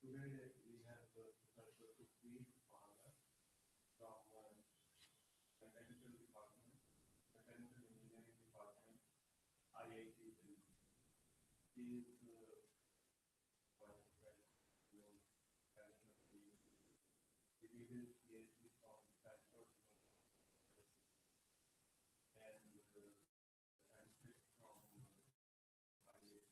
Today we have the pleasure to meet Bala from mechanical department, mechanical engineering department, IIT Delhi. He is vice president of national team. He did his PhD from Stanford University and transcript from IIT.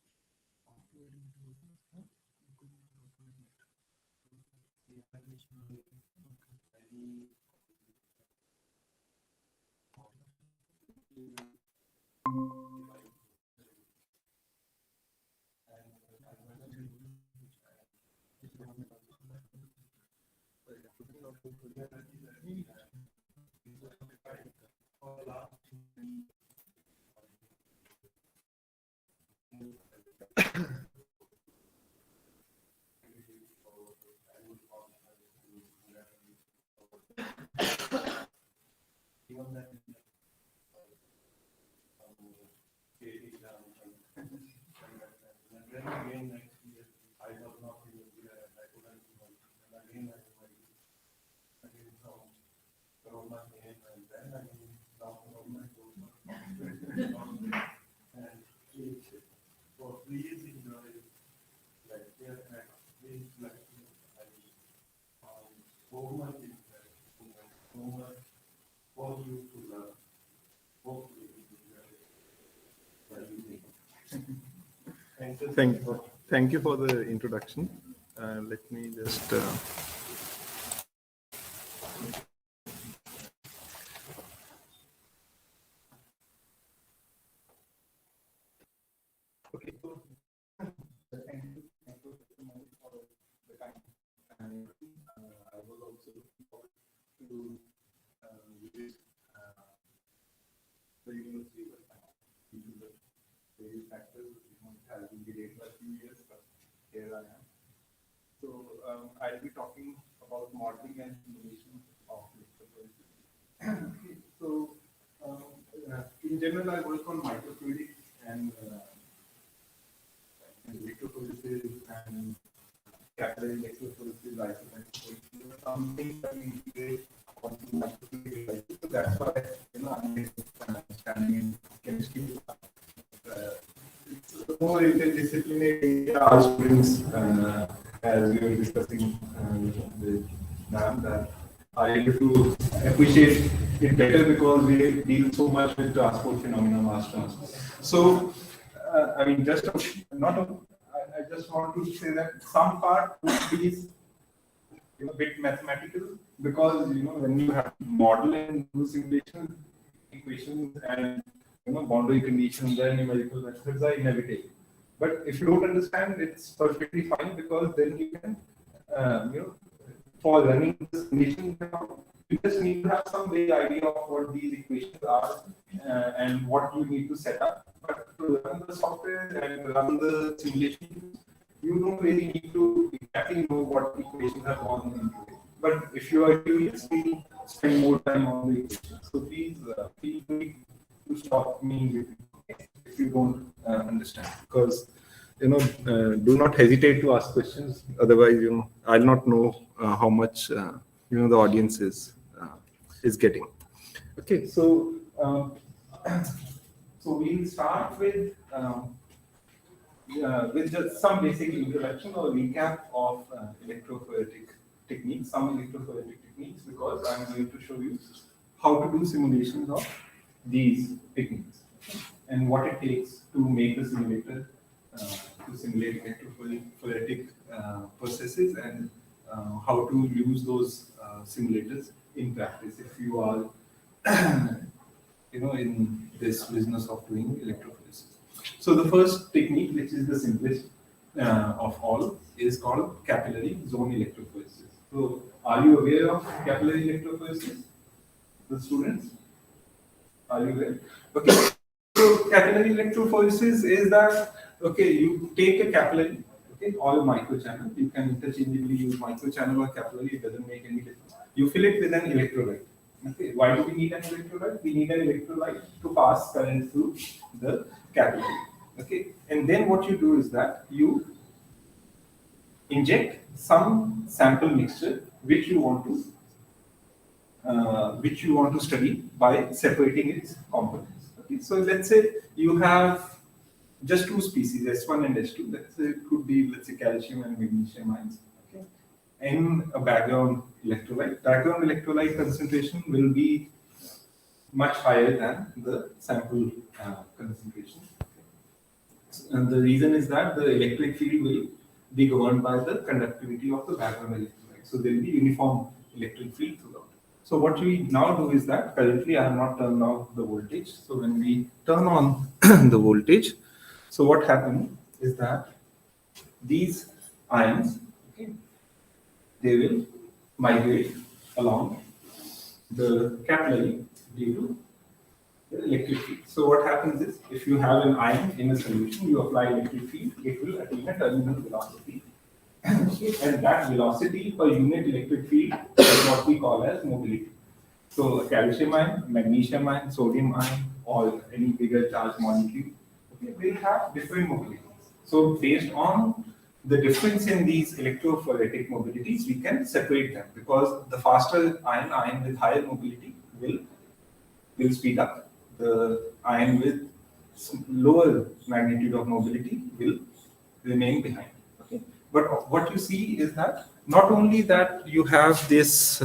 Then again next year, I was not even there and I couldn't even, and again I was again from Corona came and then again now Corona goes and so please enjoy lecture and please lecture. I found so much interesting and so much for you to learn. Hopefully you will Thank you for the introduction. Let me just okay. Thank you so much for the kind. And I was also looking forward to visit the university, but due to the various factors, it has been delayed for a few years, but here I am. So I'll be talking about modeling and simulation of electrophoresis. So in general, I work on microfluidics and electrophoresis and capillary electrophoresis, isotopic. Some things that we integrate onto microfluidic devices. So that's why I'm understanding in chemistry. It's more interdisciplinary students, as we were discussing with ma'am, that are able to appreciate it better because we deal so much with transport phenomena, mass transport. So, I mean, just I just want to say that some part of these bit mathematical, because when you have to model and do simulation, equations and boundary conditions and numerical methods are inevitable. But if you don't understand, it's perfectly fine, because then you can for running this condition, you just need to have some vague idea of what these equations are and what you need to set up. But to run the software and run the simulation, you don't really need to exactly know what equations are gone into it. But if you are curious, we spend more time on the equations. So please feel free to stop me if you don't understand, because do not hesitate to ask questions. Otherwise, I'll not know how much the audience is getting. Okay, so so we'll start with just some basic introduction or recap of electrophoretic techniques, some electrophoretic techniques, because I'm going to show you how to do simulations of these techniques and what it takes to make a simulator to simulate electrophoretic processes, and how to use those simulators in practice if you are in this business of doing electrophoresis. So the first technique, which is the simplest of all, is called capillary zone electrophoresis. So are you aware of capillary electrophoresis, the students? Are you aware? Okay. So capillary electrophoresis is that, okay, you take a capillary, okay, or a microchannel. You can interchangeably use microchannel or capillary, it doesn't make any difference. You fill it with an electrolyte. Okay, why do we need an electrolyte? We need an electrolyte to pass current through the capillary. Okay, and then what you do is that you inject some sample mixture which you want to study by separating its components. Okay, so let's say you have just two species, S1 and S2. Let's say it could be, let's say, calcium and magnesium ions. Okay, in a background electrolyte. Background electrolyte concentration will be much higher than the sample concentration. And the reason is that the electric field will be governed by the conductivity of the background electrolyte. So there will be uniform electric field throughout. So what we now do is that currently I have not turned on the voltage. So when we turn on the voltage, so what happens is that these ions, okay, they will migrate along the capillary due to the electric field. So what happens is, if you have an ion in a solution, you apply electric field, it will attain a terminal velocity. Okay, and that velocity per unit electric field is what we call as mobility. So a calcium ion, magnesium ion, sodium ion, or any bigger charged molecule, okay, will have different mobilities. So based on the difference in these electrophoretic mobilities, we can separate them, because the faster ion with higher mobility will speed up. The ion with lower magnitude of mobility will remain behind. Okay, but what you see is that not only that you have this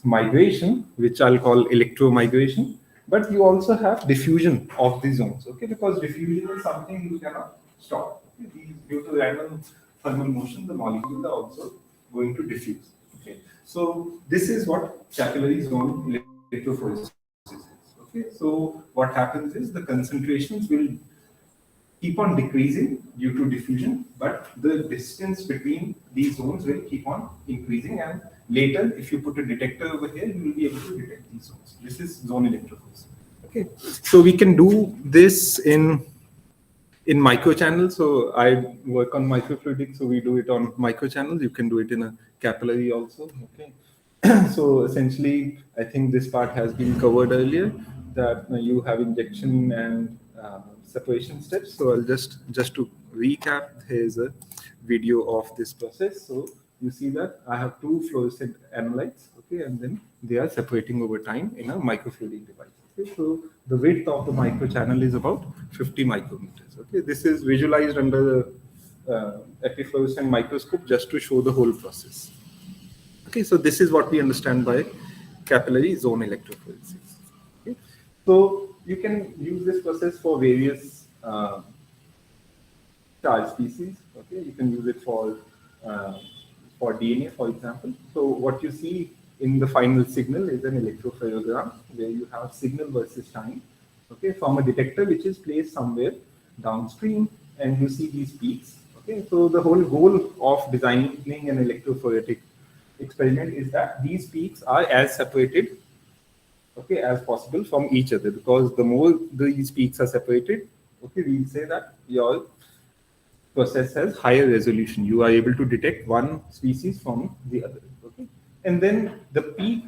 migration, which I'll call electromigration, but you also have diffusion of the zones. Okay, because diffusion is something you cannot stop. Okay? Due to random thermal motion, the molecules are also going to diffuse. Okay, so this is what capillary zone electrophoresis is. Okay, so what happens is the concentrations will keep on decreasing due to diffusion, but the distance between these zones will keep on increasing, and later, if you put a detector over here, you will be able to detect these zones. This is zone electrophoresis. Okay, so we can do this in microchannels. So I work on microfluidics, so we do it on microchannels. You can do it in a capillary also. Okay, so essentially, I think this part has been covered earlier, that you have injection and separation steps. So I'll just to recap, here's a video of this process. So you see that I have two fluorescent analytes, okay, and then they are separating over time in a microfluidic device. Okay, so the width of the microchannel is about 50 micrometers. Okay, this is visualized under the epifluorescent microscope just to show the whole process. Okay, so this is what we understand by capillary zone electrophoresis. Okay, so you can use this process for various charge species. Okay, you can use it for for DNA, for example. So what you see in the final signal is an electrophoreograph where you have signal versus time, okay, from a detector which is placed somewhere downstream, and you see these peaks. Okay, so the whole goal of designing an electrophoretic experiment is that these peaks are as separated, okay, as possible from each other, because the more these peaks are separated, okay, we'll say that your process has higher resolution. You are able to detect one species from the other. Okay, and then the peak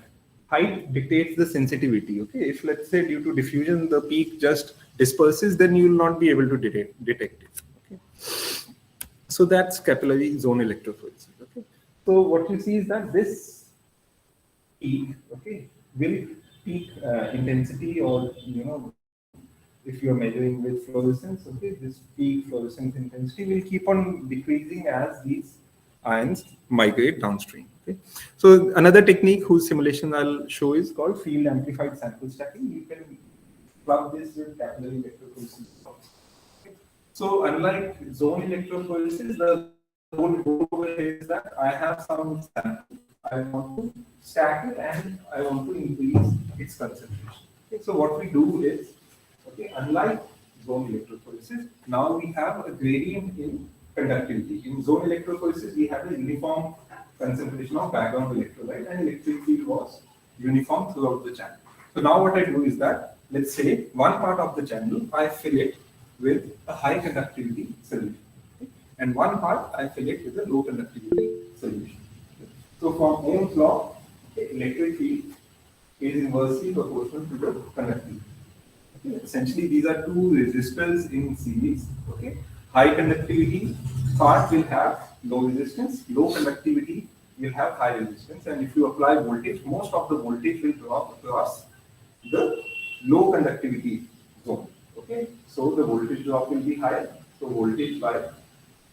height dictates the sensitivity. Okay, if let's say due to diffusion the peak just disperses, then you will not be able to detect it. Okay, so that's capillary zone electrophoresis. Okay, so what you see is that this peak, okay, will peak intensity, or if you are measuring with fluorescence, okay, this peak fluorescence intensity will keep on decreasing as these ions migrate downstream. Okay, so another technique whose simulation I'll show is called field amplified sample stacking. You can plug this with capillary electrophoresis. Okay. So unlike zone electrophoresis, the whole goal over here is that I have some sample, I want to stack it, and I want to increase its concentration. Okay, so what we do is, okay, unlike zone electrophoresis, now we have a gradient in conductivity. In zone electrophoresis, we have a uniform concentration of background electrolyte, and electric field was uniform throughout the channel. So now what I do is that, let's say one part of the channel, I fill it with a high conductivity solution. Okay? And one part, I fill it with a low conductivity solution. Okay? So from Ohm's law, okay, electric field is inversely proportional to the conductivity. Okay, essentially, these are two resistors in series. Okay, high conductivity part will have low resistance, low conductivity will have high resistance, and if you apply voltage, most of the voltage will drop across the low conductivity zone. Okay, so the voltage drop will be higher. So voltage by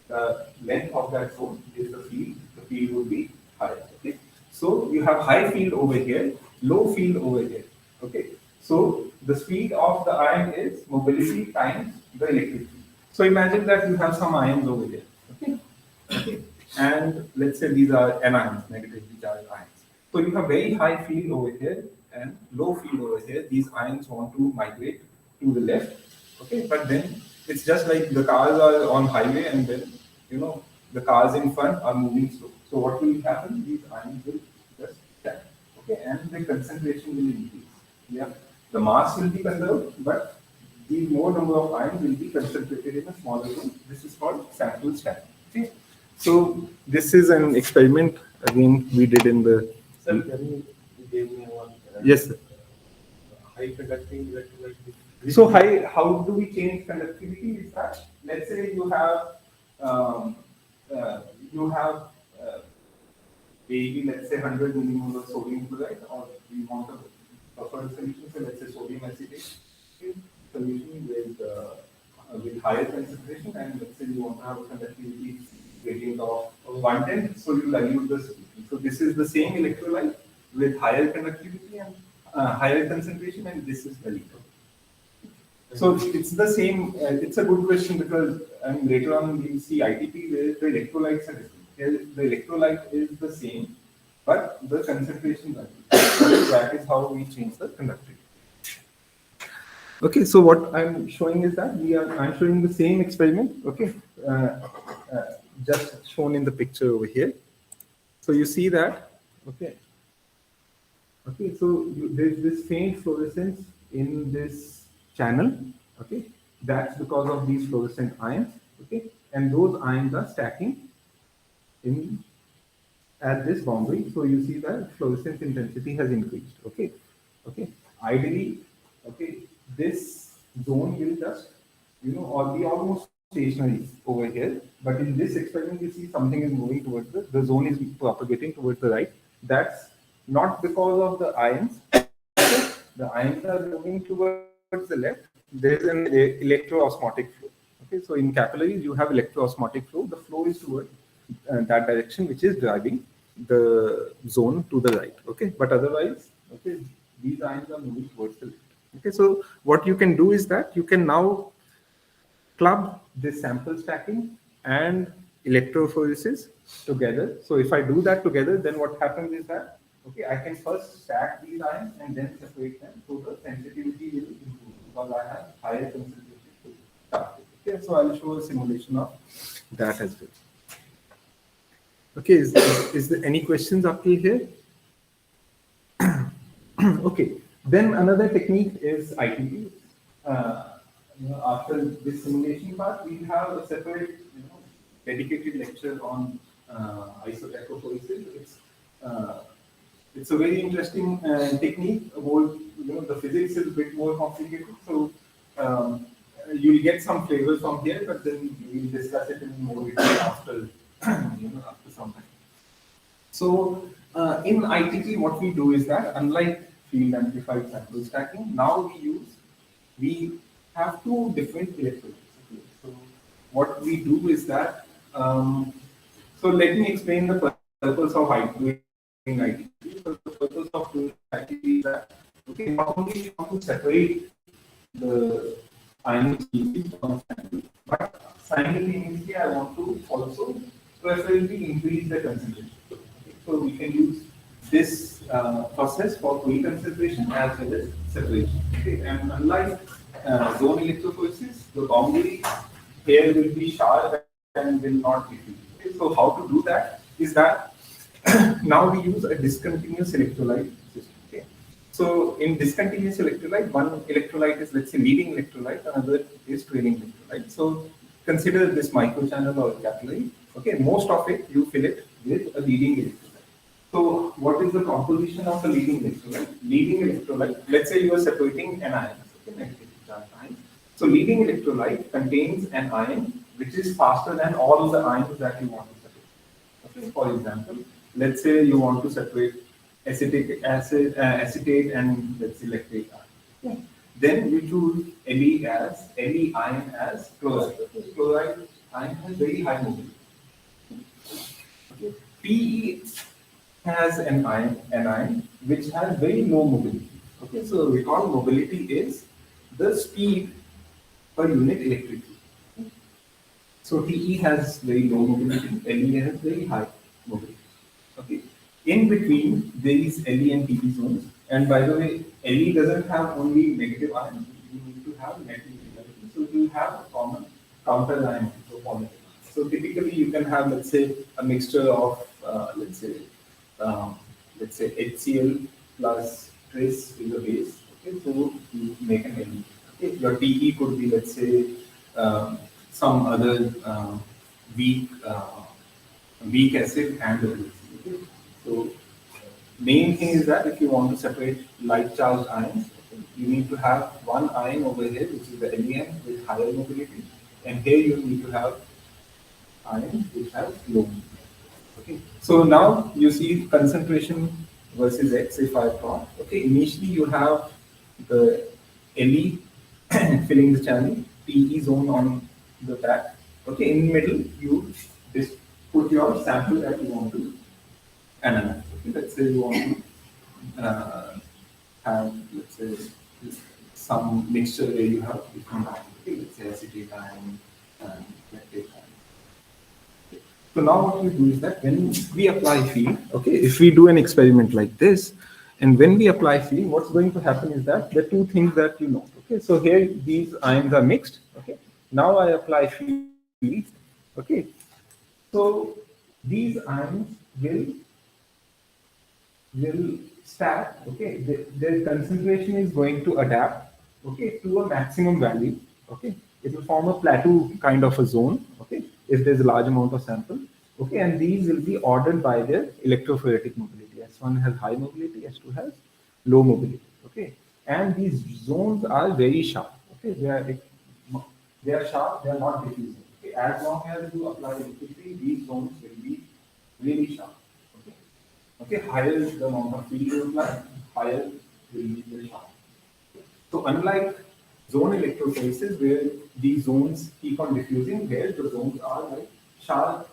the length of that zone is the field. The field will be higher. Okay, so you have high field over here, low field over here. Okay, so the speed of the ion is mobility times the electric field. So imagine that you have some ions over here. Okay, okay, and let's say these are anions, negatively charged ions. So you have very high field over here and low field over here. These ions want to migrate to the left. Okay, but then it's just like the cars are on highway, and then the cars in front are moving slow. So what will happen? These ions will just stack. Okay, and the concentration will increase. Yeah, the mass will be conserved, but the more number of ions will be concentrated in a smaller zone. This is called sample stacking. Okay, so this is an experiment again we did in the. Sir, can you give me one? Yes, sir. High conducting electrolyte. So how do we change conductivity? Is that, let's say you have um, maybe let's say 100 millimolar of sodium chloride, or we want a buffer solution. So let's say sodium acetate solution with higher concentration, and let's say you want to have a conductivity gradient of 110. So you dilute the solution. So this is the same electrolyte with higher conductivity and higher concentration, and this is diluted. So it's the same. It's a good question, because later on we'll see ITP where the electrolytes are different. Here the electrolyte is the same, but the concentrations are different. That is how we change the conductivity. Okay, so what I'm showing is that I'm showing the same experiment. Okay, just shown in the picture over here. So you see that. Okay. Okay, so there's this faint fluorescence in this channel. Okay, that's because of these fluorescent ions. Okay, and those ions are stacking in at this boundary. So you see that fluorescence intensity has increased. Okay, okay. Ideally, okay, this zone will just or be almost stationary over here. But in this experiment, you see something is moving towards the zone is propagating towards the right. That's not because of the ions. The ions are moving towards the left. There is an electroosmotic flow. Okay, so in capillaries you have electroosmotic flow. The flow is towards that direction, which is driving the zone to the right. Okay, but otherwise, okay, these ions are moving towards the left. Okay, so what you can do is that you can now club this sample stacking and electrophoresis together. So if I do that together, then what happens is that, okay, I can first stack these ions and then separate them, so the sensitivity will improve because I have higher sensitivity to start with. Okay, so I'll show a simulation of that as well. Okay, is there any questions up till here? Okay, then another technique is ITP. After this simulation part, we have a separate, dedicated lecture on isotachophoresis. Uh, it's a very interesting technique. About, the physics is a bit more complicated, so you'll get some flavors from here, but then we'll discuss it in more detail after, after some time. So in ITT, what we do is that, unlike field amplified sample stacking, now we have two different electrolytes. Okay? So what we do is that, so let me explain the purpose of doing ITT. So the purpose of doing ITT is that, okay, not only you want to separate the ion species from a sample, but simultaneously I want to also preferably increase the concentration. Okay, so we can use this process for pre-concentration as well as separation. Okay, and unlike zone electrophoresis, the boundary here will be sharp and will not diffuse. Okay, so how to do that is that now we use a discontinuous electrolyte system. Okay. So in discontinuous electrolyte, one electrolyte is, let's say, leading electrolyte, another is trailing electrolyte. So consider this microchannel or capillary. Okay, most of it you fill it with a leading electrolyte. So what is the composition of a leading electrolyte? Leading electrolyte, let's say you are separating an ion, okay, negative charge ion. So leading electrolyte contains an ion which is faster than all the ions that you want to separate. Okay, for example, let's say you want to separate acetic acid, acetate, and let's say lactate ion. Okay. Then we choose Le ion as chloride. Okay. Chloride ion has very high mobility. Okay. Pe has an ion which has very low mobility. Okay, so recall mobility is the speed per unit electric field. So Te has very low mobility, Le has very high mobility. Okay. In between, there is Le and Pe zones. And by the way, Le doesn't have only negative ions. You need to have negative polarity. So you have a common counter ion, so positive. So typically, you can have, let's say, a mixture of, let's say HCl plus trace with the base. Okay, so you make an Le. Okay, your Te could be, let's say, some other weak weak acid and the base. Okay. So main thing is that if you want to separate light charged ions, okay, you need to have one ion over here, which is the LEN with higher mobility, and here you need to have ions which have low mobility. Okay. So now you see concentration versus X if I plot. Okay, initially you have the Le filling the channel, Pe zone on the back. Okay, in the middle you just put your sample that you want to analyze. Okay, let's say you want to have, let's say, some mixture where you have different ions. Okay, let's say acetate ion and lactate ion. Okay. So now what we do is that when we apply field, okay, if we do an experiment like this, and when we apply field, what's going to happen is that the two things that you note. Okay, so here these ions are mixed. Okay, now I apply field. Okay, so these ions will stack. Okay, their concentration is going to adapt. Okay, to a maximum value. Okay, it will form a plateau kind of a zone. Okay, if there's a large amount of sample. Okay, and these will be ordered by their electrophoretic mobility. S1 has high mobility, S2 has low mobility. Okay, and these zones are very sharp. Okay, they are sharp. They are not diffusing. Okay, as long as you apply electricity, these zones will be really sharp. Okay, okay, higher the amount of field you apply, higher will be the sharp. So unlike zone electrophoresis where these zones keep on diffusing, here the zones are like sharp.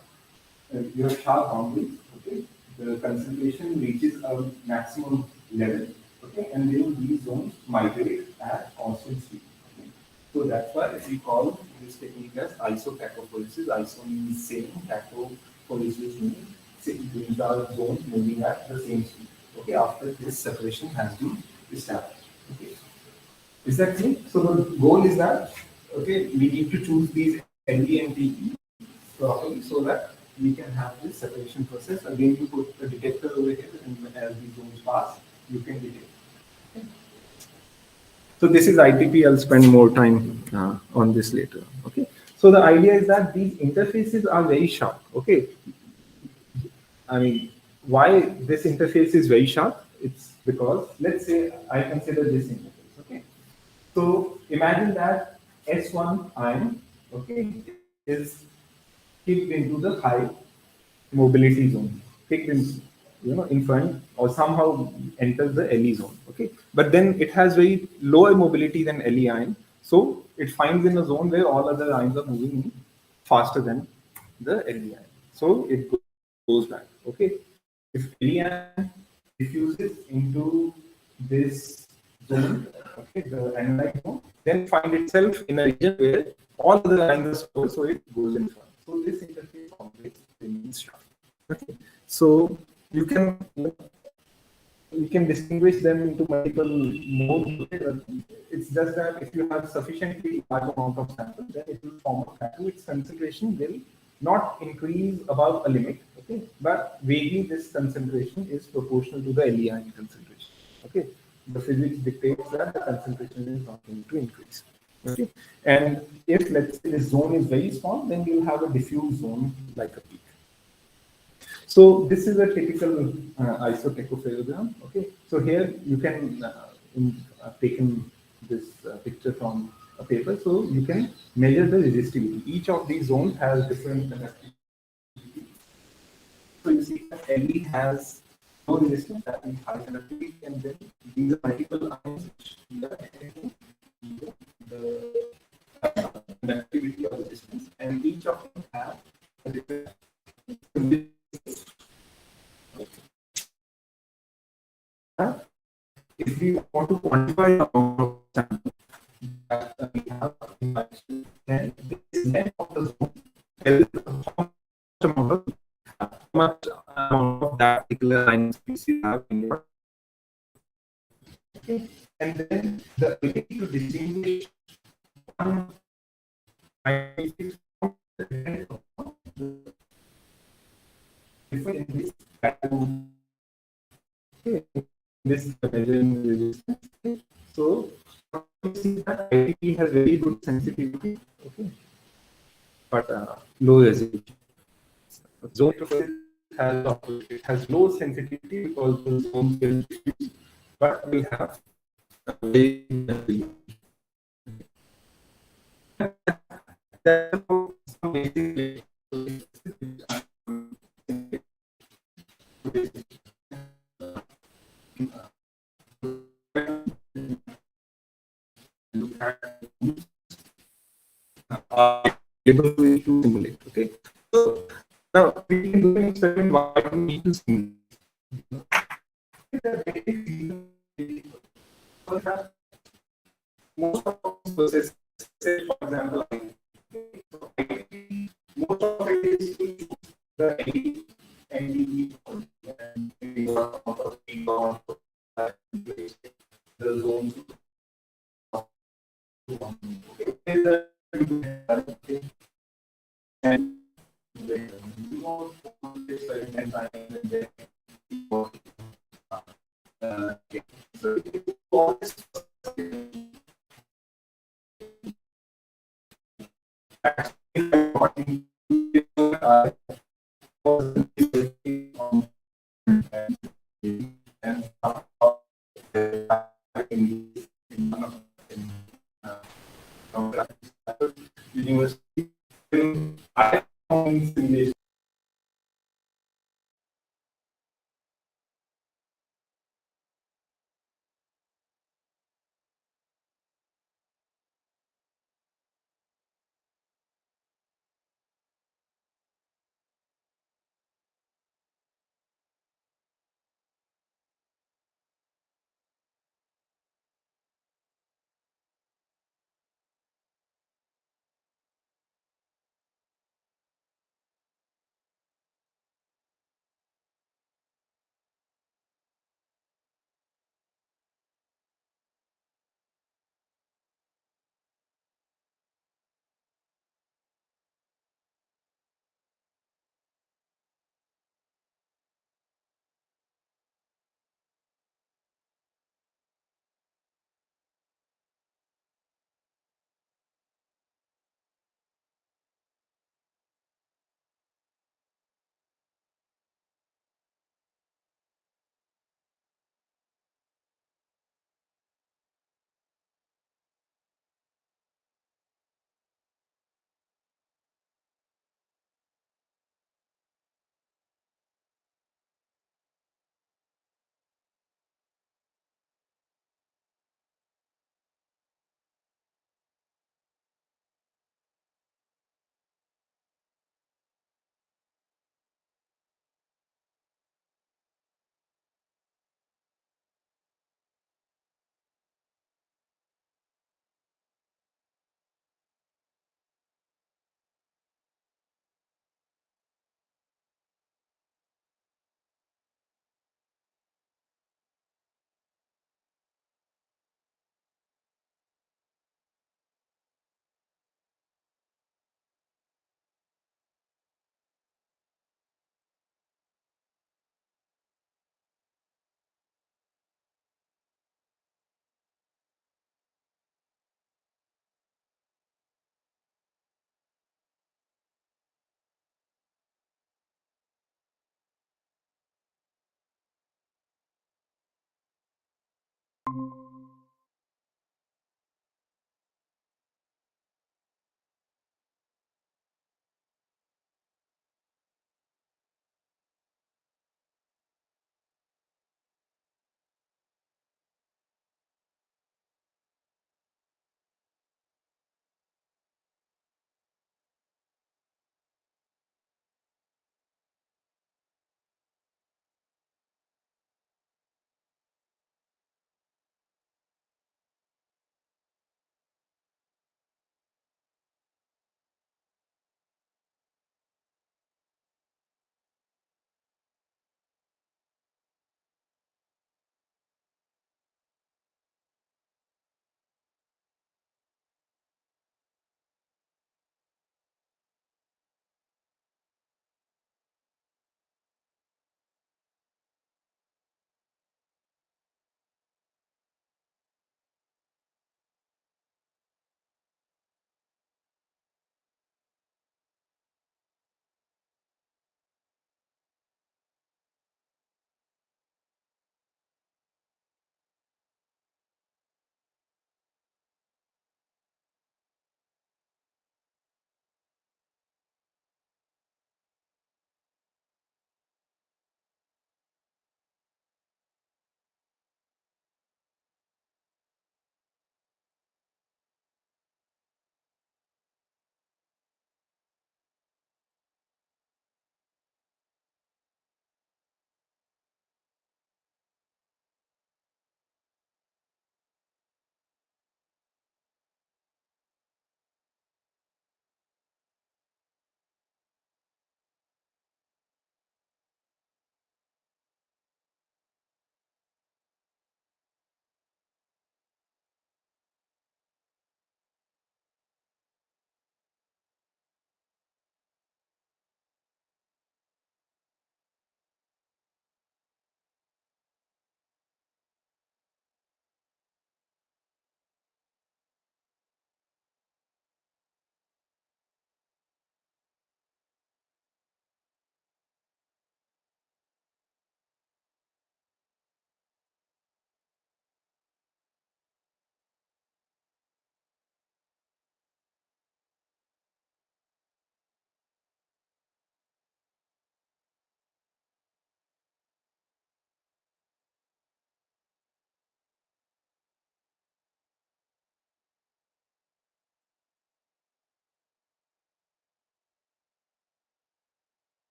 You have sharp boundaries. Okay, the concentration reaches a maximum level. Okay, and then these zones migrate at constant speed. Okay. So that's why we call this technique as isotachophoresis. Iso means same, tachophoresis means these are zones moving at the same speed. Okay, after this separation has been established. Okay, is that clear? So the goal is that okay, we need to choose these LE and TE properly so that we can have this separation process. Again, you put a detector over here, and as the zones pass, you can detect. So this is ITP. I'll spend more time on this later. Okay. So the idea is that these interfaces are very sharp. Okay. I mean, why this interface is very sharp? It's because let's say I consider this interface. Okay. So imagine that S1 ion, okay, is kicked into the high mobility zone, kicked in, in front or somehow enters the LE zone. Okay, but then it has very lower mobility than LE ion, so it finds in a zone where all other ions are moving in faster than the LE ion. So it goes back. Okay, if LE ion diffuses into this zone, okay, the analyte zone, then it finds itself in a region where all other ions are slower, so it goes in front. So this interface always remains sharp. Okay, so you can you can distinguish them into multiple modes. Okay? It's just that if you have sufficiently large amount of samples, then it will form a pattern. Its concentration will not increase above a limit. Okay, but vaguely this concentration is proportional to the LEI concentration. Okay, the physics dictates that the concentration is not going to increase. Okay, and if let's say this zone is very small, then you'll have a diffuse zone like a peak. So this is a typical isotechophoreogram. Okay, so here you can taken this picture from a paper, so you can measure the resistivity. Each of these zones has different conductivity. So you see that LE has low resistance, that means high conductivity, and then these are multiple ions which we are detecting the conductivity or resistance, and each of them have a different. If we want to quantify the amount of sample that we have in mind, then this net of the zone tells how much amount of that particular line species you have in your. Okay. And then the ability to distinguish one species from the different in this category. Okay. This is the measuring resistance. Okay. So you see that ITP has very good sensitivity, okay, but low resolution. Zone has opposite. It has low sensitivity because the zones will diffuse, but will have a very some basic able to simulate. Okay, so now we can do an experiment. Why don't we need to simulate? Most of the processes, for example, most of it is the NDE and the zones. And university, I found simulation.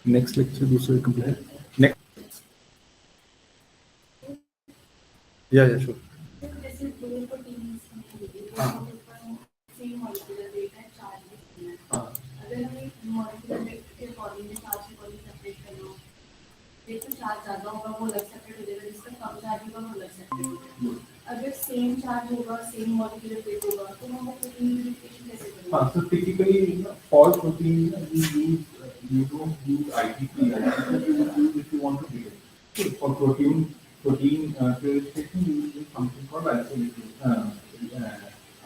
Next lecture दूसरे complete. Next. Yeah, yeah, sure. हाँ. हाँ. हाँ, so typically for protein we use you don't use IgP. You use if you want to do it. For protein purification you use something called isolation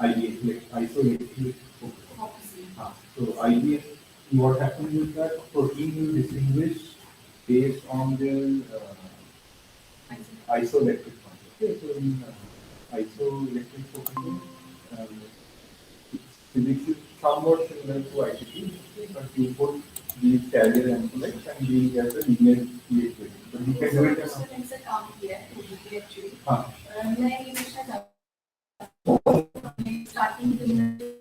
IDS like isolate. So IDS, what happens is that protein will distinguish based on their isoelectric function. Okay, so in isoelectric protein, physics is somewhat similar to ICT, but you put these carrier envelopes and we get the linear pH value. But we can do it as a starting to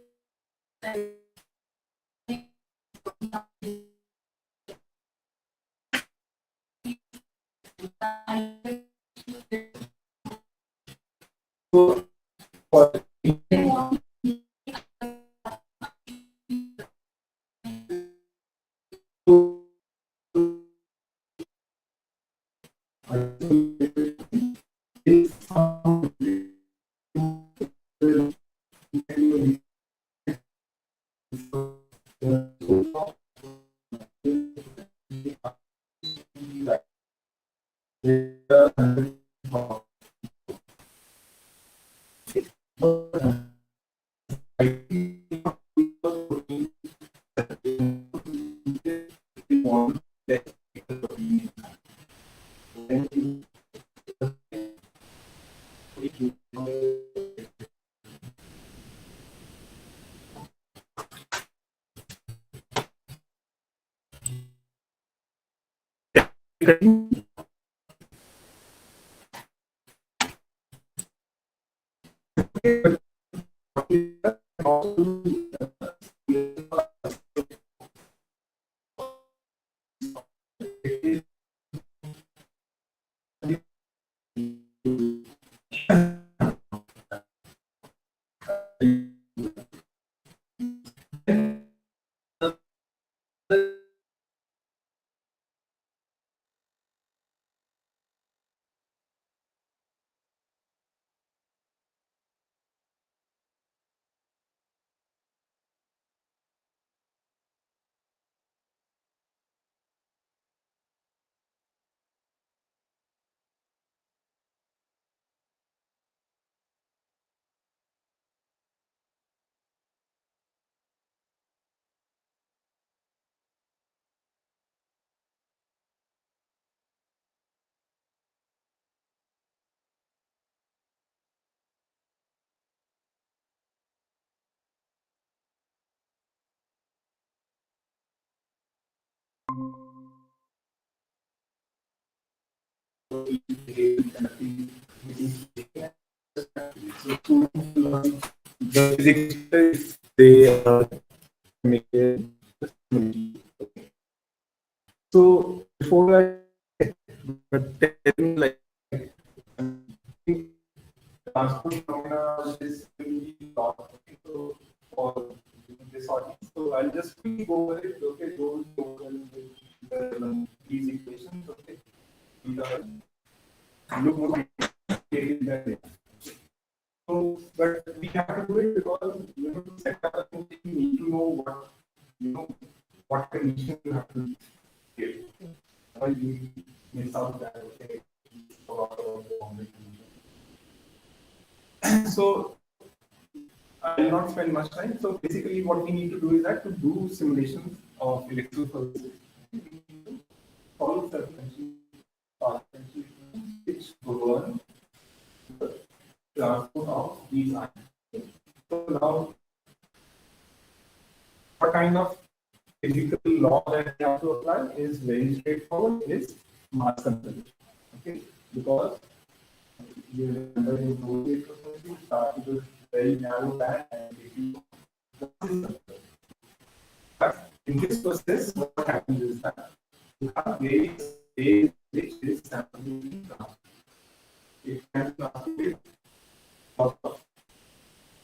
they make it. So before I tell me like transport phenomena is really lot. So for this audience, so I'll just quickly go over it. Okay, go over these equations. Okay, these are look more detailed than this. So, but we have to do it because to set up a thing, you need to know what conditions you have to give. Or you miss out that okay, a lot of the boundary conditions. So I will not spend much time. So basically, what we need to do is that to do simulations of electrophoresis, we need to follow certain conventions which govern the transport of these ions. So now, what kind of physical law that we have to apply is very straightforward. Is mass conservation. Okay, because you remember in those electrophoresis, you start with a very narrow band, and if you but in this process, what happens is that you have various ways which this sample will be transferred. It can be transferred out of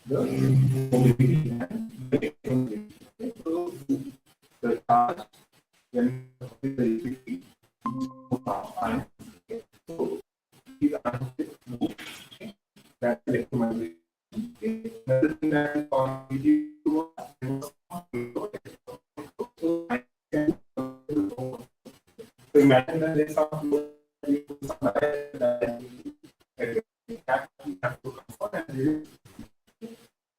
the mobility and the electromagnetic. So the charge when the electricity ions, so these ions move. That's electromagnetic. Another thing that is contributing to so imagine that there's some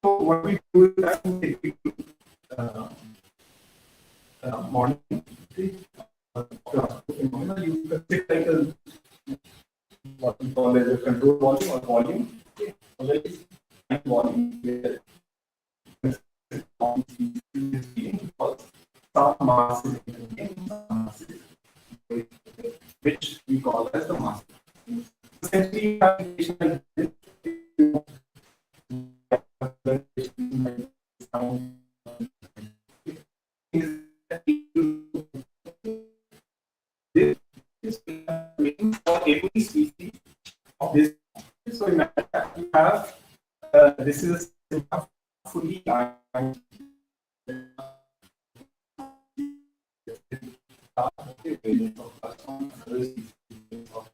so what we do is that we take uh, modeling phenomena. You consider like a what we call as a control volume or volume. Okay. A very fine volume where because some mass is intervened, some mass is which we call as the mass. Essentially, you have an equation like this. any species of this. So imagine that you have this is a system of fully ironized variants of plus one other species of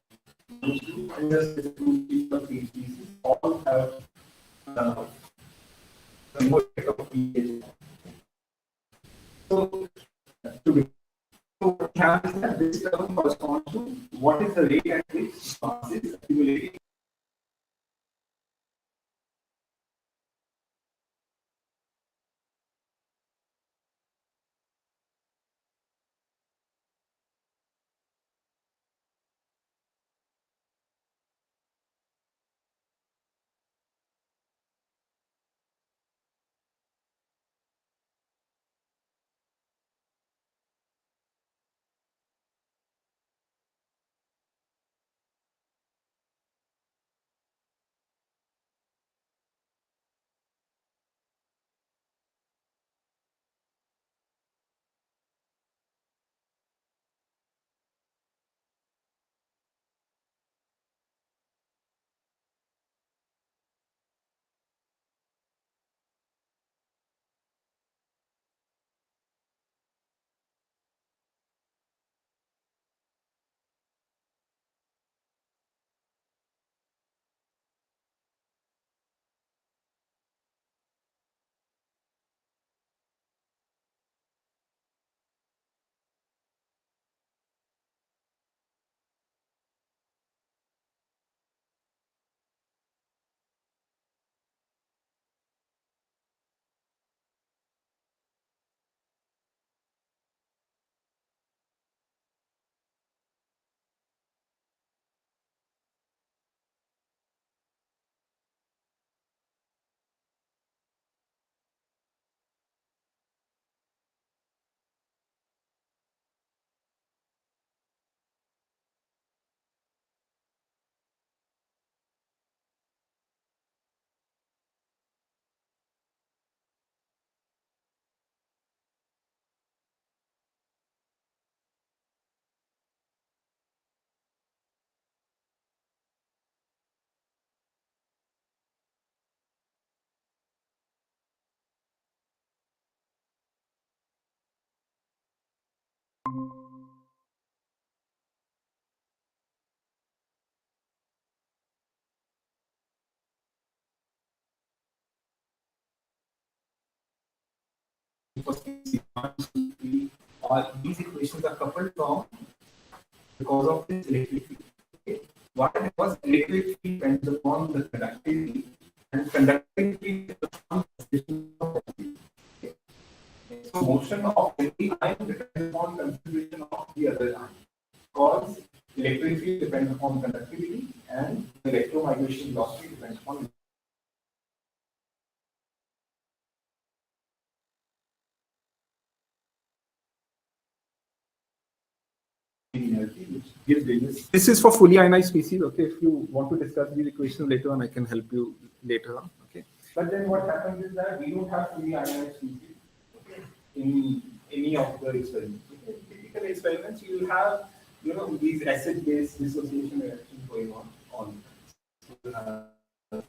and just the two species or three species all have the more of pH. So to be so what we have is that this term corresponds to what is the rate at which mass is accumulating. Or these equations are coupled from because of this electric field. Okay. Why? Because electric field depends upon the conductivity, and conductivity depends upon the concentration of energy. Okay. So motion of every ion depends upon concentration of the other ion. Because electric field depends upon conductivity, and the electromigration velocity depends upon energy, which gives various. This is for fully ionized species. Okay, if you want to discuss these equations later on, I can help you later on. Okay, but then what happens is that we don't have fully ionized species, okay, in any of the experiments. Okay. Typical experiments, you will have these acid-base dissociation reactions going on all the time. So you have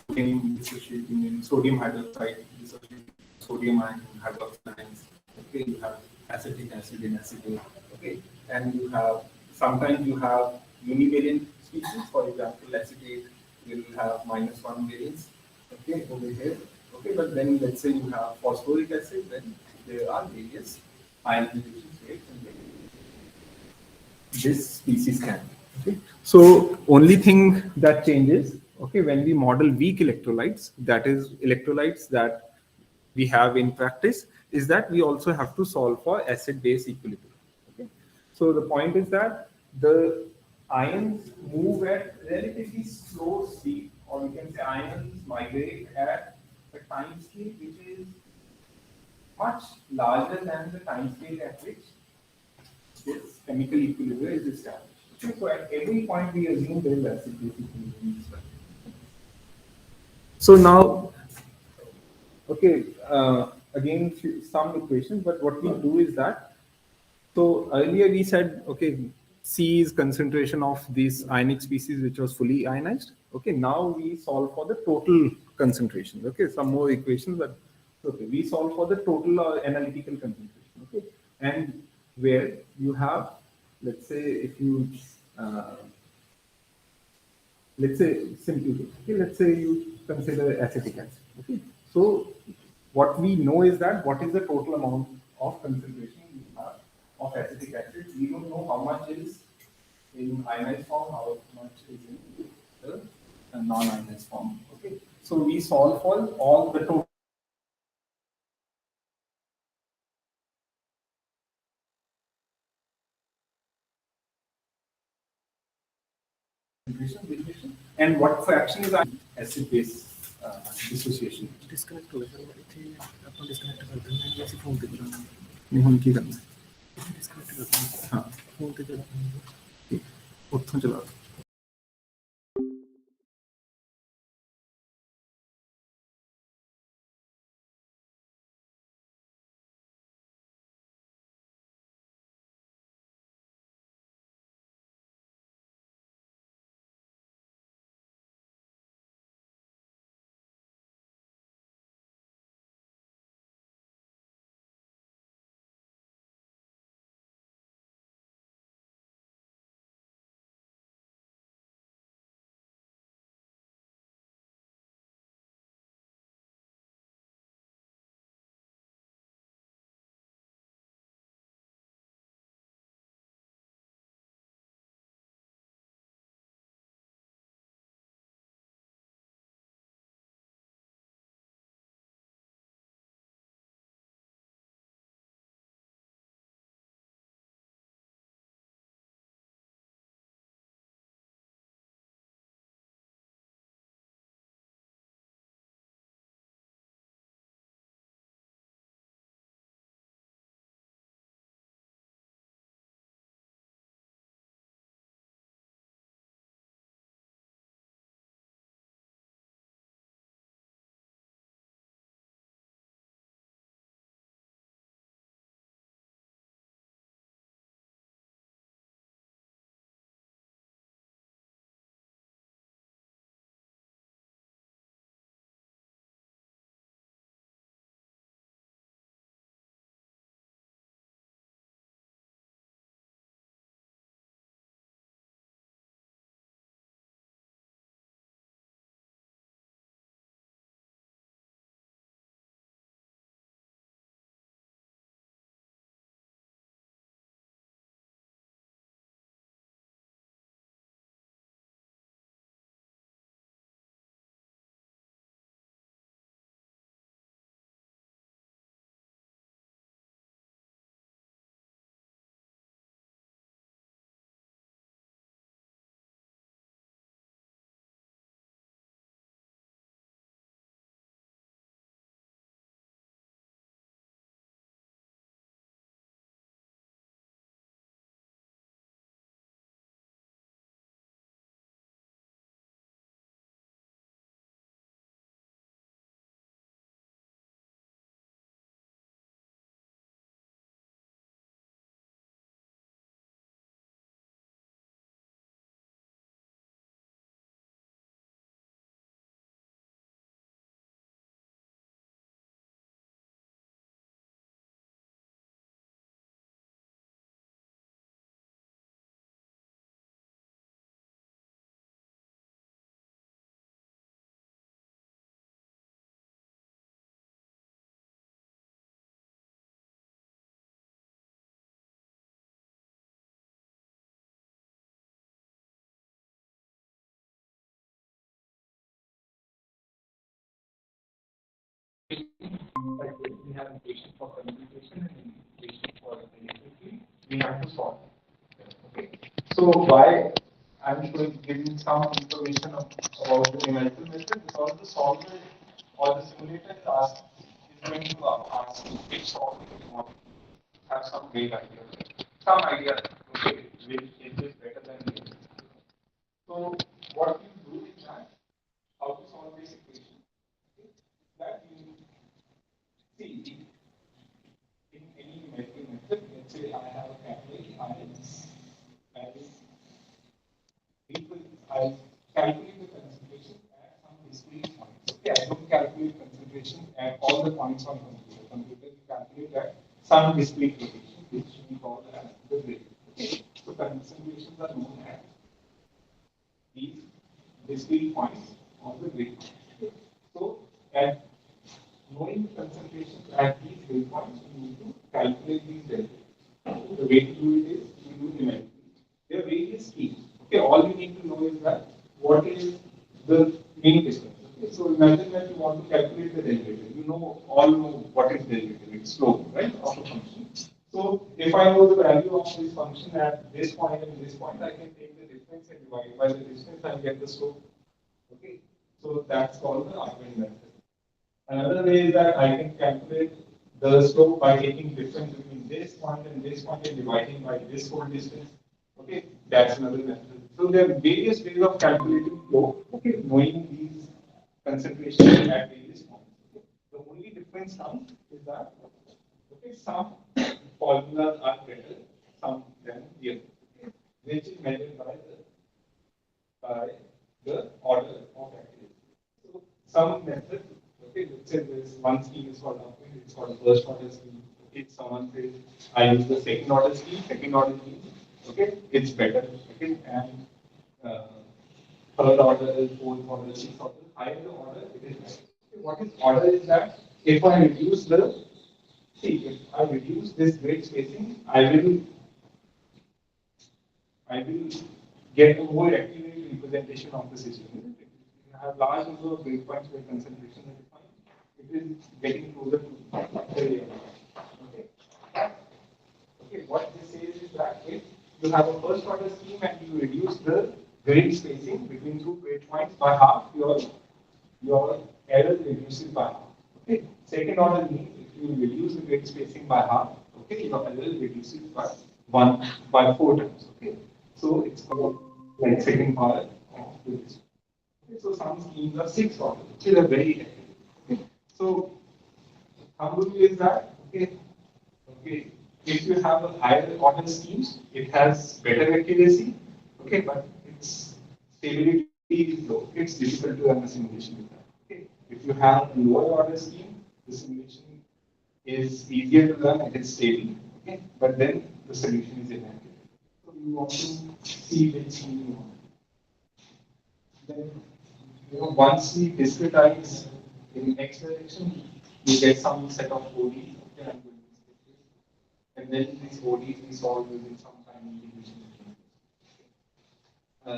sodium dissociating in sodium hydroxide dissociating sodium ion hydroxide ions. Okay, you have acetic acid in acetate. Okay, and you have sometimes you have univariant species. For example, acetate will have -1 variance. Okay, over here. Okay, but then let's say you have phosphoric acid, then there are various ionization states and this species can. Okay, so only thing that changes, okay, when we model weak electrolytes, that is electrolytes that we have in practice, is that we also have to solve for acid-base equilibrium. Okay, so the point is that the ions move at relatively slow speed, or we can say ions migrate at a time scale which is much larger than the time scale at which this chemical equilibrium is established. Okay, so at every point we assume there is acid-base equilibrium. So now, okay, again some equations, but what we do is that, so earlier we said, okay, C is concentration of these ionic species which was fully ionized. Okay, now we solve for the total concentration. Okay, some more equations, but okay, we solve for the total analytical concentration. Okay, and where you have, let's say, if you let's say simply, okay, let's say you consider acetic acid. Okay, so what we know is that what is the total amount of concentration we have of acetic acid. We don't know how much is in ionized form, how much is in the non-ionized form. Okay, so we solve for all the total concentration and what fraction is acid base dissociation. Disconnect हो गया sir इथे अपन disconnect कर देंगे या ऐसे phone पे चलाना नहीं ਹੁਣ ਕੀ ਕਰਨਾ डिस्कनेक्ट कर देंगे हाँ फोन पे चलाना ਉੱਥੋਂ ਚਲਾ like we have equation for concentration and equation for electricity, we have to solve. Okay. So why I'm giving some information about the numerical method because the solver or the simulator task is going to ask which solver you want to have some vague idea, some idea okay, which is better than the other. So what you do is that how to solve this equation. Okay. That you see in any numerical method, let's say I have a capital I, points on computer. Computer will calculate at some discrete location, which we call as the grid. Okay. So concentrations are known as these discrete points on the grid. Okay. So at knowing concentrations at these grid points, we need to calculate these derivatives. The way to do it is we do numerically. There are various schemes. Okay, all you need to know is that what is the mean distance. Okay, so imagine that you want to calculate the derivative. You all know what is derivative. It's slope, right, of a function. So if I know the value of this function at this point and this point, I can take the difference and divide by the distance and get the slope. Okay, so that's called the argument method. Another way is that I can calculate the slope by taking difference between this point and dividing by this whole distance. Okay, that's another method. So there are various ways of calculating slope. Okay, knowing these concentrations at various points. Okay. The only difference comes is that okay, some formulas are better, some than the other, okay, which is measured by the order of activity. So some method, okay, let's say this one scheme is called upwind, it's called first order scheme. If someone says I use the second order scheme, okay, it's better, okay, and uh, third order, fourth order, sixth order, higher the order, it is better. Okay, what is order is that if I reduce the see if I reduce this grid spacing, I will get a more accurate representation of the system. If you have large number of grid points where concentration is defined, it is getting closer to the reality. Okay. Okay. What this says is that if you have a first order scheme and you reduce the grid spacing between two grid points by half, your error reduces by half. Okay. Second order means if you reduce the grid spacing by half, okay, your error reduces by 4 times. Okay. So it's called like second power of the district. Okay, so some schemes are 6 order, which is a very effective. Okay. So thumb rule is that okay, if you have a higher order schemes, it has better accuracy. Okay, but its stability is low. It's difficult to run a simulation with that. Okay. If you have a lower order scheme, the simulation is easier to run and it's stable. Okay, but then the solution is inaccurate. So you want to see which scheme you want. Then once we discretize in X direction, you get some set of ODs. Okay, I'm going to skip this. And then these ODs we solve using some time integration.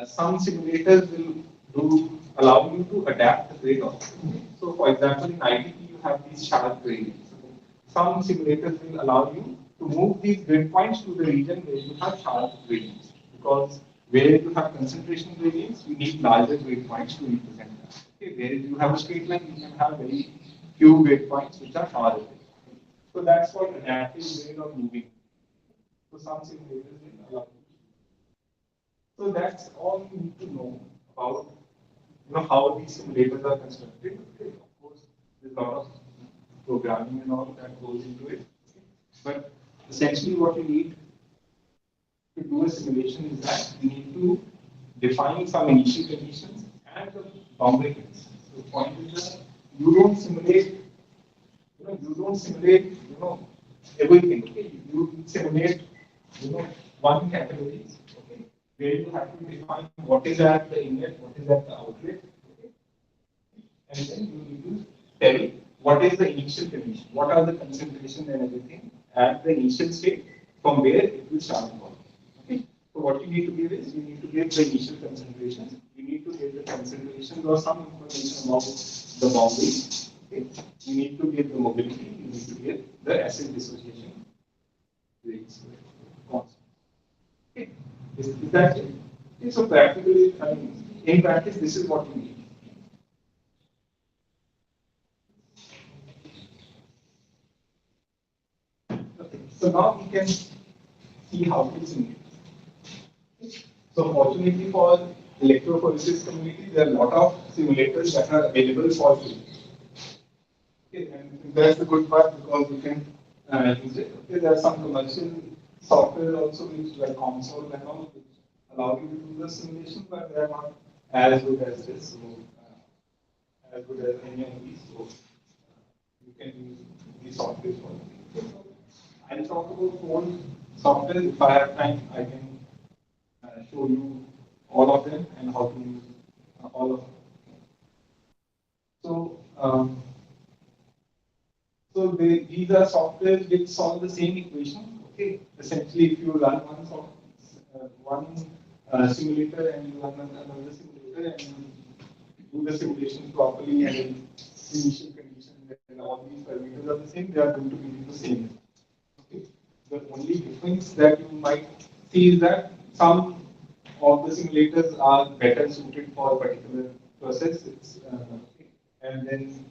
Some simulators will do allow you to adapt the grid also. So, for example, in IDP you have these sharp gradients. Some simulators will allow you to move these grid points to the region where you have sharp gradients, because where you have concentration gradients, you need larger grid points to represent that. Okay, where you have a straight line, you can have very few grid points which are far away. So that's called adaptive way of moving. So some simulators will allow you. So that's all you need to know about how these simulators are constructed. Okay, of course, there's a lot of programming and all that goes into it. But essentially, what you need to do a simulation is that you need to define some initial conditions and the boundary conditions. The point is that you don't simulate, everything. Okay, you simulate, one category. Okay, where you have to define what is at the inlet, what is at the outlet. Okay, and then you need to tell what is the initial condition, what are the concentration and everything at the initial state from where it will start falling. Okay. So what you need to give is you need to give the initial concentrations, you need to give the concentrations or some information about the boundaries. Okay. You need to give the mobility, you need to give the acid dissociation rates. Okay. Is that it? Okay. So practically, in practice, this is what you need. Okay. So now we can see how to simulate. So fortunately for electrophoresis community, there are a lot of simulators that are available for free. Okay, and that's the good part because you can use it. Okay, there are some commercial software also which like console and all which allow you to do the simulation, but they are not as good as this. So, as good as any of these. So you can use the software for it. So I'll talk about phone software. If I have time, I can show you all of them and how to use all of them. So, these are softwares which solve the same equation. Okay, essentially, if you run one simulator and you run another simulator and you do the simulation properly and in initial conditions and all these parameters are the same, they are going to give you the same. Okay. The only difference that you might see is that some of the simulators are better suited for a particular process. And then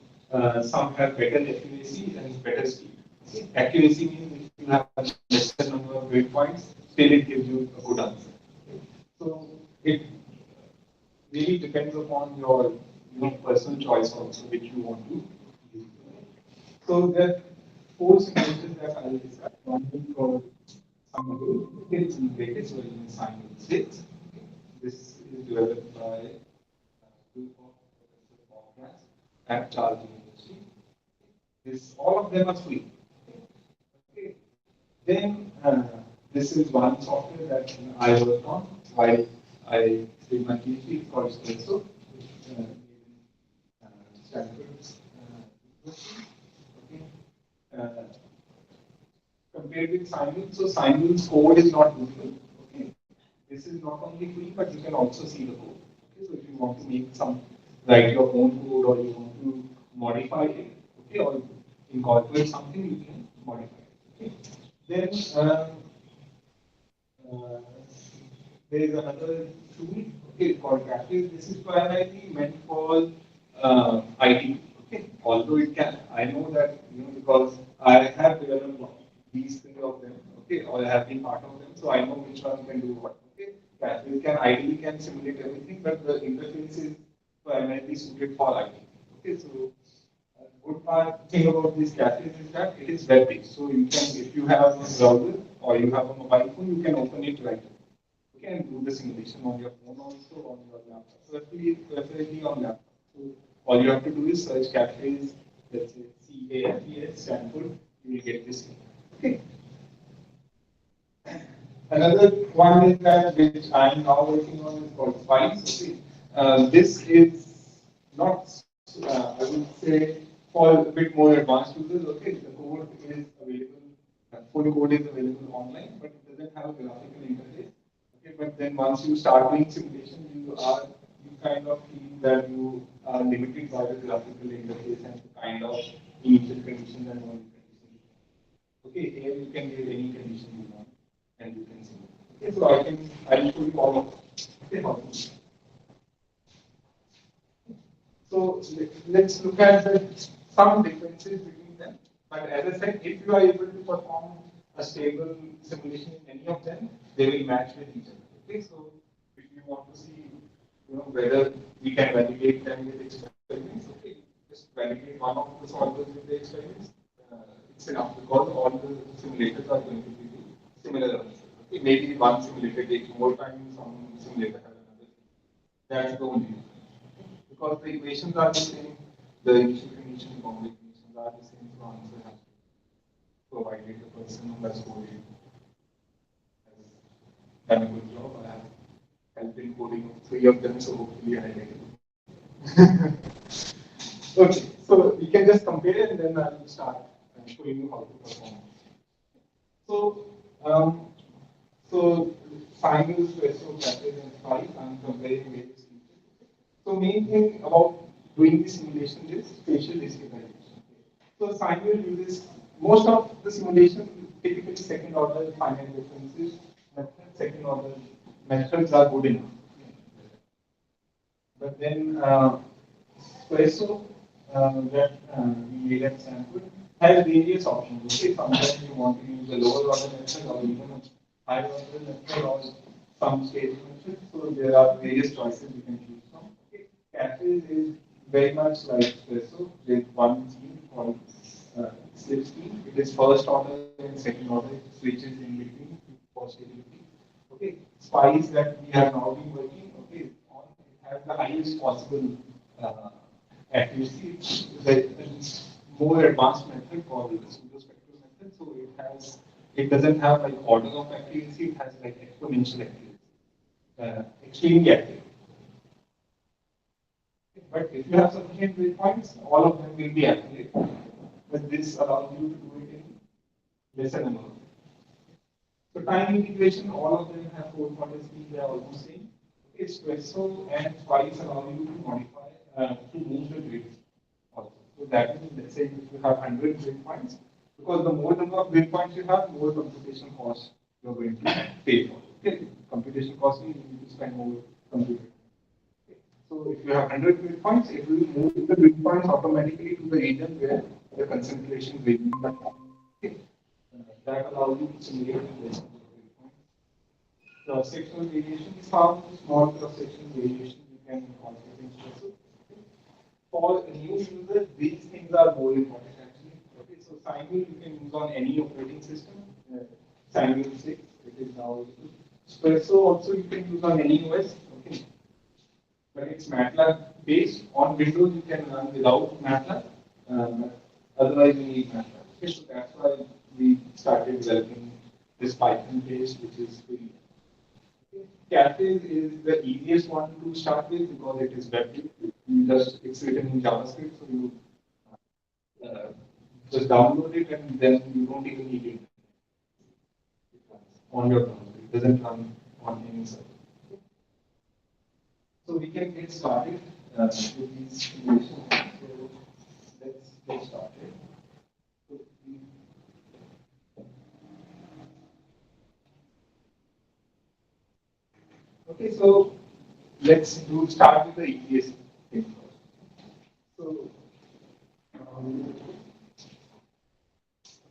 some have better accuracy and better speed. Accuracy means if you have lesser number of breakpoints, still it gives you a good answer. So it really depends upon your personal choice also which you want to use. So there are four simulators that I will discuss. One is called Samaguru. It's integrated, so in Simon 6. This is developed by a group of Professor at Charles University. All of them are free. Okay. Then this is one software that I worked on while I did my PhD for Espresso. Stanford University. Okay. Uh, Compared with Simon, so Simon's code is not visible. Okay. This is not only free, but you can also see the code. Okay. So if you want to make write your own code or you want to modify it, okay, or incorporate something, you can modify it. Okay. Then uh, there is another tool, okay, called Captive. This is primarily meant for IT. Okay, although it can, I know that because I have developed these three of them. Okay, or I have been part of them, so I know which one can do what. Okay, Captive can ideally can simulate everything, but the interface is primarily suited for IT. Okay, so good part thing about this cache is that it is web based. So you can, if you have a browser or you have a mobile phone, you can open it right away. You can do the simulation on your phone also on your laptop. Preferably on laptop. So all you have to do is search cafes, let's say CAFES, Stanford, you will get this. Okay. Another one is that which I am now working on is called Spice. Okay. This is not, I would say, for a bit more advanced users. Okay, the code is available, full code is available online, but it doesn't have a graphical interface. Okay, but then once you start doing simulation, you kind of feel that you are limited by the graphical interface and the kind of initial conditions and boundary conditions. Okay, here you can give any condition you want and you can see. Okay, so I'll show you all of them. Okay, how to do. So let's look at some differences between them. But as I said, if you are able to perform a stable simulation in any of them, they will match with each other. Okay, so if you want to see, whether we can validate them with experiments, okay, just validate one of the solvers with the experiments. It's enough because all the simulators are going to give you similar answers. Okay, maybe one simulator takes more time, some simulator has another. That's the only difference. Because the equations are the same, the initial condition boundary conditions are the same, so answer has to be provided the person who has coded has done a good job. I have helped in coding three of them, so hopefully I make it. Okay, so we can just compare and then I will start showing you how to perform. So, um, so finals, so package and five, I'm comparing various features. So main thing about doing the simulation is spatial discretization. So Simul uses most of the simulation typically second order finite differences. Second order methods are good enough. But then Espresso that we made at Stanford has various options. Okay, sometimes you want to use a lower order method or even a higher order method or some stage method. So there are various choices you can choose from. Okay, Cafes is very much like Espresso with one scheme called slip scheme. It is first order and second order, it switches in between for stability. Okay, spice that we have now been working, okay, on it has the highest possible accuracy. The more advanced method called the pseudo-spectral method. So it doesn't have like order of accuracy, it has like exponential accuracy, extremely accurate. But if you have sufficient breakpoints, all of them will be accurate. But this allows you to do it in lesser amount. So time integration, all of them have four models, they are almost same. Espresso and Spice allow you to modify, to move the grids also. So that means, let's say if you have 100 grid points, because the more number of grid points you have, more computation cost you're going to pay for. Okay, computation cost means you need to spend more computing. Okay. So if you have 100 grid points, it will move the grid points automatically to the region where the concentration will be. Okay. That allows you to simulate this. Cross-sectional variation is how small cross-sectional variation you can calculate in Espresso. For a new user, these things are more important actually. Okay, so Simul you can use on any operating system. Simul 6, it is now Espresso also you can use on any OS. Okay, but it's MATLAB based. On Windows you can run without MATLAB. Otherwise you need MATLAB. Okay, so that's why we started developing this Python based, which is free. Cafes is the easiest one to start with because it is web. It's written in JavaScript, so you just download it and then you don't even need it on your browser. It doesn't run on any server. So we can get started with these simulations. So let's get started. Okay, so let's start with the easiest thing first. So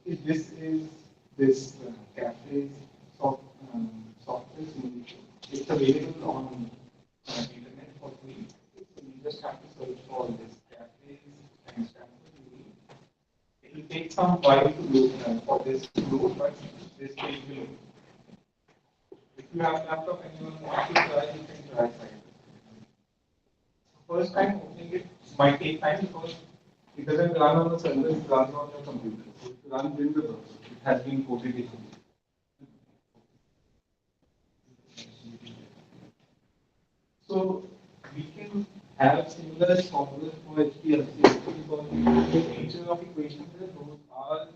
if this is this cafe software simulation, it's available on internet for free. So you just have to search for this cafe and Stanford. It will take some while to load for this to load, but this page will load. If you have a laptop and you want to try, you can try it. First time opening it might take time because it doesn't run on the server, it runs on your computer. So it runs in the browser. It has been coded in. So we can have similar formulas for HPLC because the nature of equations those are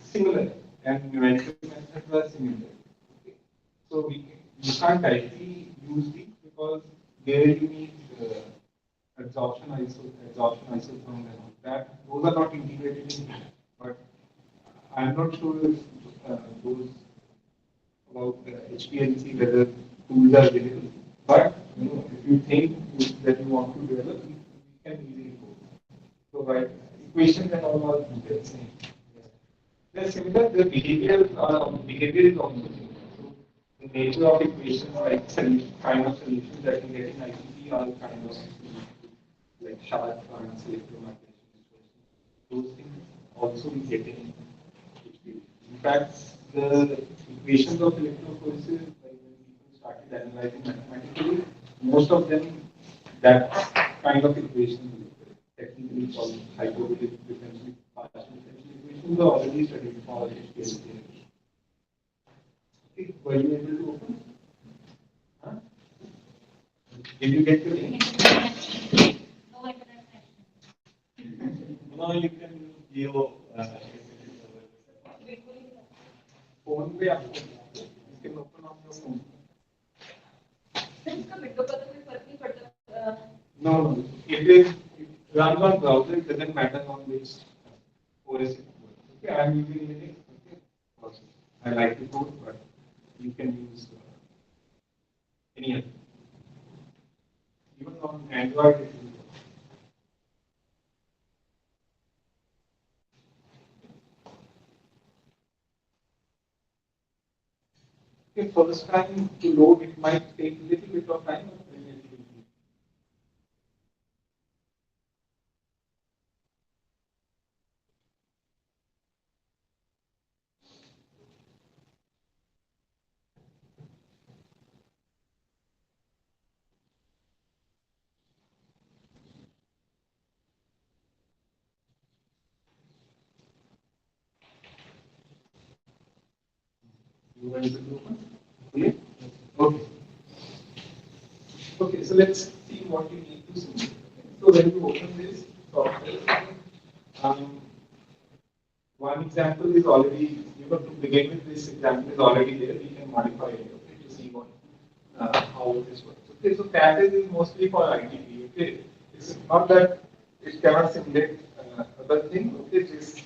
similar and numerical methods are similar. Okay. So you can't directly use these because there you need absorption isotherm and all that. Those are not integrated in here. But I'm not sure if those about HPLC whether tools are available. But if you think that you want to develop, you can easily go. So right, equations and all are the same. They're similar. The behavior is also similar. So the nature of equations like kind of solutions that you get in ICT are kind of like sharp currents, electromagnetic situations. Those things also we get in HPLC. In fact, the equations of electrophoresis, like when people started analyzing mathematically, most of them, that kind of equation, technically called hyperbolic differential partial differential equations, are already studied for HPLC. Okay, were you able to open? Huh? Did you get your link? No, you can use your phone. You can open on your phone. No, no. It runs on browser. It doesn't matter on which OS it works. Okay, I'm using Linux. Okay, also, I like the code, but you can use any other. Even on Android, it will work. Okay, first time to load, it might take a little bit of time, but then it will be. You are able to open? Yeah? Okay. Okay, so let's see what you need to simulate. So when you open this software, um, one example is already, to begin with, this example is already there. We can modify it, okay, to see how this works. Okay, so package is mostly for ITP. Okay, it's not that it cannot simulate other things. Okay, this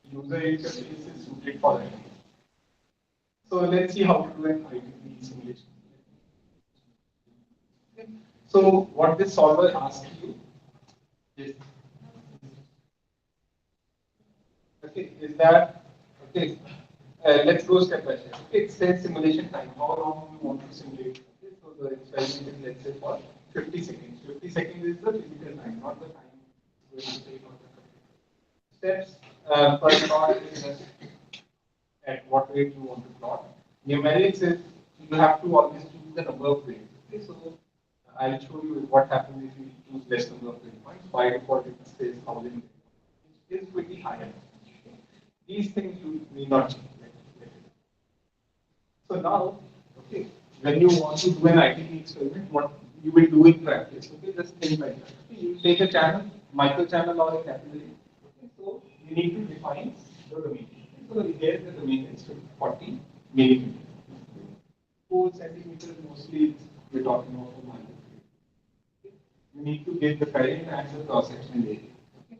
user interface is suited for ITP. So let's see how to do an ITP simulation. Okay. So what this solver asks you is, okay, is that okay? Let's go step by step. Okay, it says simulation time. How long you want to simulate? Okay, so the experiment is, let's say, for 50 seconds. 50 seconds is the physical time, not the time it's going to take on the computer. Steps per plot is just at what rate you want to plot. Numerics is you have to always choose the number of frames. Okay, so I'll show you what happens if you choose less number of frame points. By default, it says 1000. It is pretty higher. These things you need not change. So now, okay, when you want to do an ITP experiment, what you will do in practice, okay, just think like that. Okay, you take a channel, micro channel or a capillary. Okay, so you need to define the domain. So here the domain is 40 millimeters. 4 centimeters mostly we're talking about a micro. Okay. You need to get the current and the cross sectional area. Okay.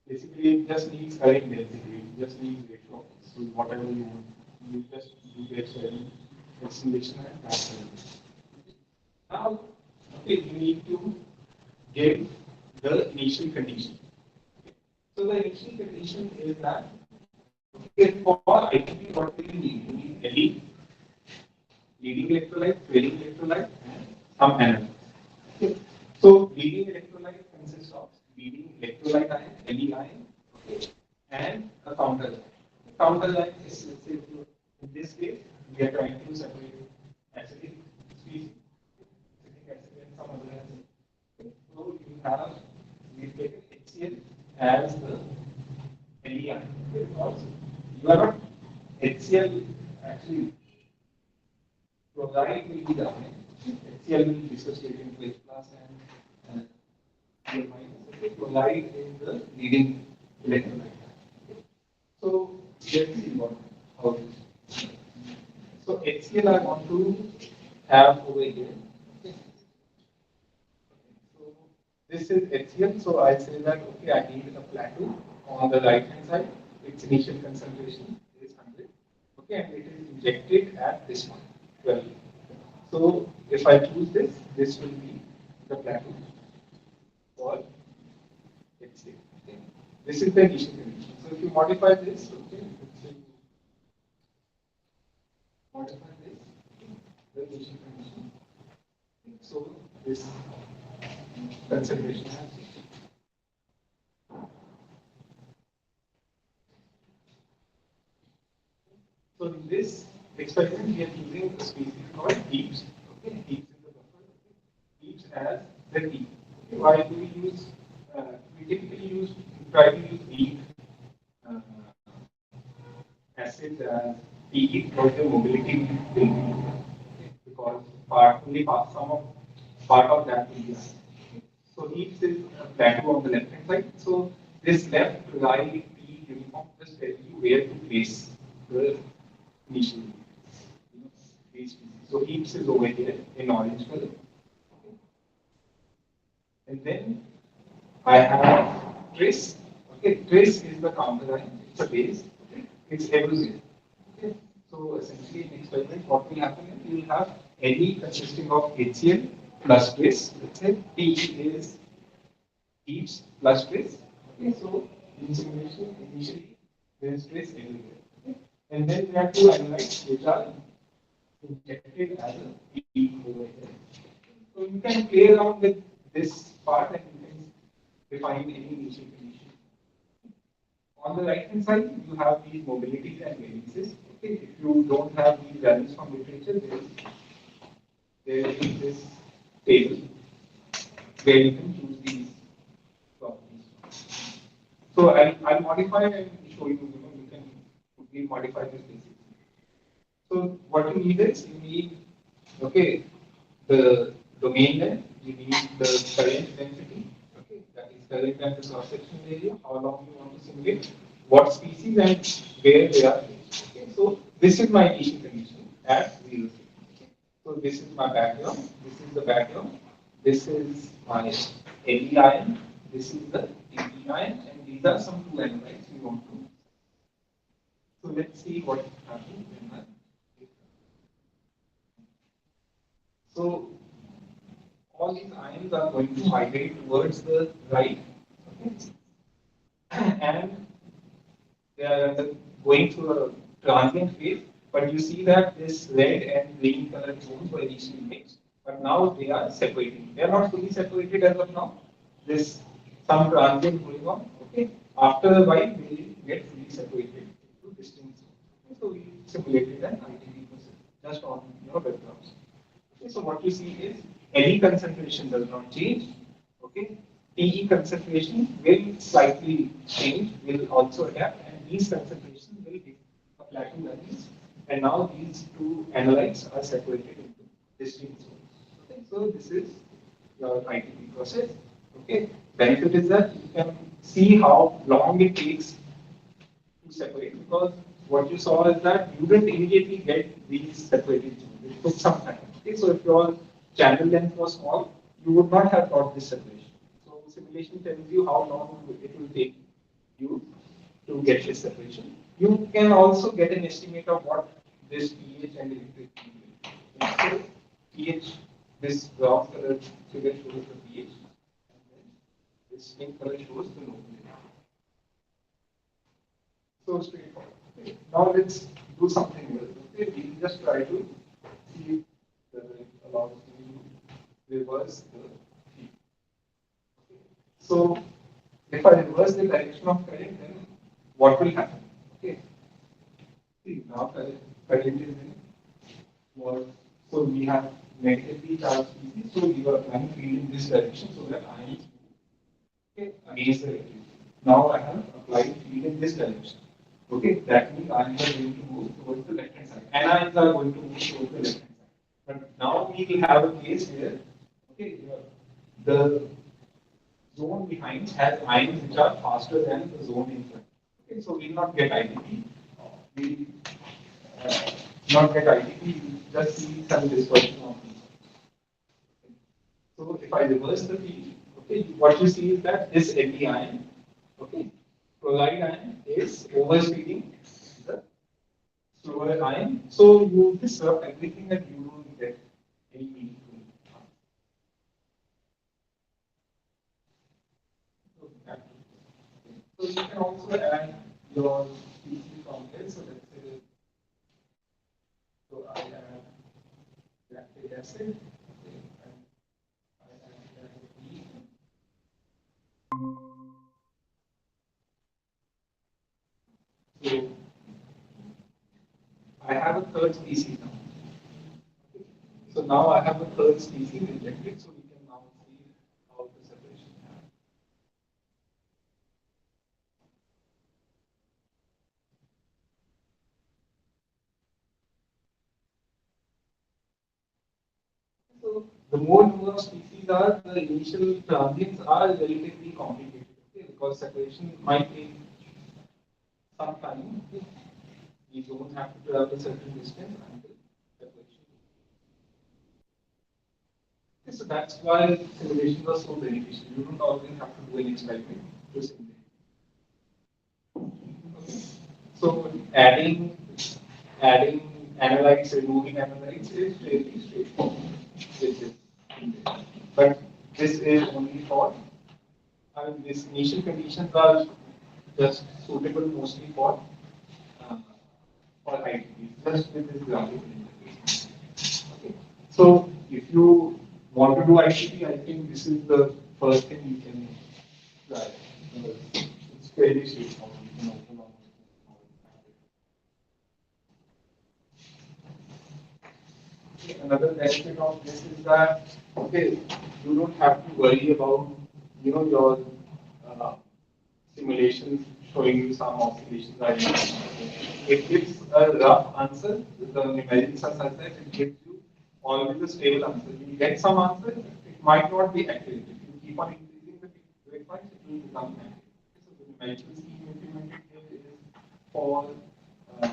Basically, it just needs current density, it just needs ratio. So whatever you want, you just do the experiment, estimation and transfer. Now, okay, you need to give the initial condition. So the initial condition is that okay, for ITP, what do you need? You need LE, leading electrolyte, trailing electrolyte, and some analytes. Okay. So leading electrolyte consists of leading electrolyte ion, Le ion, okay, and a counter line. The counter line is, let's say, in this case, we are trying to separate acidic species, acidic acid and some other acid. Okay. So you have, we take HCl as the Le ion. Okay. Also, you are not HCl actually. Chloride will be the ion. HCl will dissociate into H plus and Cl minus. Okay, chloride is the leading electrolyte. Okay. So let's see how this. So HCl I want to have over here. Okay. So this is HCl. So I say that okay, I need a plateau on the right hand side. Its initial concentration is 100. Okay, and it is injected at this point, 12. So if I choose this, this will be the plateau for HCl. Okay. This is the initial condition. So if you modify this, okay, if you modify this, the initial condition. So this concentration has changed. So in this experiment, we are using a species called heaps. Okay, heaps in the buffer. Heaps as the heap. Okay. Why do we use? We typically try to use weak uh, acids as heat for the mobility will be okay, because only part of that will be acid. Okay. So heaps is a plateau on the left hand side. So this left right P uniform just tells you where to place the initial these species. So heaps is over here in orange color. Okay. And then I have trace. Okay, trace is the counter line. It's a base. Okay, it's everywhere. Okay, so essentially in experiment, what will happen is you will have any consisting of HCl plus trace. Let's say T is heaps plus trace. Okay, so in simulation initially there is trace everywhere. Okay, and then we have two analytes which are injected as a peak over here. So you can play around with this part and you can define any initial condition. On the right hand side, you have these mobilities and variances. Okay, if you don't have these values from literature, there is this table where you can choose these properties. So I'll modify and show you. You can quickly modify this basic. So what you need is you need, okay, the domain length, you need the current density, okay, that is current and the cross sectional area, how long you want to simulate, what species and where they are placed. Okay, so this is my initial condition at 0. Okay. So this is my background, this is the background, this is my LE ion, this is the TE ion, and these are some two analytes we want to. So let's see what happens when I. So all these ions are going to migrate towards the right, okay? And they are going through a transient phase, but you see that this red and green color zones were initially mixed, but now they are separating. They are not fully separated as of now. This some transient going on, okay? After a while, they will get fully separated into distinct zones. Okay? So we simulated an ITV process just on backgrounds. Okay, so what you see is any concentration does not change. Okay, TE concentration will slightly change, will also adapt, and these concentrations will give a plateau values. And now these two analytes are separated into distinct zones. Okay, so this is your ITP process. Okay, benefit is that you can see how long it takes to separate because what you saw is that you didn't immediately get these separated zones. It took some time. Okay, so if your channel length was small, you would not have got this separation. So simulation tells you how long it will take you to get this separation. You can also get an estimate of what this pH and electric field will be. So pH, this brown color figure shows the pH, and then this pink color shows the local. So straightforward. Okay. Now let's do something else. Okay, we just try to see whether it allows me to reverse the field. Okay. So if I reverse the direction of current, then what will happen? Okay. See now current is in was so we have negatively charged species, so we are applying field in this direction so that ions okay, against the electricity. Now I have applied field in this direction. Okay, that means ions are going to move towards the left hand side. Anions are going to move towards the left hand side. But now we will have a case where okay, the zone behind has ions which are faster than the zone in front. Okay, so we will not get IDP. We uh, not get IDP, we just see some dispersion of these. So if I reverse the field, okay, what you see is that this Fe ion, okay, chloride ion is overspeeding the slower ion. So you disrupt everything and you don't get any meaningful answer. So you can also add your species from here. So let's say, so I have lactic acid, okay, and I have E. So I have a third species now. So now I have a third species injected, so we can now see how the separation happens. So the more number of species are, the initial transients are relatively complicated, okay, because separation might take some time. Okay. We don't have to travel a certain distance until separation. Okay, so that's why simulations are so beneficial. You don't always have to do an experiment to simulate. Okay. So adding analytes, removing analytes is fairly straightforward. This is but this is only for I mean these initial conditions are just suitable mostly uh, for ITPs, just with this graphical interface. Okay. So if you want to do ITP, I think this is the first thing you can try. It's fairly straightforward. You can open on another benefit of this is that okay, you don't have to worry about your uh, simulations showing you some oscillations are It gives a rough answer. The numerics are such that it gives you always a stable answer. You get some answer, it might not be accurate. If you keep on increasing the weight points, it will become accurate. So the numerical scheme implemented here is for let's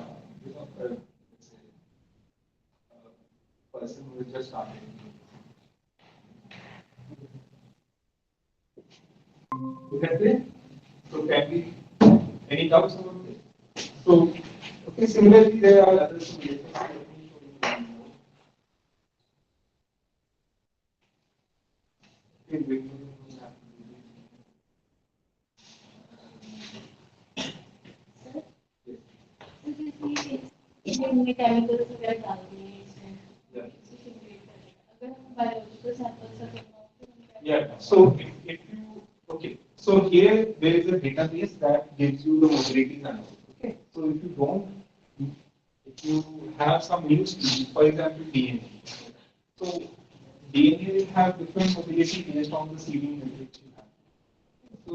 say, person who is just starting. Look at this. So can we any doubts about this? So okay, similarly there are other simulations. Let me show you one more. Okay, इसमें chemicals वगैरह डालते हैं इसमें Yeah. इसे simulate करेगा अगर हम biological sample से करना हो तो हम Yeah. So if you okay, so here there is a database that gives you the mobility numbers. Okay. So if you don't, if you have some new species, for example DNA. So DNA will have different mobility based on the seeding matrix you have. So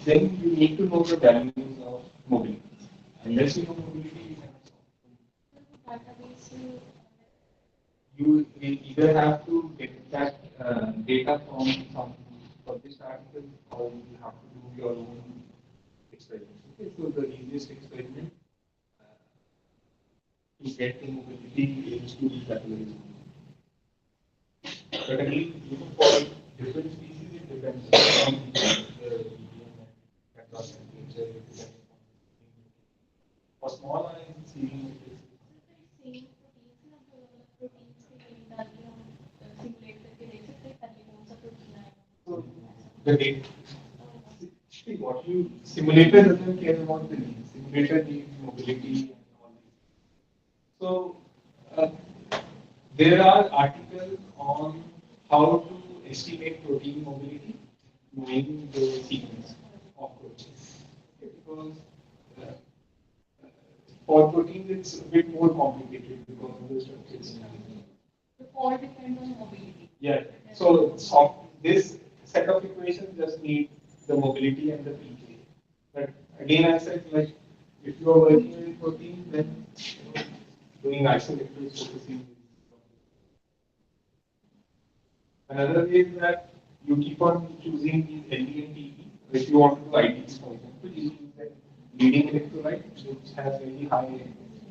then you need to know the values of mobility. Unless you know mobility, you cannot solve. database You will either have to get that data from some published article or you have to do your own experiments. Okay, so the easiest experiment to get the mobility is to be categorized. But again, for different species, it depends on the medium and across temperature. It depends on for small ions, seeding matrices. Same proteins ना जो अलग proteins के लिए डाल के हम simulate करके देख सकते हैं पहले कौन सा प्रोटीन आएगा So the data. See, what you simulator doesn't care about the needs. Simulator needs mobility and all these. So there are articles on how to estimate protein mobility knowing the sequence of proteins. Okay, because uh, for proteins it's a bit more complicated because of the structures. the all depends on mobility Yeah. So this set of equations just need the mobility and the pK. But again, I said like if you are working with protein, then doing isoelectric focusing. Another way is that you keep on choosing these LD and TE. If you want to do ITs, for example, you use that leading electrolyte, which has very high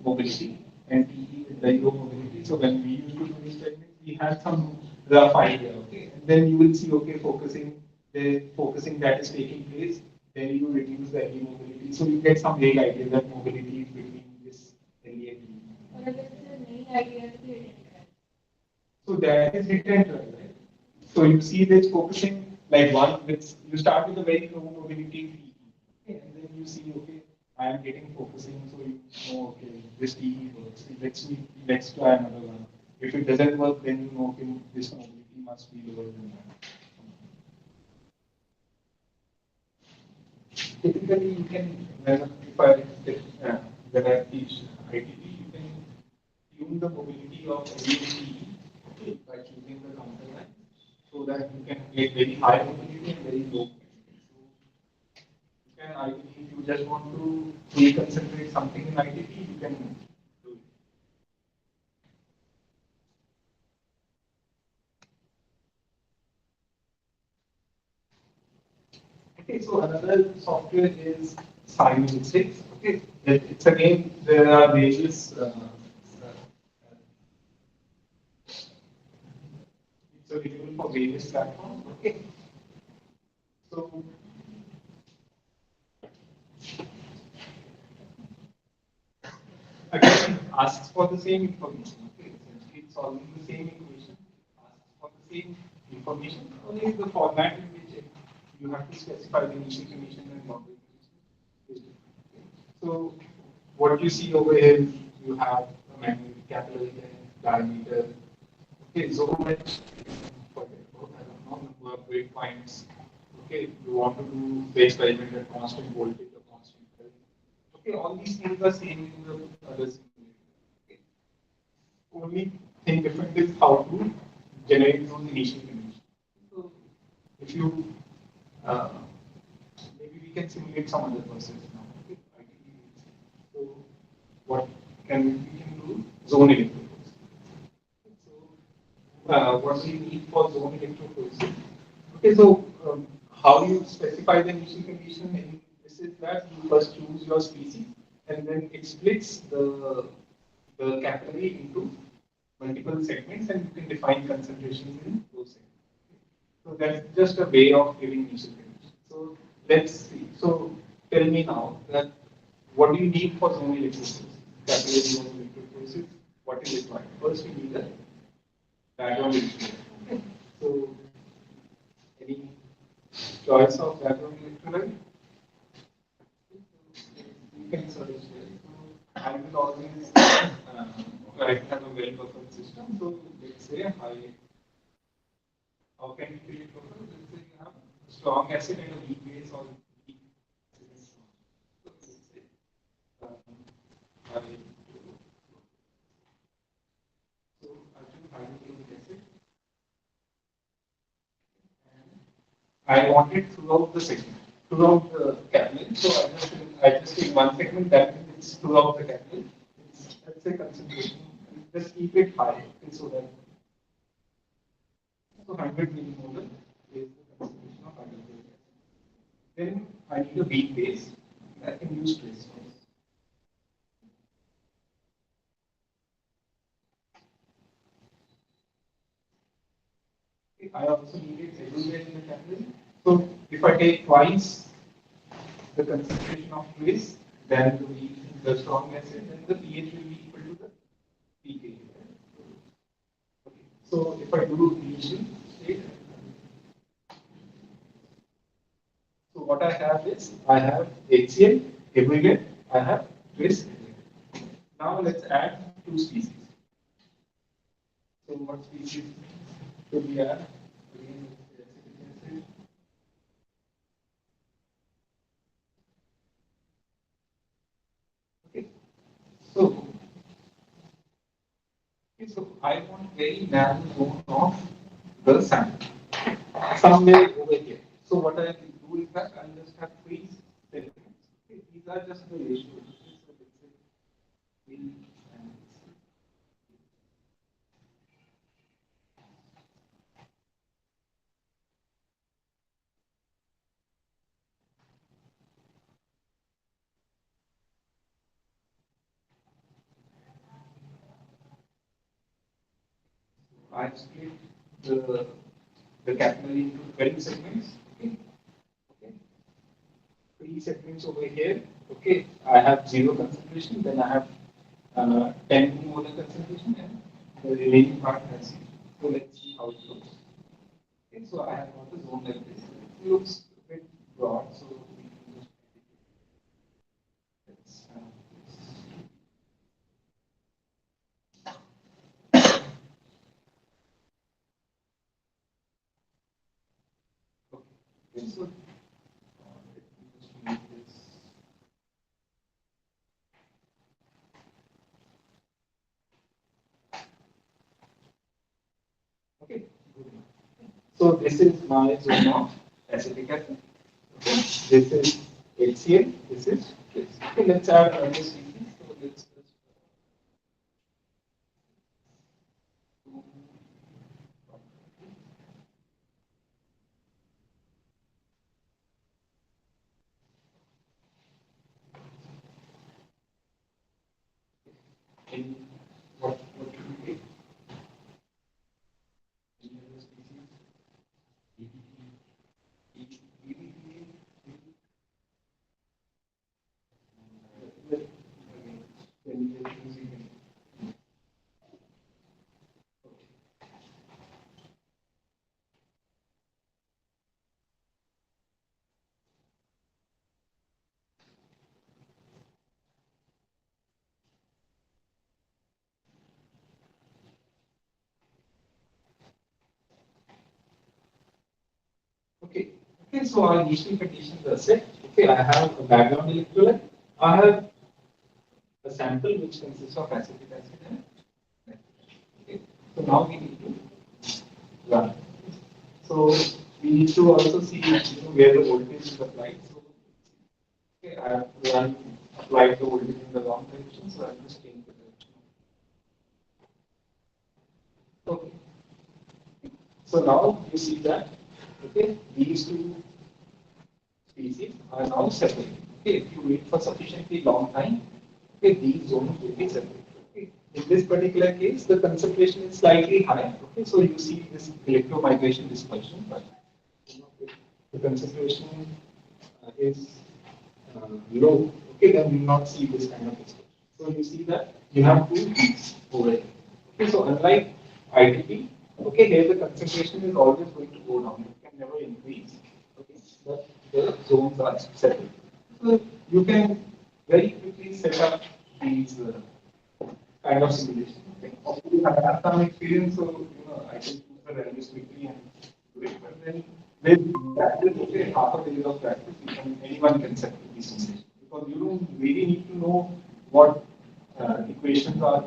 mobility, and TE with very low mobility. So when we used to do experiments, we had some rough idea, okay? And then you will see, okay, the focusing that is taking place, then you reduce the LD mobility. So you get some vague idea that mobility is between this LD and TE. और अगर इसे नहीं idea तो फिर So that is hit and run, right? So you see this focusing like one with you start with a very low mobility TE, okay, and then you see okay, I am getting focusing, so you know okay, this TE works. Let's try another one. If it doesn't work, then you know okay, this mobility must be lower than that. Typically, you can when I teach ITP, you can tune the mobility of LDT by choosing the counter line so that you can get very high mobility and very low mobility. So you can ideally, if you just want to reconcentrate something in ITP, you can do it. Okay, so another software is Simulink. Okay, it's again there are various. It's available for various platforms. Okay, so again asks for the same information. Okay, essentially it's solving the same equation, asks for the same information, only the format in which you have to specify the initial condition and boundary condition is different. Okay. So what you see over here, you have a magnetic capillary diameter. Okay, so much for I don't know number of breakpoints. Okay, you want to do the experiment at constant voltage or constant current. Okay, all these things are same in the other simulator. Okay. Only thing different is how to generate those initial conditions. So if you maybe we can simulate some other process now. Okay. So what we can do? Zone electrophoresis. So, what do you need for zone electrophoresis? Okay, so how you specify the initial condition in this is that you first choose your species and then it splits the capillary into multiple segments and you can define concentrations in those segments. So that's just a way of giving initial condition. So let's see. So tell me now that what do you need for zone electrophoresis? Capillary zone electrophoresis. What is required? First, you need a background electrolyte. Okay. So any choice of background electrolyte? You can search there. So I will always like have a well buffered system. So let's say how can you create buffer? Let's say you have a strong acid and a weak base or weak acid and strong. So let's say I so I do hydrochloric acid and I want it throughout the segment, throughout the capillary. So I just take one segment that means it's throughout the capillary. It's let's say concentration. Just keep it high okay, so that so 100 millimolar is the concentration of hydrochloric acid. Then I need a weak base. I can use trace. I also need it everywhere in the capillary. So if I take twice the concentration of trace, then the strong acid, then the pH will be equal to the pK. Okay. So if I do initial state, so what I have is I have HCl everywhere, I have trace everywhere. Now let's add two species. So what species should we add? Again, acetic acid. Okay. So okay, so I want very narrow zone of the sample, somewhere over here. So what I will do is that I'll just have three segments. Okay, these are just the ratios. Okay, so let's say three and I split the capillary into 12 segments. Okay, okay. Three segments over here. Okay, I have zero concentration. Then I have 10 molar concentration, and the remaining part has zero. So let's see how it looks. Okay, so I have got a zone like this. It looks a bit broad, so we can just let's have this. Okay, so let me just make this. Okay, good enough. So this is my zone of acetic acid. Okay, this is HCl. This is this. Okay, let's add another species. So let's just any what do we take? Any other species? Okay. Okay, so our initial conditions are set. Okay, I have a background electrolyte. I have a sample which consists of acetic acid and nitric acid. Okay. So now we need to run. So we need to also see where the voltage is applied. So okay, I have to run apply the voltage in the wrong direction, so I'll just change the direction. Okay. So now you see that okay, these two species are now separate. Okay, if you wait for sufficiently long time, okay, these zones will be separate. Okay. In this particular case, the concentration is slightly high. Okay, so you see this electromigration dispersion, but you know, if the concentration is low, okay, then you will not see this kind of dispersion. So you see that you have two peaks over here. Okay, so unlike ITP, okay, here the concentration is always going to go down. It can never increase. Okay, but the zones are separate. So you can very quickly set up these kind of simulation. Okay. Hopefully, I have some experience, so I can choose the values quickly and do it. But then with practice, okay, half a day of practice, anyone can set up these simulations because you don't really need to know what equations are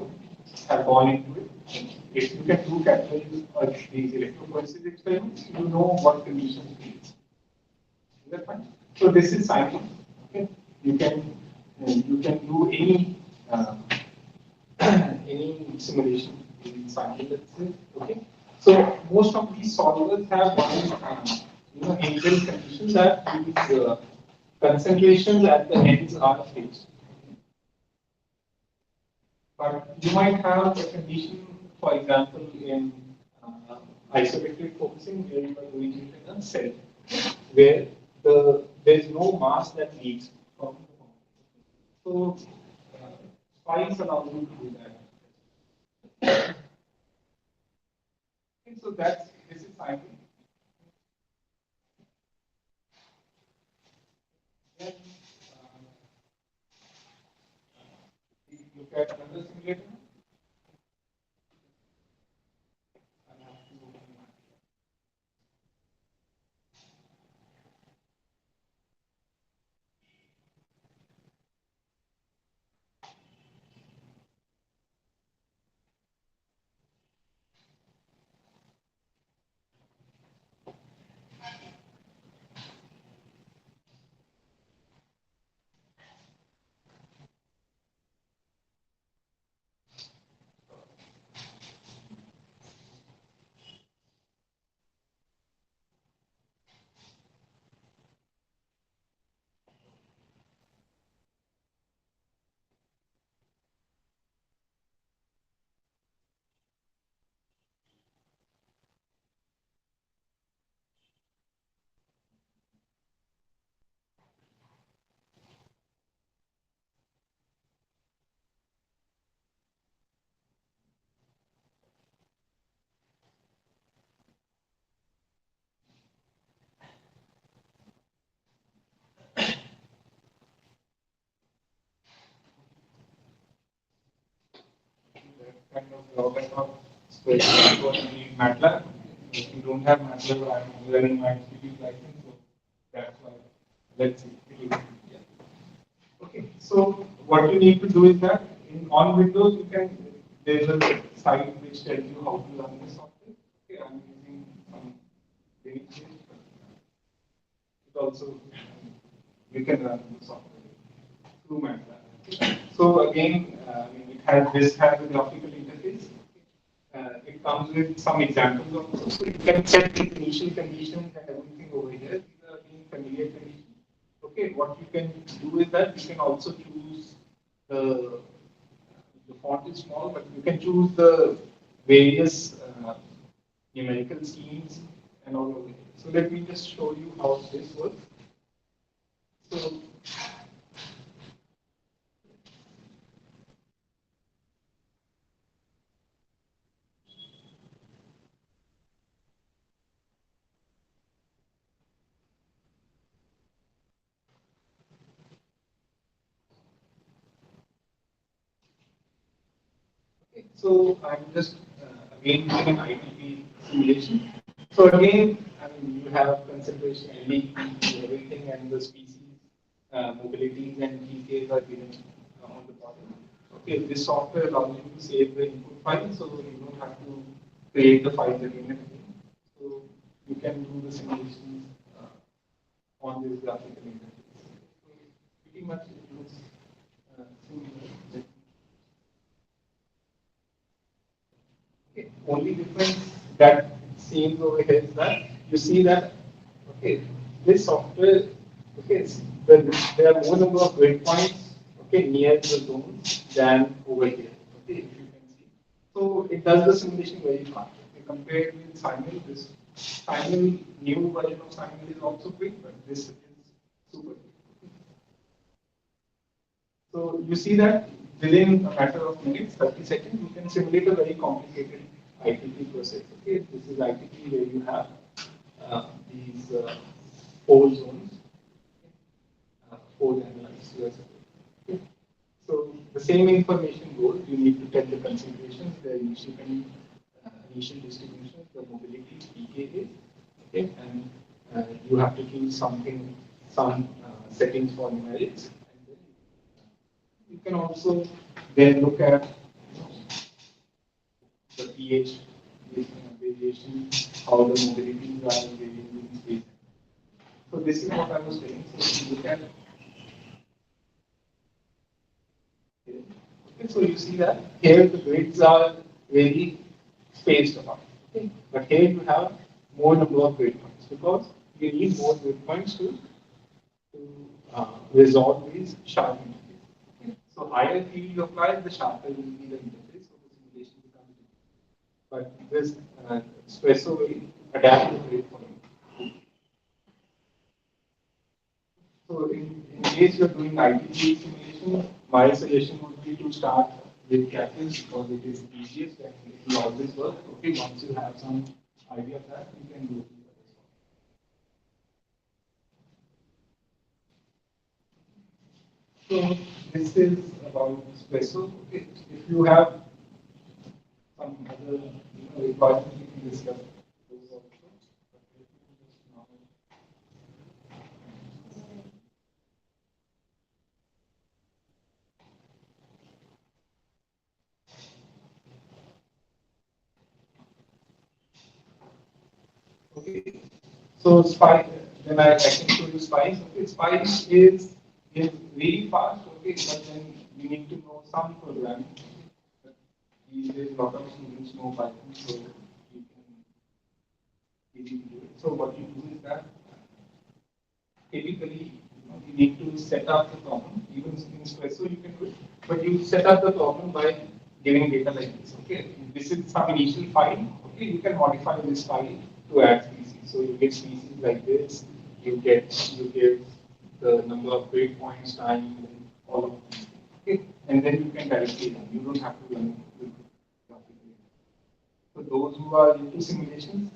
have gone into it. If you can do calculations or these electrophoresis experiments, you know what conditions it is. Is that fine? So this is Simon. Okay. You can do uh, any simulation in Simon. Let's say. Okay. So most of these solvers have one inbuilt condition that these concentrations at the ends are fixed. But you might have a condition, for example, in isoelectric focusing where you are doing it in a cell, where there is no mass that leaves from the form. So spice allows you to do that. Okay, so this is cycling. Then we look at another simulator. I have to open my kind of drawback of spreadsheet or any MATLAB. If you don't have MATLAB, I'm learning my institute license, so that's why. Let's see. Yeah. Okay, so what you need to do is that on Windows you can there's a site which tells you how to run the software. Okay, I'm using some Linux based, but it also you can run the software through MATLAB. So again, this has a graphical interface. It comes with some examples of those. So you can set the initial conditions and everything over here. These are being familiar conditions. Okay, what you can do is that you can also choose the the font is small, but you can choose the various numerical schemes and all over here. So let me just show you how this works. So So I'm just again doing an ITP simulation. So again, you have concentration, LEP, everything, and the species, mobilities, and pKs are given on the bottom. Okay, this software allows you to save the input file, so you don't have to create the files again and again. So you can do the simulations on this graphical interface. So pretty much it looks Okay. Only difference that seems over here is that you see that okay, this software okay, there are more number of breakpoints okay near the zone than over here. Okay, if you can see. So it does the simulation very fast. Okay, compared with Simul, this Simul new version of Simul is also quick, but this is super quick. So you see that within a matter of minutes, 30 seconds, you can simulate a very complicated ITP process. Okay, this is ITP where you have these four zones, four analyzed. Okay. So the same information goes. You need to tell the considerations, the initial distributions, the mobility, PKA, okay, and you have to choose some settings for numerics. And then you can also then look at the pH variation, how the mobilities are varying in space. So this is what I was saying. So if you look at here, okay, so you see that here the grids are very spaced apart. Okay. But here you have more number of grid points because you need more grid points to resolve these sharp interfaces. Okay. So higher field you apply, the sharper will be the interface, so the simulation becomes difficult. But this espresso will adapt the grid for you. So in case you're doing ITG simulation, my suggestion would be to start with captives because it is easiest and it will always work. Okay, once you have some idea of that, you can do it. So this is about espresso. Okay, if you have some other requirements, you can discuss those also. Okay, so Spice, then I can show you Spice. Okay, Spice is really fast. Okay, but then you need to know some programming. These days, a lot of students know Python, so you can easily do it. So what you do is that typically you need to set up the problem. Even in Espresso you can do it, but you set up the problem by giving data like this. Okay, this is some initial file. Okay, you can modify this file to add species. So you get species like this. You get the number of breakpoints, time, and all of these. Okay, and then you can directly run. You don't have to run the graphical. So those who are into simulations,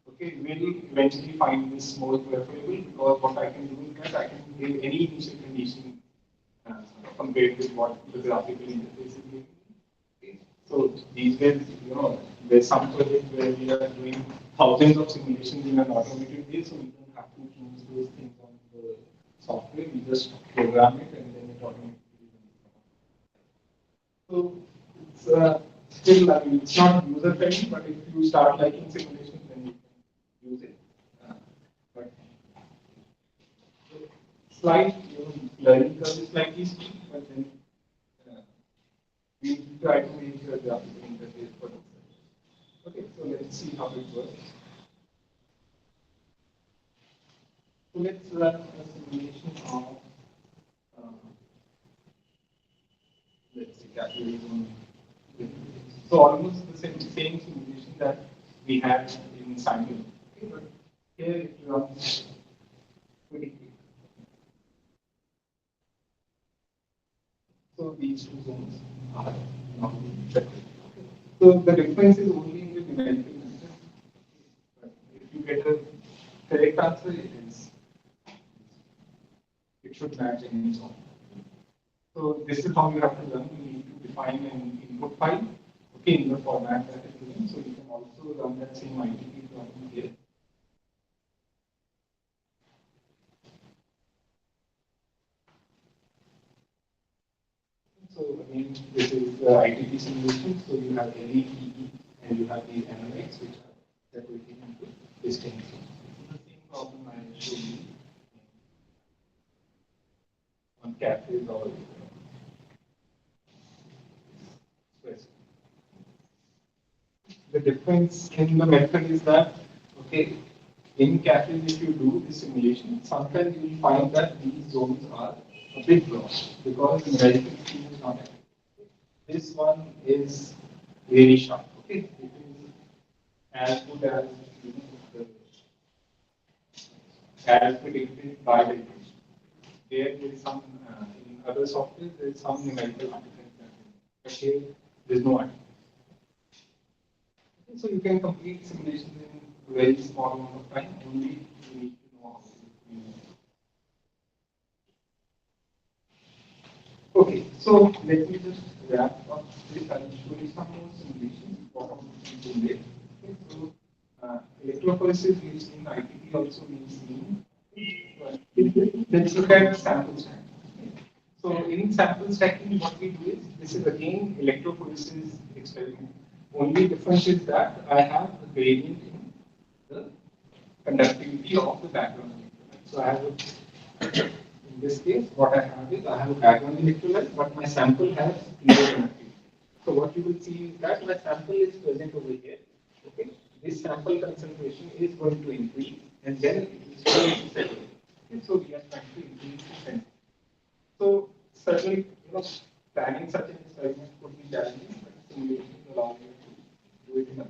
okay, will eventually find this more preferable because what I can do is that I can give any initial condition compared with what the graphical interface is giving. Okay. So these days, there's some project where we are doing thousands of simulations in an automated way, so we don't have to choose those things on the software. We just program it and then it automatically runs. So it's still, I mean, it's not user friendly, but if you start liking simulations, then you can use it. But slight learning curve is slightly steep, but then uh, we try to make the graphical interface for themselves. Okay, so let's see how it works. So let's run a simulation of, uh, let's say, capitalism. So almost the same simulation that we had in Simon. Okay, but here it runs pretty quick. So these two zones are not checked. So the difference is only in the numerical method. But if you get a correct answer, it should match any zone. So this is how you have to run. You need to define an input file, okay, in the format that is given. So you can also run that same ITP problem here. So again, this is the ITP simulation. So you have LETE and you have these analytes which are separated into distinct zones. This is the same problem I showed you on cafes or the difference in the method is that, okay, in cafes, if you do the simulation, sometimes you will find that these zones are a bit broad because the numerical scheme is not accurate. This one is very sharp. Okay, it is as good as as predicted by the equation. There is some in other software there is some numerical artifact. But here there is no artifact. So you can complete simulation in a very small amount of time. Only you need to know how to use it. Okay, so let me just wrap up this. I will show you some more simulations. What are we doing there? Okay, so electrophoresis used in ITT also means seen. Let's look at sample stack. So in sample stacking, what we do is this is again electrophoresis experiment. Only difference is that I have a gradient in the conductivity of the background electrolyte. So I have in this case, what I have is I have a background electrolyte, but my sample has zero conductivity. So what you will see is that my sample is present over here. Okay, this sample concentration is going to increase, and then it is going to settle. Okay, so we are trying to increase the center. So certainly, planning such an experiment could be challenging, but simulation allows you to do it in a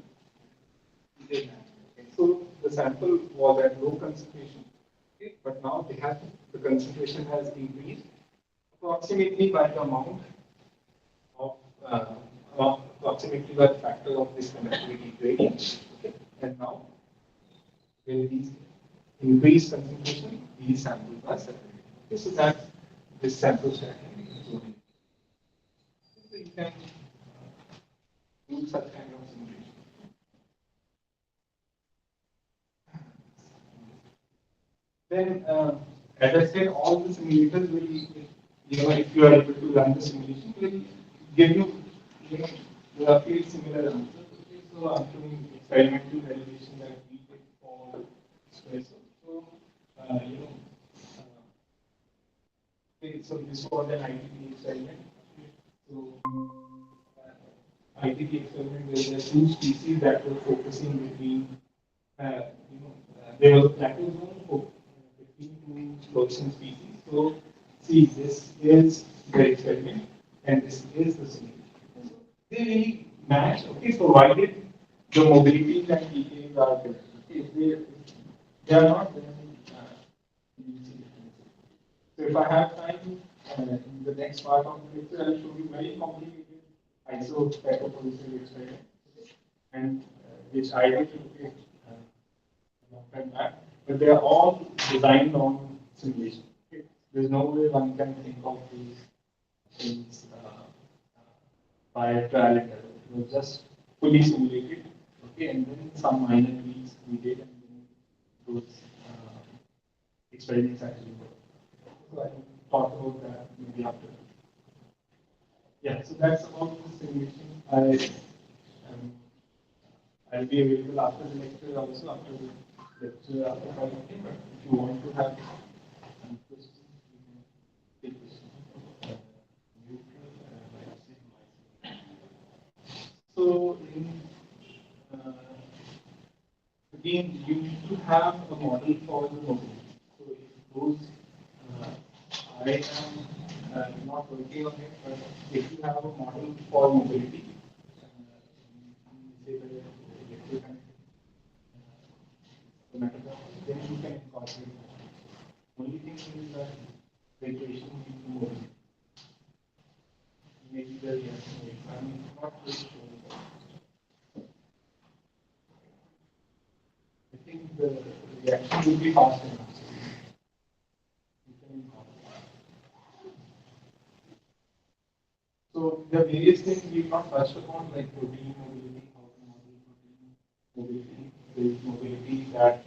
easier manner. Okay. So the sample was at low concentration, okay, but now the concentration has increased approximately by the amount of approximately by the factor of this conductivity gradient. Okay. And now with these increased concentration, these samples are separated. Okay. So that's this sample stacking. So you can do such kind of simulation. Then, as I said, all the simulators will, if you are able to run the simulation, will give you, roughly similar answers. Okay, so I'm doing experimental validation that we did for espresso. So, okay, so this was an ITP experiment. So, ITP experiment where there are two species that were focusing between, there was a plateau zone for between two flourishing species. So, see, this is the experiment and this is the simulation. So, they really match, okay, provided the mobilities and details are correct. Okay, if they are not, then you will see differences. So if I have time in the next part of the lecture, I will show you very complicated isospectrophoresis experiment, and which I did long time back, but they are all designed on simulation. Okay? There's no way one can think of these things by trial and error. It was just fully simulated, okay, and then some minor tweaks we did, and then those experiments actually worked. So I will talk about that maybe after. Yeah, so that's about the simulation. Um, I'll be available after the lecture also, after the lecture after 5 p.m. But if you want to have some questions, you can take questions. Neutral, so uh, again, you need to have a model for the mobility. So if those I am not working on it, but if you have a model for mobility, say the electrical the metaphor, then you can incorporate that. Only thing is that the equation needs to move. Maybe the reaction rate. I'm not really sure. I think the reaction will be fast enough. You can incorporate. So the various things we've not touched upon, like protein mobility, how to model protein mobility, there is mobility that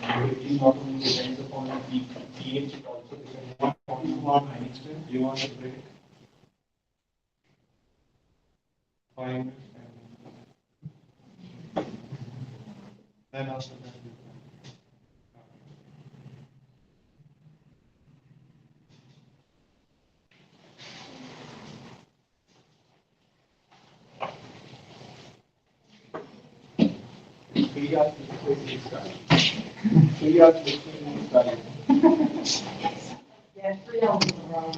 mobility not only depends upon the pH, it also depends on what you want ion strength, you want to predict 5 and also that. 3 hours before we start. 3 hours before we start. Yeah, 3 hours around.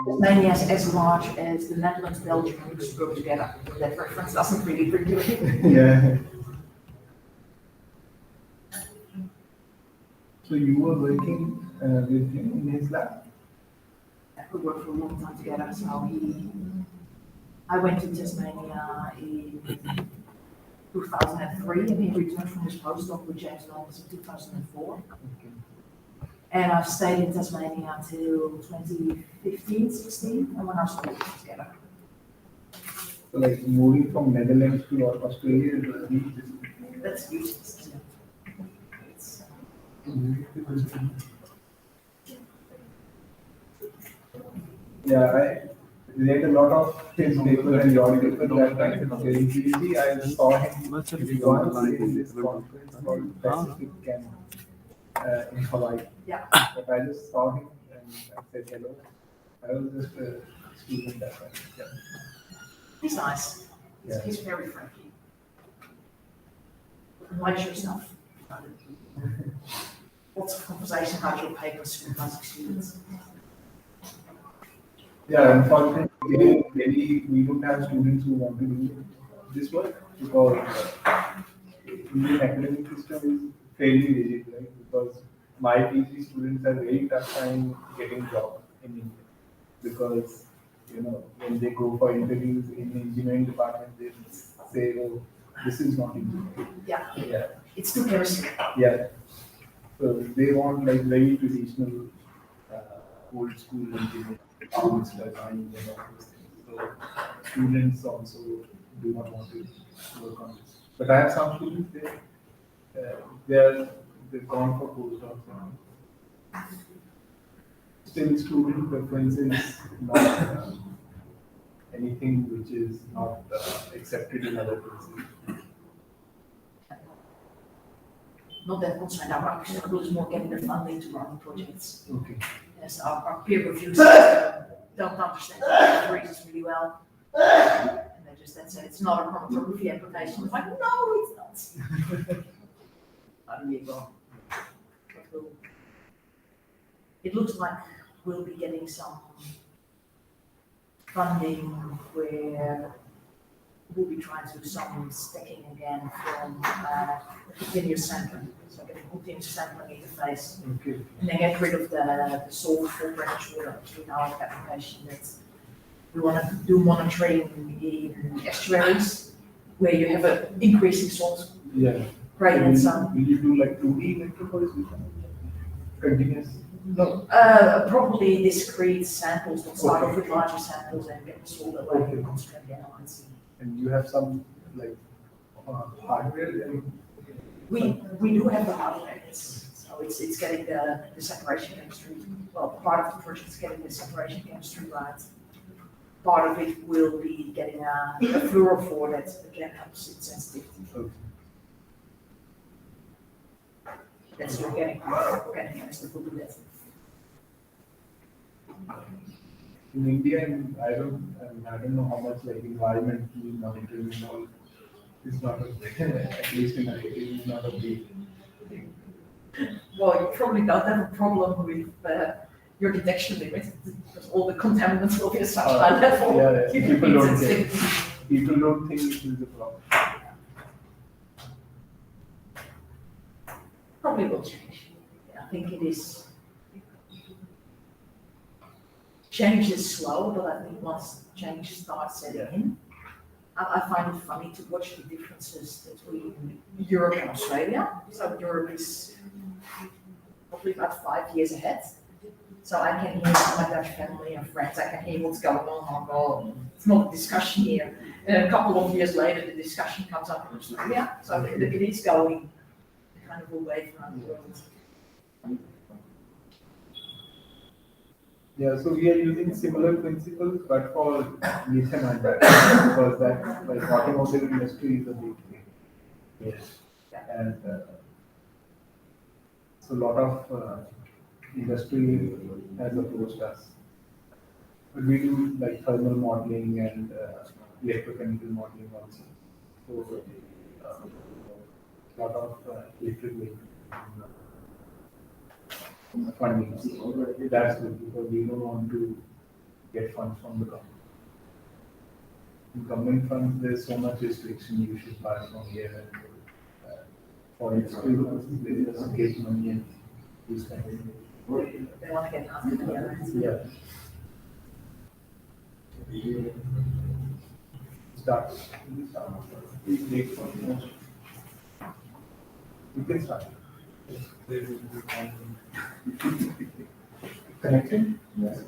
Tasmania is as large as the Netherlands, Belgium, and Luxembourg together. That reference doesn't really bring you in. Yeah. So you were working with him in his lab? We worked for a long time together, I went to Tasmania in 2003, and he returned from his postdoc with James Lawrence in 2004. Okay. And I've stayed in Tasmania until 2015, 16, and when I was working together. So like moving from Netherlands to Australia is a huge distance. That's useless. It's, Yeah, I read a lot of his paper and your paper that time during PhD. I saw him once in this conference called Pacific Camp in Hawaii. Yeah. But I just saw him and I said hello. I was just a student at that time. Yeah. He's nice. Yeah. He's very friendly. Likes your stuff. Lots of conversation about your papers with other students. Yeah, unfortunately, we don't have students who want to do this work because Indian academic system is fairly rigid, right? Because my PhD students have very tough time getting jobs in India because when they go for interviews in the engineering department, they say, "Oh, this is not engineering." Yeah. Yeah. It's too chemistry. Yeah. So they want like very traditional, old school engineering, design and all those things. So students also do not want to work on this. But I have some students they've gone for postdocs now. Still, student preference is not anything which is not accepted in other places. Not that concerned. Our struggle is more getting the funding to run the projects. Okay. Yes, our peer reviews don't understand the reasons really well. And they just then say it's not a chromatography application. It's like, no, it's not. How do you go? It looks like we'll be getting some funding where we'll be trying to do some stacking again from continuous sampling. So getting continuous sampling interface. Okay. And then get rid of the salt for brackish water in our application. That we want to do monitoring in estuaries where you have an increasing source Yeah. grade and sun. Will you do like 2D electrophoresis? Continuous? No, probably discrete samples that start off with larger samples and get solved that way Okay. and concentrate the analytes. And you have some like hardware and We do have the hardware, so it's getting the separation chemistry, well, part of the project is getting the separation chemistry right. Part of it will be getting a fluorophore that again helps in sensitivity. okay. That's organic chemistry will do that. In India, and I don't know how much like environmental monitoring and all is not a at least in IT is not a big thing. Well, you probably don't have a problem with your detection limit, because all the contaminants will be at such high level. Yeah, you people need don't get sensitivity. People don't think it is a problem. Probably will change. I think it is. Change is slow, but I think once change starts setting in, I find it funny to watch the differences between Europe and Australia. So Europe is probably about 5 years ahead. So I can hear from my Dutch family and friends, I can hear what's going on. Oh, it's not a discussion here. And a couple of years later, the discussion comes up in Australia. So it is going kind of away from the world. Yeah, so we are using similar principles, but for lithium-ion batteries, because that like automotive industry is a big thing. Yes. And so a lot of industry has approached us. But we do like thermal modeling and electrochemical modeling also. So a lot of electric vehicle funding. That's good because we don't want to get funds from the government. In government funds, there's so much restriction. You should buy from here and for industry, they just get money and do something. They want to get out of the Yeah. Start. Please wait for more. You can start. Connected? Yes.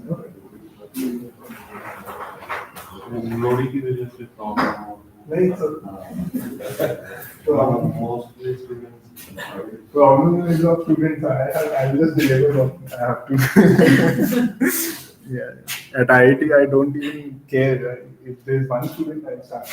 लोड़ी की वजह से problem हो नहीं तो mostly students problem is of students. I just deliver what I have to. Yeah. At IIT, I don't even care. If there's one student, I start.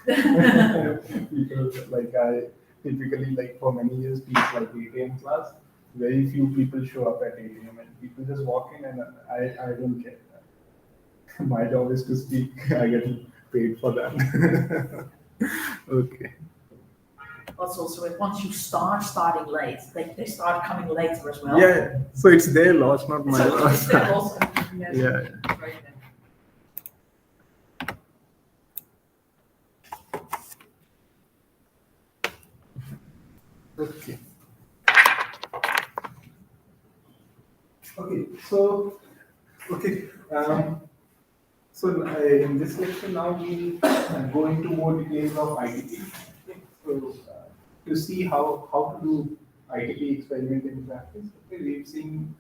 Because like I typically like for many years teach like 8 a.m. class. Very few people show up at 8 a.m. and people just walk in and I don't care. My job is to speak. I get paid for that. Okay. That's also it. Once you starting late, they start coming later as well. Yeah. So it's their loss, not my So loss. it's their loss. Yes. Yeah. Right then. Okay. Okay. So, okay. In this lecture now we go into more details of ITP. So to see how to do ITP experiment in practice. Okay, we've seen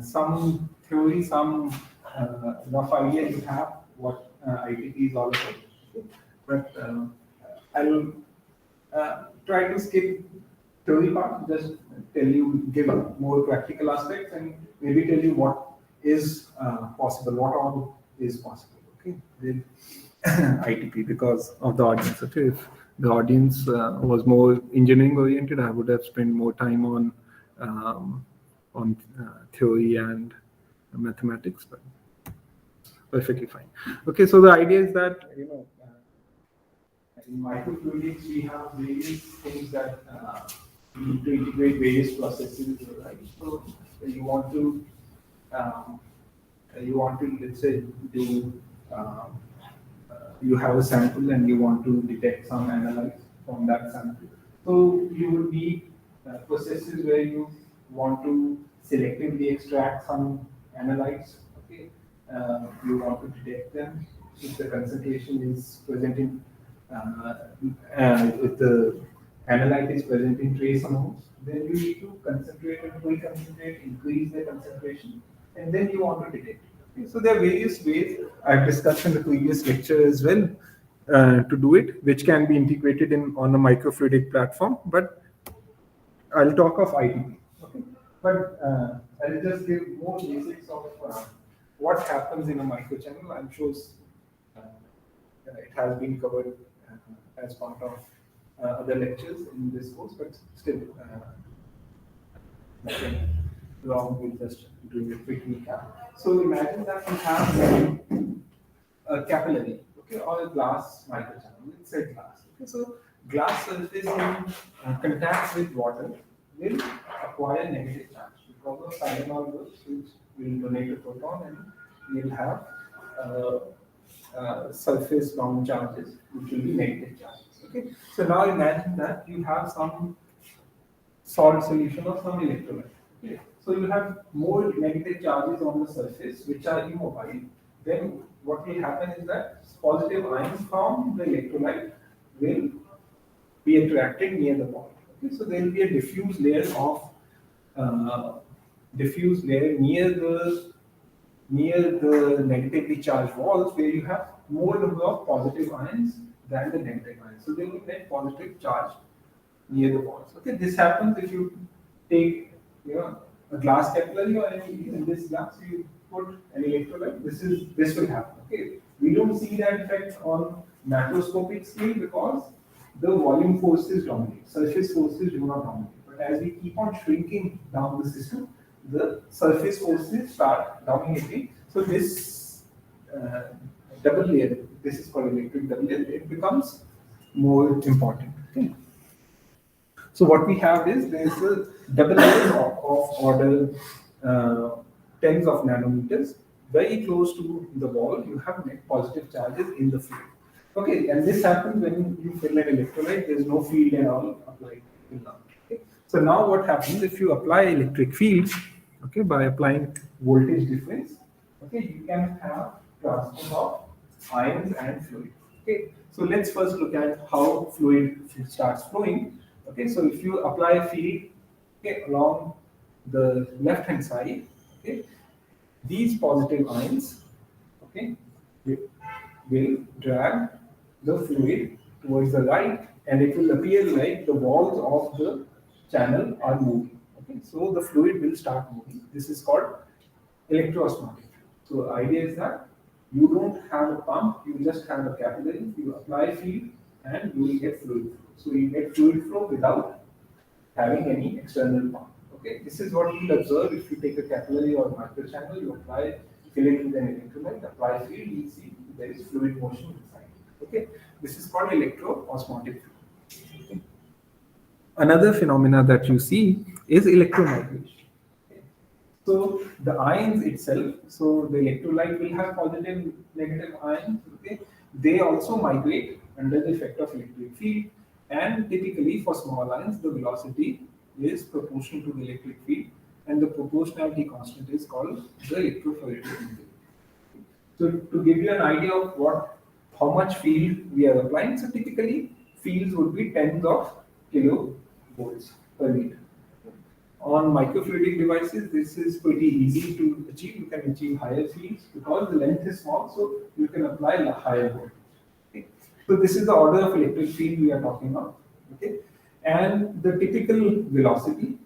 some theory, some rough idea you have what ITP is all about. Okay. But I'll try to skip theory part, just tell you, give more practical aspects and maybe tell you what is possible, what all is possible, okay, with ITP because of the audience. Okay, if the audience was more engineering oriented, I would have spent more time on theory and mathematics, but perfectly fine. Okay, so the idea is that, in microfluidics, we have various things that you need to integrate various processes, right? So you want to let's say do you have a sample and you want to detect some analytes from that sample. So you will need processes where you want to selectively extract some analytes. Okay, you want to detect them if the concentration is present in if the analyte is present in trace amounts, then you need to concentrate and concentrate, increase the concentration, and then you want to detect. Okay, so there are various ways I've discussed in the previous lecture as well to do it, which can be integrated in on a microfluidic platform. But I'll talk of ITP. Okay, but I'll just give more basics of what happens in a microchannel. I'm sure it has been covered as part of other lectures in this course, but still, nothing wrong with just doing a quick recap. So imagine that you have a capillary, okay, or a glass microchannel. Let's say glass. Okay, so glass surface in contact with water will acquire negative charge because of cyanol groups, which will donate a proton, and you'll have surface bound charges, which will be negative charges. Okay, so now imagine that you have some salt solution of some electrolyte. Okay. So you have more negative charges on the surface which are immobile. Then what will happen is that positive ions from the electrolyte will be attracted near the ball. Okay. So there will be a diffuse layer near the negatively charged walls where you have more number of positive ions than the negative ions. So they will net positive charge near the walls. Okay, this happens if you take a glass capillary or any in this glass you put an electrolyte. This will happen. Okay, we don't see that effect on macroscopic scale because the volume forces dominate, surface forces do not dominate. But as we keep on shrinking down the system, the surface forces start dominating. So this double layer, this is called electric double layer, it becomes more important. Okay. So what we have is there is a double layer of order tens of nanometers. Very close to the wall, you have net positive charges in the field. Okay, and this happens when you fill an electrolyte. There is no field at all applied till now. Okay. So now what happens if you apply electric fields? Okay, by applying voltage difference. Okay, you can have transfer of ions and fluid. Okay, so let's first look at how fluid starts flowing. Okay, so if you apply a field, okay, along the left hand side, okay, these positive ions, okay, will drag the fluid towards the right, and it will appear like the walls of the channel are moving. Okay, so the fluid will start moving. This is called electroosmotic. So the idea is that you don't have a pump, you just have a capillary, you apply field and you will get fluid flow. So you get fluid flow without having any external pump. Okay, this is what you will observe if you take a capillary or microchannel, you apply, fill it with an electrolyte, apply field, you see there is fluid motion inside. Okay, this is called electroosmotic flow. Okay. Another phenomena that you see is electromigration. So the ions itself, so the electrolyte will have positive, negative ions. Okay, they also migrate under the effect of electric field, and typically for small ions, the velocity is proportional to the electric field, and the proportionality constant is called the electrophoretic. So to give you an idea of how much field we are applying, so typically fields would be tens of kilovolts per meter. On microfluidic devices, this is pretty easy to achieve. You can achieve higher fields because the length is small, so you can apply a higher voltage. Okay. So this is the order of electric field we are talking about. Okay, and the typical velocity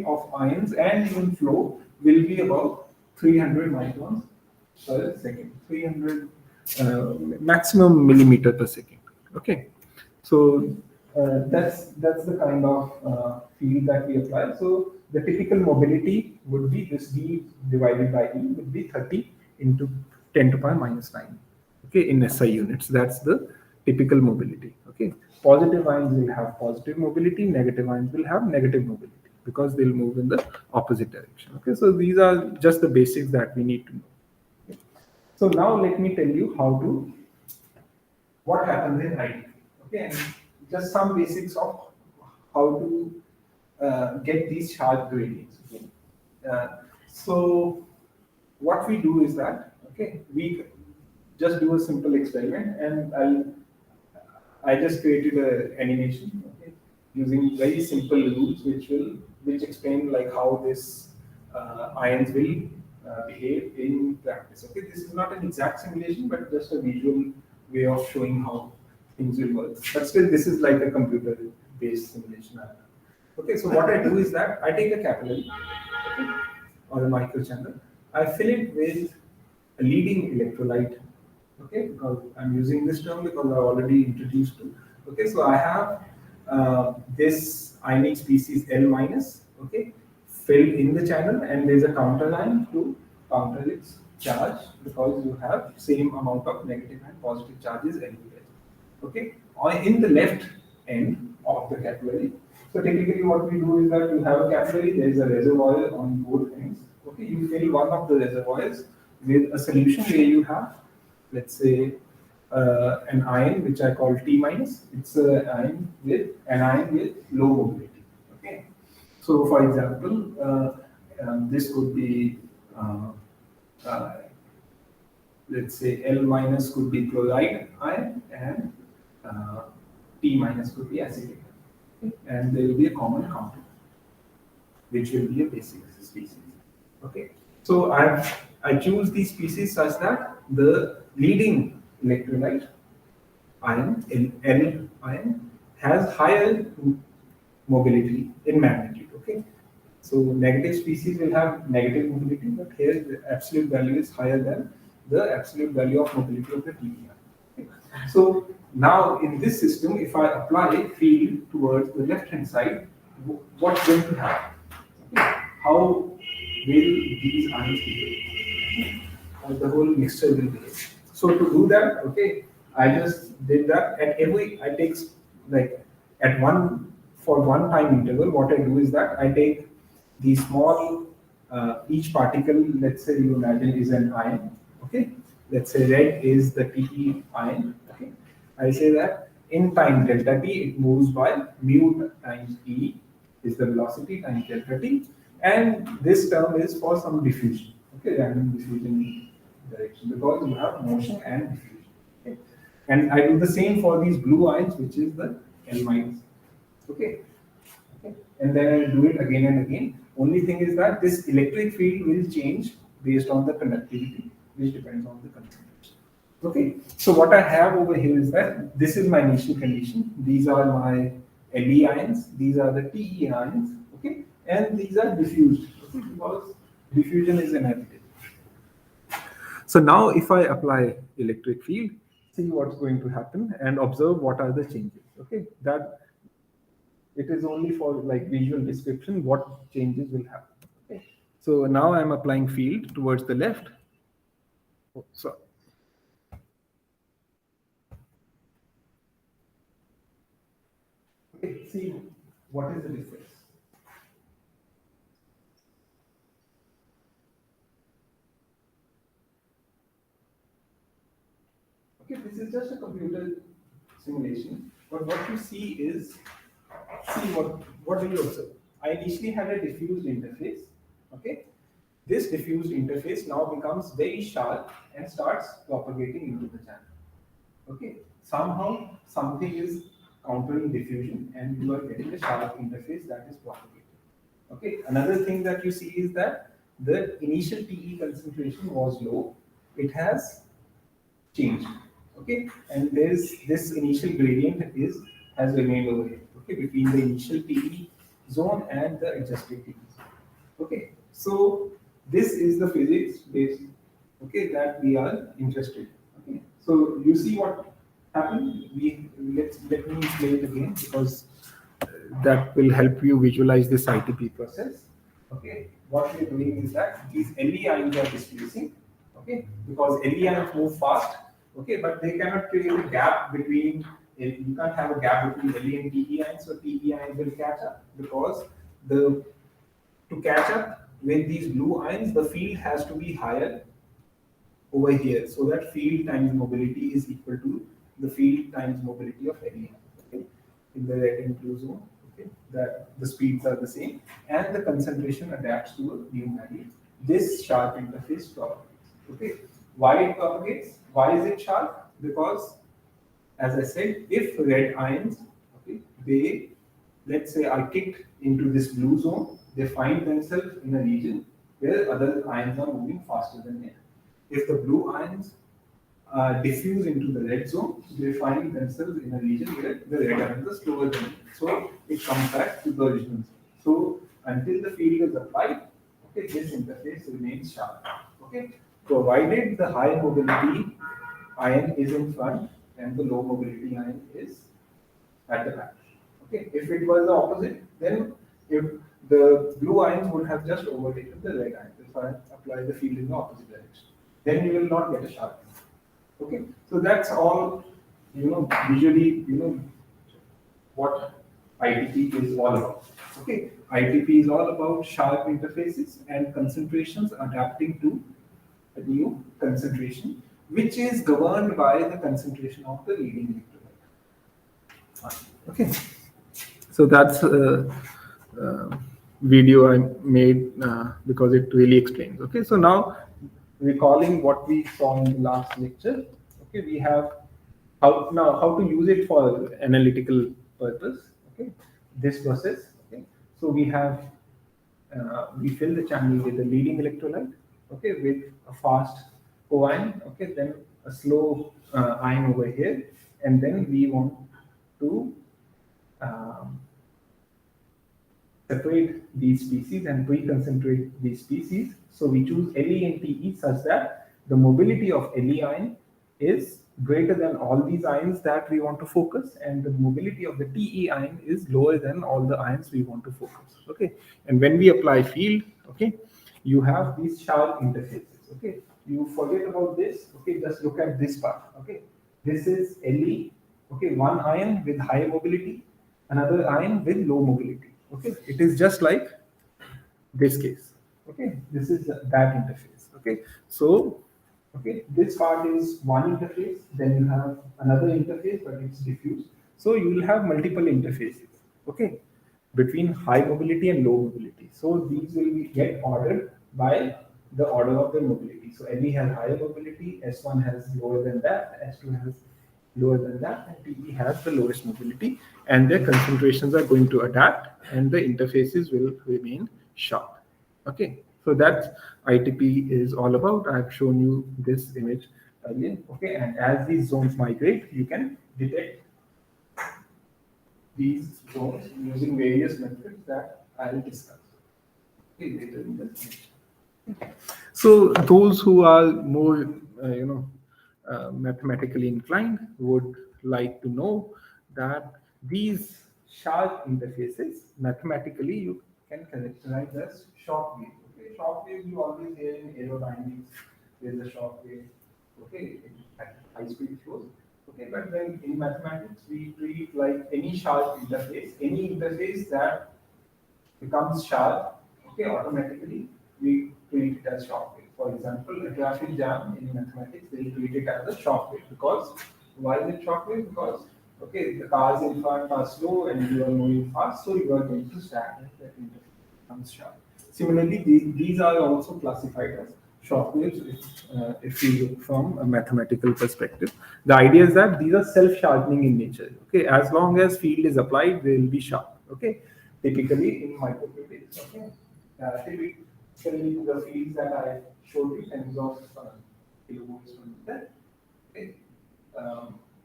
of ions and even flow will be about 300 microns per second, 300 maximum millimeter per second. Okay, so that's the kind of field that we apply. So the typical mobility would be this d divided by e would be 30 into 10 to the power minus 9. Okay, in SI units, that's the typical mobility. Okay, positive ions will have positive mobility, negative ions will have negative mobility because they'll move in the opposite direction. Okay, so these are just the basics that we need to know. Okay. So now let me tell you what happens in IDP. Okay, and just some basics of how to get these charge gradients. Okay. So what we do is that, okay, we just do a simple experiment, and I just created a animation, okay, using very simple rules which explain like how this ions will behave in practice. Okay, this is not an exact simulation, but just a visual way of showing how things will work. But still, this is like a computer-based simulation. Okay, so what I do is that I take a capillary, okay, or a microchannel. I fill it with a leading electrolyte. Okay, because I'm using this term because I already introduced to. Okay, so I have this ionic species L minus, okay, filled in the channel, and there's a counter line to counter its charge because you have same amount of negative and positive charges everywhere. Okay, or in the left end of the capillary. So typically what we do is that you have a capillary, there is a reservoir on both ends. Okay, you fill one of the reservoirs with a solution where you have, let's say, an ion which I call T minus. It's an ion with low mobility. Okay, so for example, this could be uh, let's say L minus could be chloride ion and uh, T minus could be acetic. Okay? And there will be a common counter, which will be a basic species. Okay, so I choose these species such that the leading electrolyte ion, L ion, has higher mobility in magnitude. Okay, so negative species will have negative mobility, but here the absolute value is higher than the absolute value of mobility of the TEI. Okay? So now in this system, if I apply field towards the left hand side, what's going to happen? Okay? How will these ions behave? How the whole mixture will behave. So to do that, okay, I just did that at I take like at one for one time interval. What I do is that I take the small each particle. Let's say you imagine is an ion. Okay, let's say red is the Te ion. Okay, I say that in time delta t it moves by mu times e is the velocity times delta t, and this term is for some diffusion. Okay, random diffusion direction because you have motion and diffusion. Okay? And I do the same for these blue ions, which is the L minus. Okay. Okay. And then I do it again and again. Only thing is that this electric field will change based on the conductivity, which depends on the concentration. Okay. So what I have over here is that this is my initial condition. These are my Le ions. These are the Te ions. Okay. And these are diffused. Okay. Because diffusion is inevitable. So now if I apply electric field, see what's going to happen and observe what are the changes. Okay, that it is only for like visual description what changes will happen. Okay, so now I'm applying field towards the left. Oh, so okay, see what is the difference. Okay, this is just a computer simulation, but what you see is, see what do you observe? I initially had a diffused interface. Okay, this diffused interface now becomes very sharp and starts propagating into the channel. Okay, somehow something is countering diffusion, and you are getting a sharp interface that is propagating. Okay, another thing that you see is that the initial Te concentration was low. It has changed. Okay, and this initial gradient has remained over here. Okay, between the initial TE zone and the adjusted TE zone. Okay, so this is the physics based, okay, that we are interested in. Okay, so you see what happened. Let me explain it again because that will help you visualize this ITP process. Okay, what we're doing is that these Le ions are displacing. Okay, because Le ions move fast. Okay, but they cannot create a gap between. You can't have a gap between Le and Te ions, so Te ions will catch up because the to catch up with these blue ions, the field has to be higher over here, so that field times mobility is equal to the field times mobility of Le. Okay, in the red and blue zone. Okay, that the speeds are the same, and the concentration adapts to a new value. This sharp interface propagates. Okay, why it propagates? Why is it sharp? Because as I said, if red ions, okay, they, let's say I kicked into this blue zone, they find themselves in a region where other ions are moving faster than air. If the blue ions diffuse into the red zone, they find themselves in a region where the red ions are slower than air. So it comes back to the original zone. So until the field is applied, okay, this interface remains sharp. Okay, provided the high mobility ion is in front and the low mobility ion is at the back. Okay, if it was the opposite, then if the blue ions would have just overtaken the red ions if I apply the field in the opposite direction, then you will not get a sharp. Okay, so that's all, visually, what ITP is all about. Okay, ITP is all about sharp interfaces and concentrations adapting to a new concentration, which is governed by the concentration of the leading electrolyte. Okay, so that's video I made because it really explains. Okay, so now recalling what we saw in the last lecture. Okay, we have how to use it for analytical purpose. Okay, this process. Okay, so we fill the channel with a leading electrolyte. Okay, with a fast ion. Okay, then a slow ion over here, and then we want to um, separate these species and pre-concentrate these species. So we choose Le and Te such that the mobility of Le ion is greater than all these ions that we want to focus, and the mobility of the Te ion is lower than all the ions we want to focus. Okay, and when we apply field, okay, you have these sharp interfaces. Okay, you forget about this. Okay, just look at this part. Okay, this is Le. Okay, one ion with high mobility, another ion with low mobility. Okay, it is just like this case. Okay, this is that interface. Okay, so okay, this part is one interface, then you have another interface, but it's diffuse. So you will have multiple interfaces. Okay, between high mobility and low mobility. So these will get ordered by the order of their mobility. So Le has higher mobility, S1 has lower than that, S2 has lower than that, and Te has the lowest mobility, and their concentrations are going to adapt, and the interfaces will remain sharp. Okay, so that's ITP is all about. I've shown you this image earlier. Okay, and as these zones migrate, you can detect these zones using various methods that I will discuss. Okay, later in this lecture. So those who are more, mathematically inclined would like to know that these sharp interfaces, mathematically, you can characterize as shock waves. Okay, shock waves you always hear in aerodynamics. There's a shock wave. Okay, at high speed flows. Okay, but then in mathematics we treat like any sharp interface, any interface that becomes sharp, okay, automatically we treat it as shock wave. For example, a traffic jam in mathematics, they treat it as a shock wave because why is it shock wave? Because okay, the cars in front are slow and you are moving fast, so you are going to stagnate, that interface becomes sharp. Similarly, these are also classified as shock waves if you look from a mathematical perspective. The idea is that these are self-sharpening in nature. Okay, as long as field is applied, they will be sharp. Okay, typically in microfluidics. Okay, typically the fields that I showed you tens of kilovolts per meter. Okay,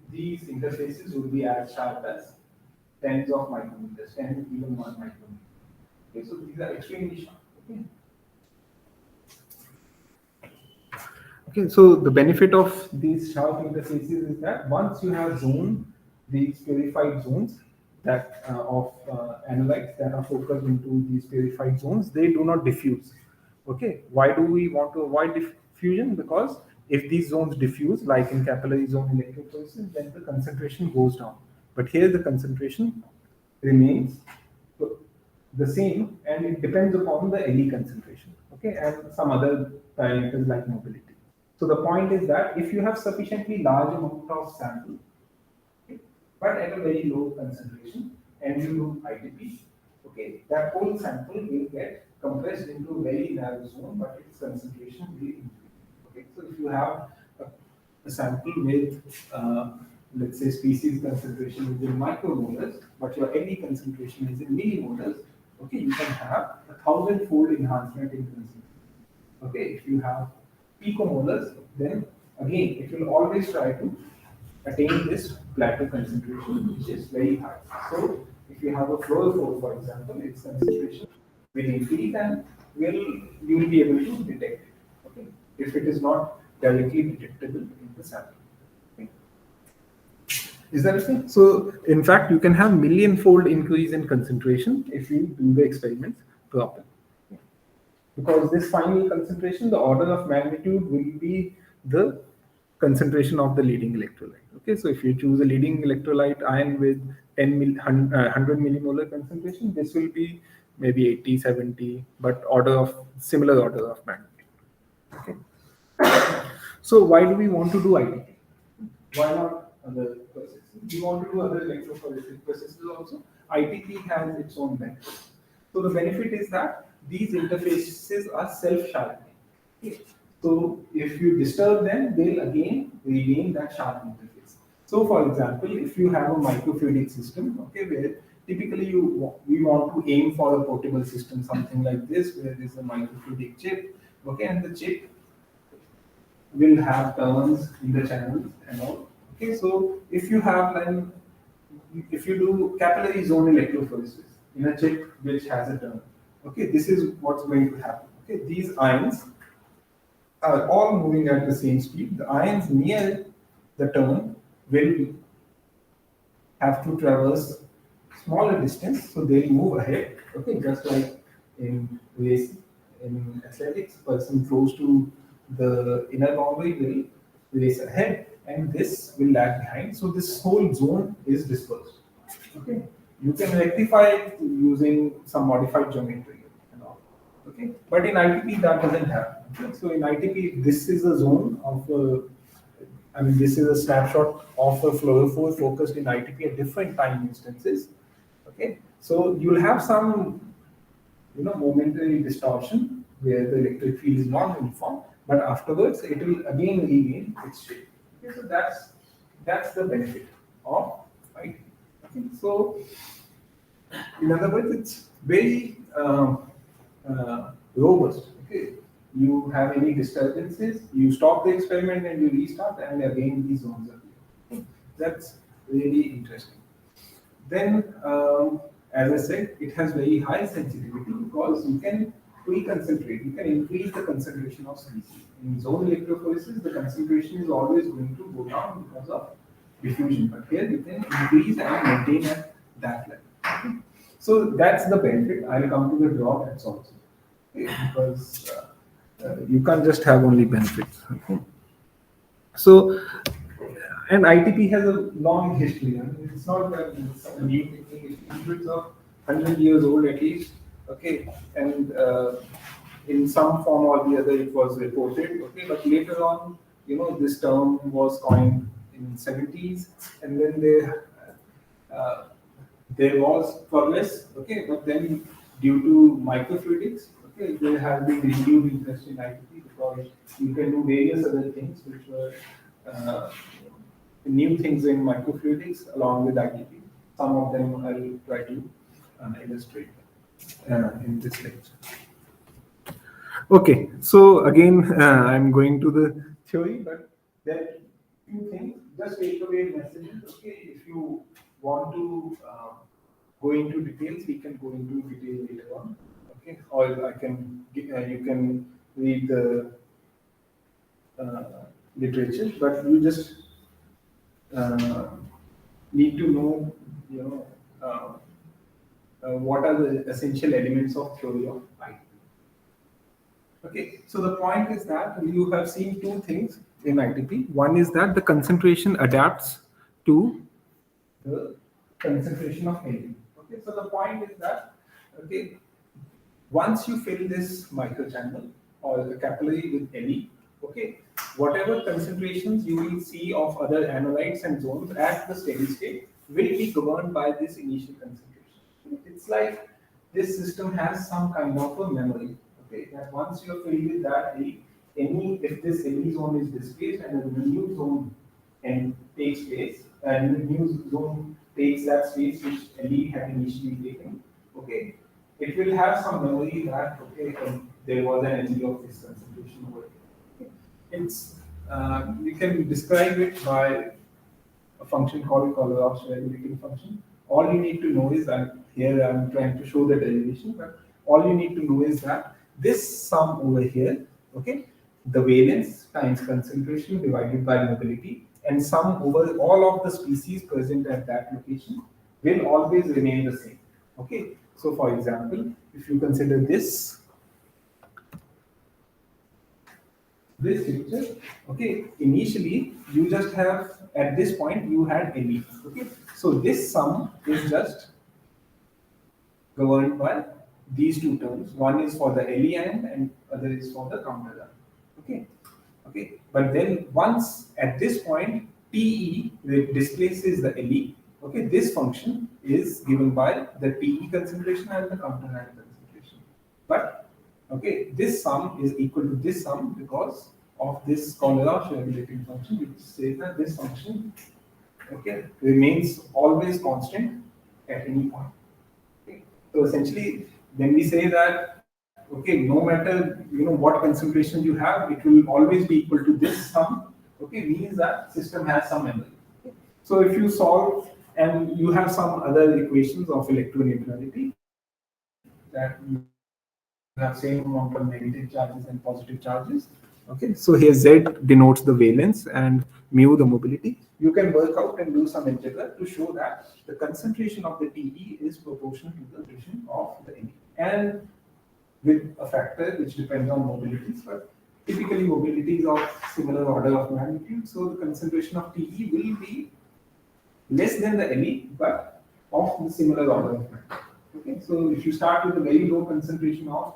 these interfaces will be as sharp as tens of micrometers, 10 even 1 micrometer. Okay, so these are extremely sharp. Okay. Okay, so the benefit of these sharp interfaces is that once you have these purified zones that of analytes that are focused into these purified zones, they do not diffuse. Okay, why do we want to avoid diffusion? Because if these zones diffuse, like in capillary zone electrophoresis, then the concentration goes down. But here the concentration remains the same, and it depends upon the Le concentration. Okay, and some other parameters like mobility. So the point is that if you have sufficiently large amount of sample, okay, but at a very low concentration, and you do ITP, okay, that whole sample will get compressed into a very narrow zone, but its concentration will increase. Okay, so if you have a sample with let's say, species concentration is in micromolars, but your LE concentration is in millimolars, okay, you can have 1,000-fold enhancement in concentration. Okay, if you have picomolars, then again, it will always try to attain this plateau concentration, which is very high. So, if you have a fluorophore, for example, its concentration will increase and you will be able to detect it. Okay, if it is not directly detectable in the sample. Okay. Is that okay? So, in fact, you can have million-fold increase in concentration if you do the experiments properly. Because this final concentration, the order of magnitude will be the concentration of the leading electrolyte. Okay, so if you choose a leading electrolyte ion with 100 millimolar concentration, this will be maybe 80, 70, but similar order of magnitude. Okay. So why do we want to do ITP? Why not other processes? We want to do other electrophoresis processes also. ITP has its own benefits. So the benefit is that these interfaces are self-sharpening. Okay. So if you disturb them, they'll again regain that sharp interface. So for example, if you have a microfluidic system, okay, where typically we want to aim for a portable system, something like this, where there's a microfluidic chip, okay, and the chip will have turns in the channels and all. Okay, so if you do capillary zone electrophoresis in a chip which has a turn, okay, this is what's going to happen. Okay, these ions are all moving at the same speed. The ions near the turn will have to traverse smaller distance, so they'll move ahead. Okay, just like in race, in athletics, person close to the inner boundary will race ahead, and this will lag behind. So this whole zone is dispersed. Okay, you can rectify it using some modified geometry and all. Okay, but in ITP that doesn't happen. Okay? So in ITP, this is a zone of this is a snapshot of a fluorophore focused in ITP at different time instances. Okay, so you'll have some, momentary distortion where the electric field is non-uniform, but afterwards it will again regain its shape. Okay, so that's the benefit of ITP. Okay, so in other words, it's very robust. Okay, you have any disturbances, you stop the experiment and you restart, and again these zones appear. Okay. That's really interesting. Then, as I said, it has very high sensitivity because you can pre-concentrate, you can increase the concentration of species. In zone electrophoresis, the concentration is always going to go down because of diffusion, but here you can increase and maintain at that level. Okay. So that's the benefit. I'll come to the drawbacks also, okay, because you can't just have only benefits. Okay. So, and ITP has a long history. I mean, it's not that it's a new technique. It's hundreds of 100 years old at least. Okay, and in some form or the other, it was reported. Okay, but later on, this term was coined in 70s, and then there was progress. Okay, but then due to microfluidics, okay, there has been renewed interest in ITP because you can do various other things which were new things in microfluidics along with ITP. Some of them I'll try to illustrate in this lecture. Okay, so again, I'm going to the theory, but there are few things. Just take away messages. Okay, if you want to go into details, we can go into detail later on. Okay, or I can you can read the literature, but you just need to know, what are the essential elements of theory of ITP. Okay, so the point is that you have seen two things in ITP. One is that the concentration adapts to the concentration of LE. Okay, so the point is that, okay, once you fill this microchannel or the capillary with LE, okay, whatever concentrations you will see of other analytes and zones at the steady state will be governed by this initial concentration. It's like this system has some kind of a memory. Okay, that once you're filled with that LE, if this LE zone is displaced and a new zone and takes place, and the new zone takes that space which LE had initially taken. Okay, it will have some memory that okay, there was an LE of this concentration over here. Okay. It's you can describe it by a function called Kohlrausch regulating function. All you need to know is that here I'm trying to show the derivation, but all you need to know is that this sum over here, okay, the valence times concentration divided by mobility and sum over all of the species present at that location will always remain the same. Okay, so for example, if you consider this picture, okay, initially you just have at this point you had LE. Okay, so this sum is just governed by these two terms. One is for the LE ion and other is for the counter ion. Okay, okay, but then once at this point TE displaces the LE. Okay, this function is given by the TE concentration and the counter ion concentration. But okay, this sum is equal to this sum because of this Kohlrausch regulating function, which says that this function okay remains always constant at any point. Okay. So essentially, when we say that okay, no matter what concentration you have, it will always be equal to this sum. Okay, means that system has some memory. Okay. So if you solve and you have some other equations of electroneutrality that you have same amount of negative charges and positive charges. Okay, so here Z denotes the valence and mu the mobility. You can work out and do some integral to show that the concentration of the TE is proportional to the concentration of the NE. And with a factor which depends on mobilities, but typically mobilities of similar order of magnitude. So the concentration of TE will be less than the LE, but of the similar order of magnitude. Okay, so if you start with a very low concentration of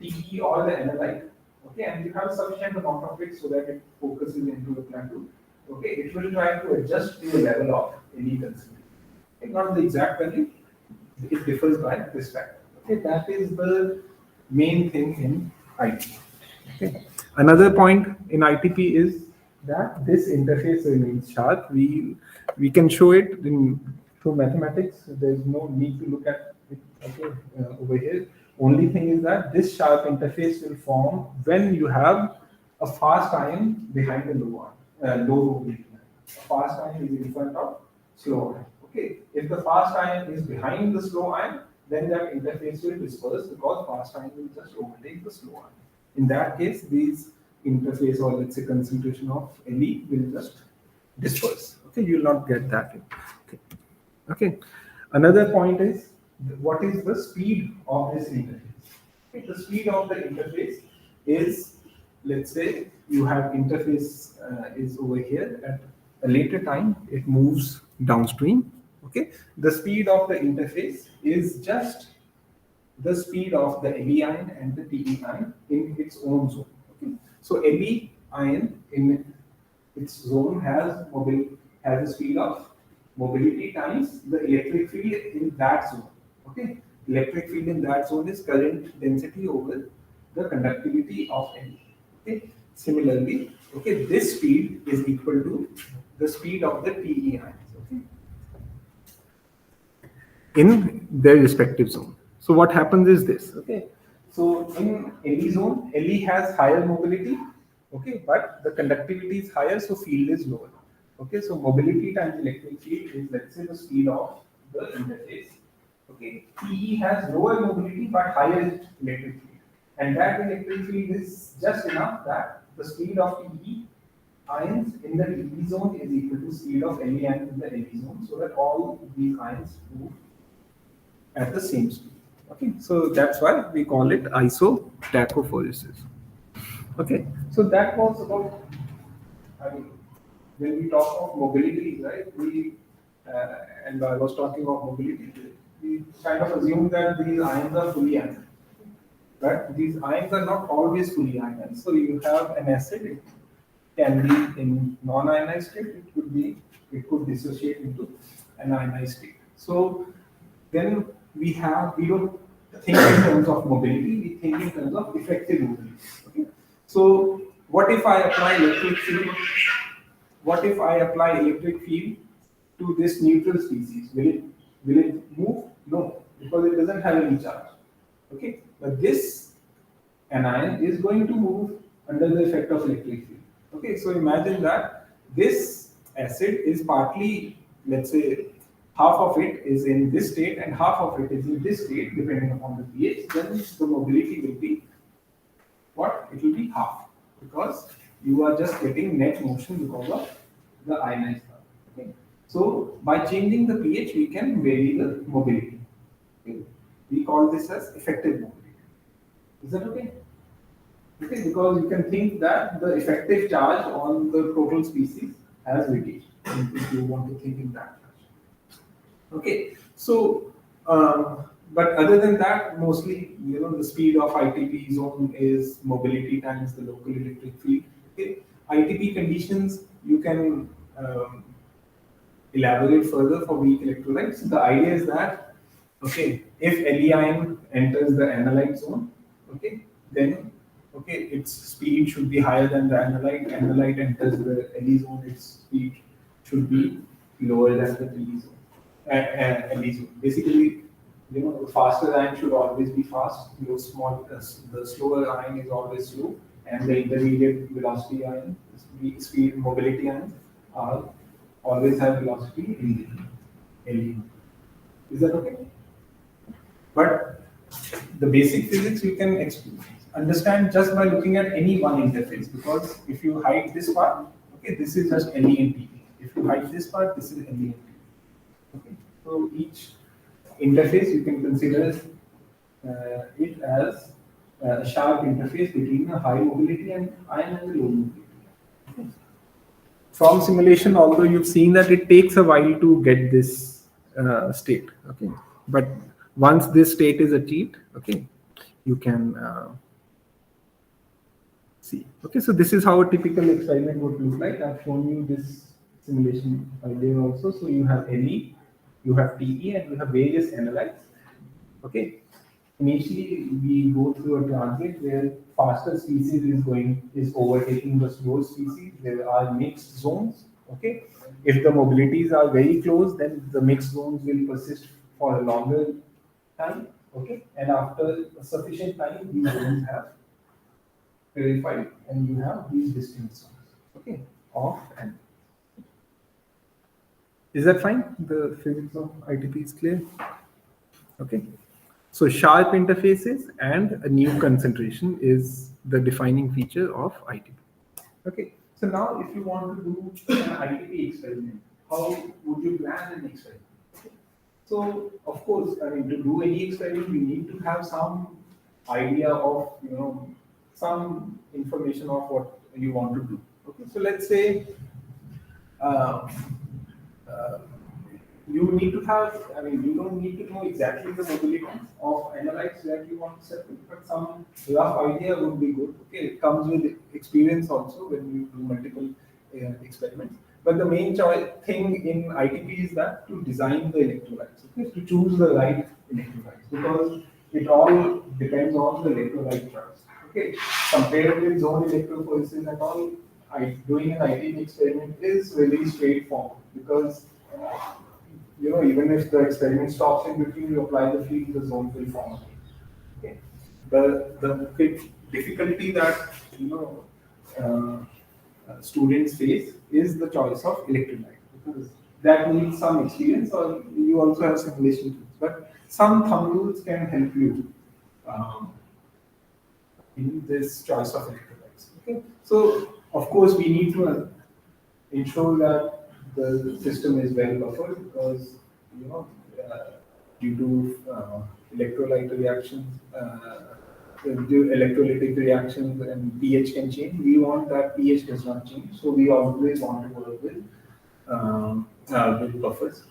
TE or the analyte, okay, and you have a sufficient amount of it so that it focuses into the plateau, okay, it will try to adjust to the level of any concentration. Okay, not the exact value, it differs by this factor. Okay, that is the main thing in ITP. Okay. Another point in ITP is that this interface remains sharp. We can show it in through mathematics. There is no need to look at it okay, over here. Only thing is that this sharp interface will form when you have a fast ion behind the low mobility ion. A fast ion is in front of slow ion. Okay. If the fast ion is behind the slow ion, then that interface will disperse because fast ion will just overtake the slow ion. In that case, these interface or let's say concentration of LE will just disperse. Okay, you will not get that. Okay. Okay. Another point is what is the speed of this interface? Okay. The speed of the interface is, let's say you have interface is over here at a later time it moves downstream. Okay, the speed of the interface is just the speed of the LE ion and the TE ion in its own zone. Okay, so LE ion in its zone has a speed of mobility times the electric field in that zone. Okay, electric field in that zone is current density over the conductivity of LE. Okay, similarly, okay, this speed is equal to the speed of the TE ions. Okay, in their respective zone. So what happens is this, okay, so in LE zone, LE has higher mobility, okay, but the conductivity is higher, so field is lower. Okay, so mobility times electric field is, let's say, the speed of the interface. Okay, TE has lower mobility but higher electric field, and that electric field is just enough that the speed of TE ions in the TE zone is equal to speed of LE ions in the LE zone, so that all these ions move at the same speed. Okay, so that's why we call it isotachophoresis. Okay, so that was about, I mean, when we talk of mobility, right, and I was talking of mobility, we kind of assume that these ions are fully ionized. But these ions are not always fully ionized. So you have an acid, it can be in non-ionized state, it could dissociate into an ionized state. So then we don't think in terms of mobility, we think in terms of effective mobility. Okay? So what if I apply electric field? What if I apply electric field to this neutral species, will it move? No, because it doesn't have any charge. Okay, but this anion is going to move under the effect of electric field. Okay, so imagine that this acid is partly, let's say, half of it is in this state and half of it is in this state, depending upon the pH. Then the mobility will be what? It will be half, because you are just getting net motion because of the ionized part. Okay. So by changing the pH, we can vary the mobility. Okay. We call this as effective mobility. Is that okay? Okay, because you can think that the effective charge on the total species has reduced, if you want to think in that fashion. Okay, so but other than that, mostly the speed of ITP zone is mobility times the local electric field. Okay, ITP conditions you can elaborate further for weak electrolytes. The idea is that if Le ion enters the analyte zone, then its speed should be higher than the analyte. Analyte enters the Le zone, its speed should be lower than the Le zone. Le zone. Basically, the faster ion should always be fast. The slower ion is always slow, and the intermediate velocity ion, speed mobility ions, are always have velocity in Le. Is that okay? But the basic physics you can understand just by looking at any one interface, because if you hide this part, this is just Le and Tp. If you hide this part, this is Le and Tp. Okay, so each interface you can consider it as a sharp interface between a high mobility and ion and a low mobility. Okay. From simulation, although you've seen that it takes a while to get this state, but once this state is achieved, you can see. So this is how a typical experiment would look like. I've shown you this simulation earlier also. So you have Le, you have Te, and you have various analytes. Initially we go through a transit where faster species is overtaking the slow species. There are mixed zones. If the mobilities are very close, then the mixed zones will persist for a longer time. And after a sufficient time, these zones have verified, and you have these distinct zones. Off and. Is that fine? The physics of ITP is clear. So sharp interfaces and a new concentration is the defining feature of ITP. So now if you want to do an ITP experiment, how would you plan an experiment? So of course, to do any experiment, you need to have some idea of, some information of what you want to do. So let's say you need to have, you don't need to know exactly the mobility of analytes that you want to separate, but some rough idea would be good. It comes with experience also when you do multiple experiments. But the main thing in ITP is that to design the electrolytes, to choose the right electrolytes, because it all depends on the electrolyte choice. Compared with zone electrophoresis and all, doing an ITP experiment is really straightforward, because even if the experiment stops in between, you apply the field, the zone will form. The difficulty that students face is the choice of electrolyte, because that needs some experience, or you also have simulation tools. But some thumb rules can help you in this choice of electrolytes. So of course we need to ensure that the system is well buffered, because due to electrolyte reactions, electrolytic reactions, and pH can change. We want that pH does not change, so we always want to work with buffers.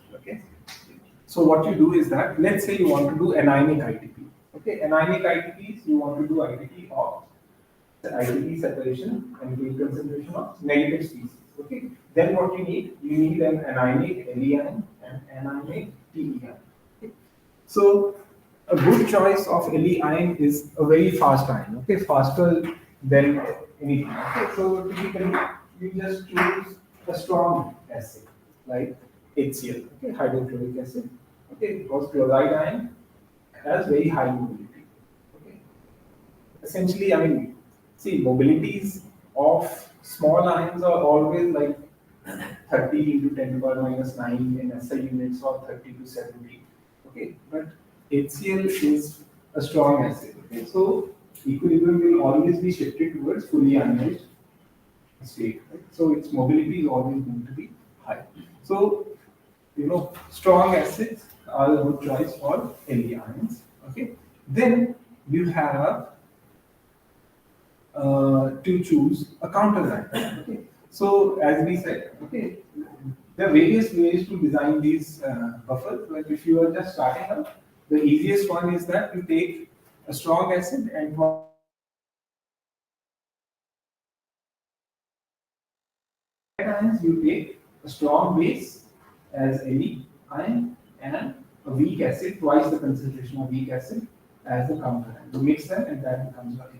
So what you do is that, let's say you want to do anionic ITP. Anionic ITPs, you want to do ITP of ITP separation and field concentration of negative species. Then what you need? You need an anionic Le ion and anionic Te ion. So a good choice of Le ion is a very fast ion. Faster than anything. So typically you just choose a strong acid, like HCl, okay, hydrochloric acid, okay, because chloride ion has very high mobility. Okay. Essentially, I mean, see, mobilities of small ions are always like 30 into 10 to the power minus 9 in SI units or 30 to 70. Okay, but HCl is a strong acid. Okay, so equilibrium will always be shifted towards fully ionized state. Right? So its mobility is always going to be high. So strong acids are a good choice for heavy ions. Okay, then you have to choose a counterreactant. Okay, so as we said, okay, there are various ways to design these buffers. But if you are just starting out, the easiest one is that you take a strong acid and ions, you take a strong base as Fe ion and a weak acid, twice the concentration of weak acid as the counterreactant. You mix them and that becomes a Fe.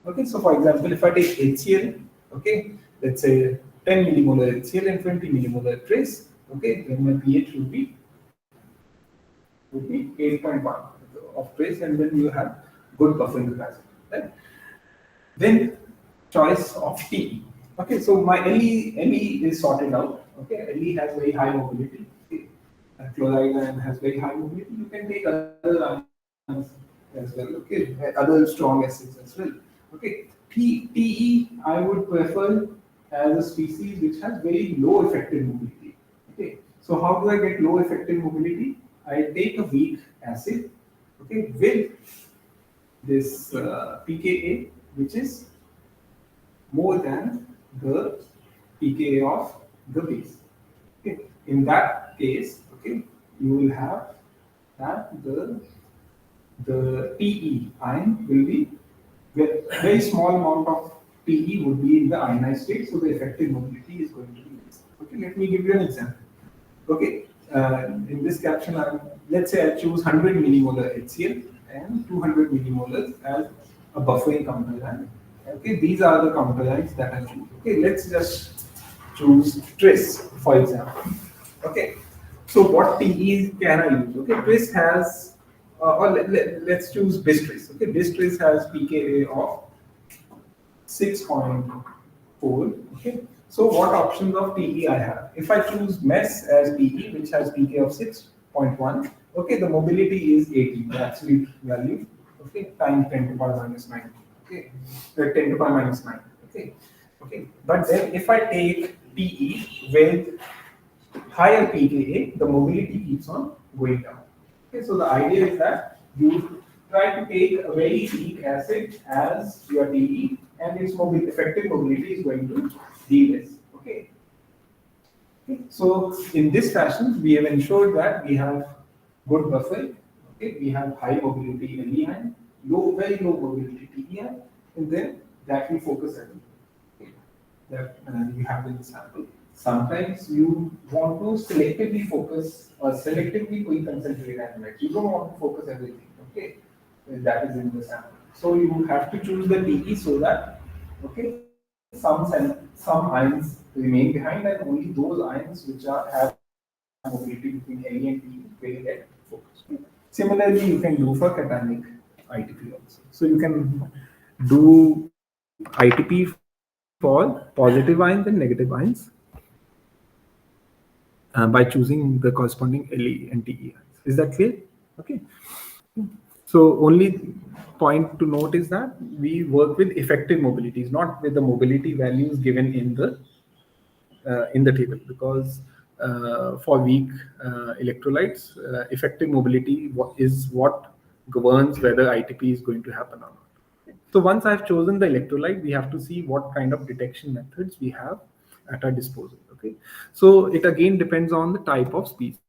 Okay, so for example, if I take HCl, okay, let's say 10 millimolar HCl and 20 millimolar trace, okay, then my pH would be 8.1 of trace, and then you have good buffering capacity. Right? Then choice of TE. Okay, so my Le is sorted out. Okay, Le has very high mobility. Okay. Chloride ion has very high mobility. You can take other ions as well. Okay, other strong acids as well. Okay, TE I would prefer as a species which has very low effective mobility. Okay, so how do I get low effective mobility? I take a weak acid. Okay, with this pKa, which is more than the pKa of the base. Okay. In that case, okay, you will have that the Te ion will be very small amount of Te would be in the ionized state, so the effective mobility is going to be less. Okay, let me give you an example. Okay, in this caption, let's say I choose 100 millimolar HCl and 200 millimolars as a buffering counterland. Okay, these are the counterlands that I choose. Okay, let's just choose Tris, for example. Okay, so what TEs can I use? Okay, Tris has, or let's choose Bistris. Okay, Bistris has pKa of 6.4. Okay. So what options of TE I have? If I choose MES as PE, which has pK of 6.1, okay, the mobility is 80, the absolute value, okay, times 10 to the power minus 9. Okay, 10 to the power minus 9. Okay, okay. But then if I take TE with higher pKa, the mobility keeps on going down. Okay, so the idea is that you try to take a very weak acid as your TE, and its effective mobility is going to be less. Okay. Okay. So in this fashion, we have ensured that we have good buffer. Okay, we have high mobility LE, very low mobility TE, and then that we focus on. Okay, that you have in the sample. Sometimes you want to selectively focus or selectively concentrate analyte. You don't want to focus everything. Okay, that is in the sample. So you have to choose the TE so that some ions remain behind, and only those ions which have mobility between A and T will get focused. Similarly, you can do for cationic ITP also. So you can do ITP for positive ions and negative ions by choosing the corresponding Le and Te ions. Is that clear? Okay. So only point to note is that we work with effective mobilities, not with the mobility values given in the table, because for weak electrolytes, effective mobility is what governs whether ITP is going to happen or not. So once I've chosen the electrolyte, we have to see what kind of detection methods we have at our disposal. Okay, so it again depends on the type of species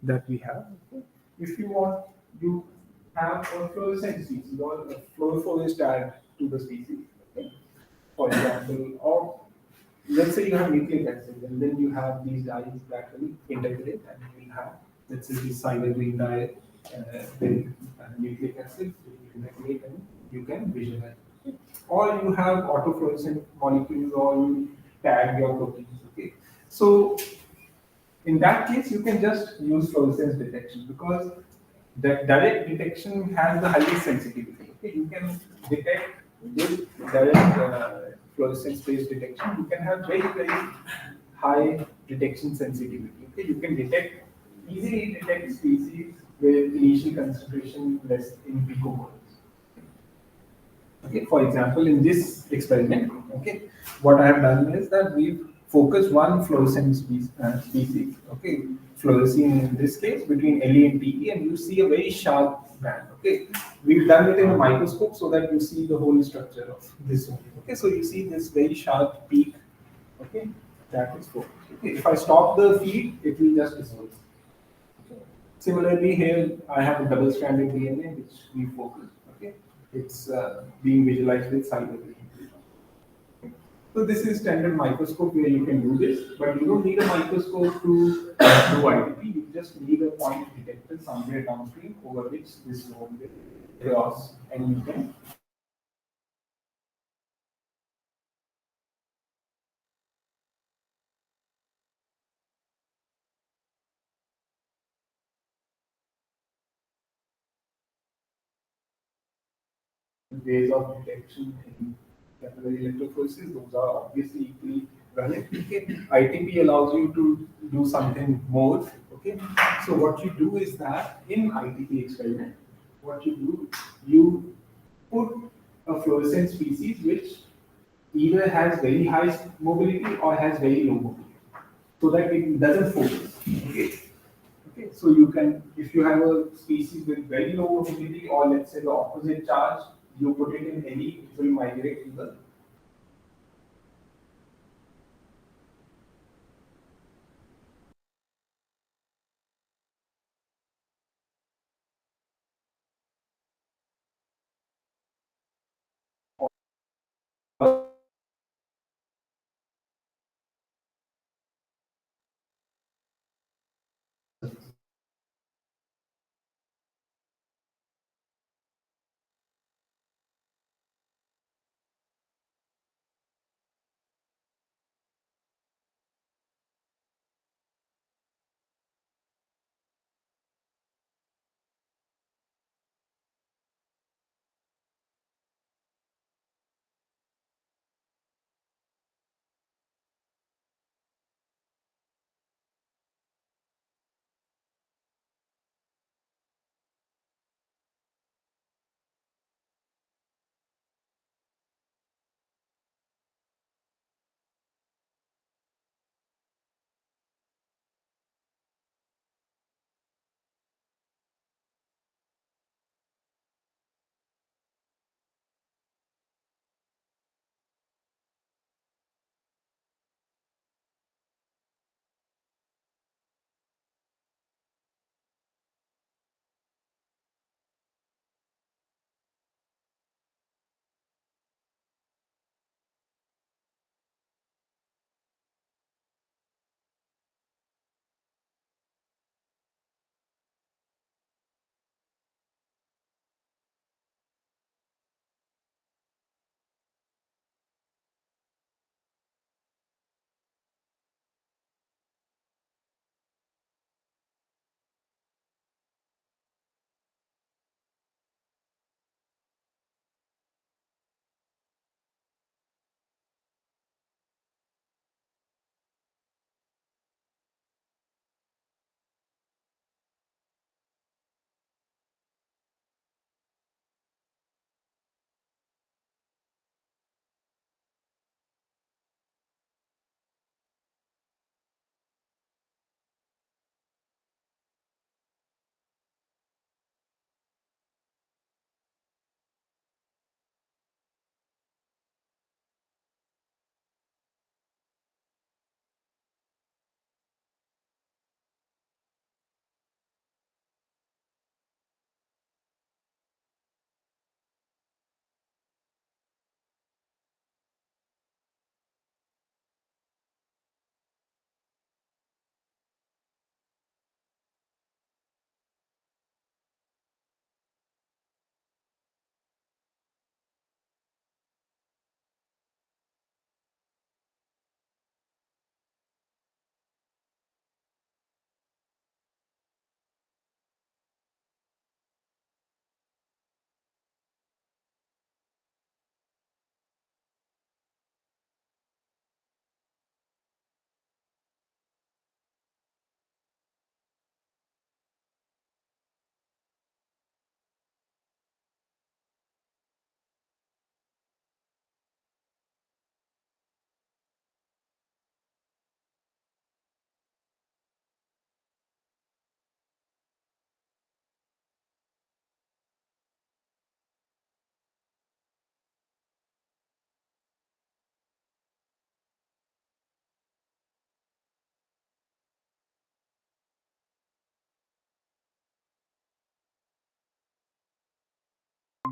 that we have. Okay? If you want, you have a fluorescent species or a fluorophorus tag to the species. Okay? For example, or let's say you have nucleic acid, and then you have these dyes that will integrate, and you will have, let's say, this cybergreen dye with nucleic acid, will integrate, and you can visualize. Okay? Or you have autofluorescent molecules, or you tag your proteins. Okay, so In that case, you can just use fluorescence detection because the direct detection has the highest sensitivity. Okay, you can detect with direct fluorescence-based detection. You can have very high detection sensitivity. Okay, you can easily detect species with initial concentration less in picomoles. Okay, for example, in this experiment, okay, what I have done is that we've focused one fluorescent species, okay, fluorescein in this case between Le and Te, and you see a very sharp band. Okay, we've done it in a microscope so that you see the whole structure of this one. Okay, so you see this very sharp peak. Okay, that is focused. Okay, if I stop the feed, it will just dissolve. Similarly, here I have a double-stranded DNA which we focus. Okay, it's being visualized with cyber vision. So this is standard microscope where you can do this, but you don't need a microscope to do IDP. You just need a point detector somewhere downstream over which this node will cross, and you can ways of detection in capillary electrophoresis. Those are obviously equally valid. Okay. ITP allows you to do something more. Okay. So what you do is that in ITP experiment, what you do, you put a fluorescent species which either has very high mobility or has very low mobility, so that it doesn't focus. Okay. Okay, so you can, if you have a species with very low mobility, or let's say the opposite charge, you put it in any, it will migrate to the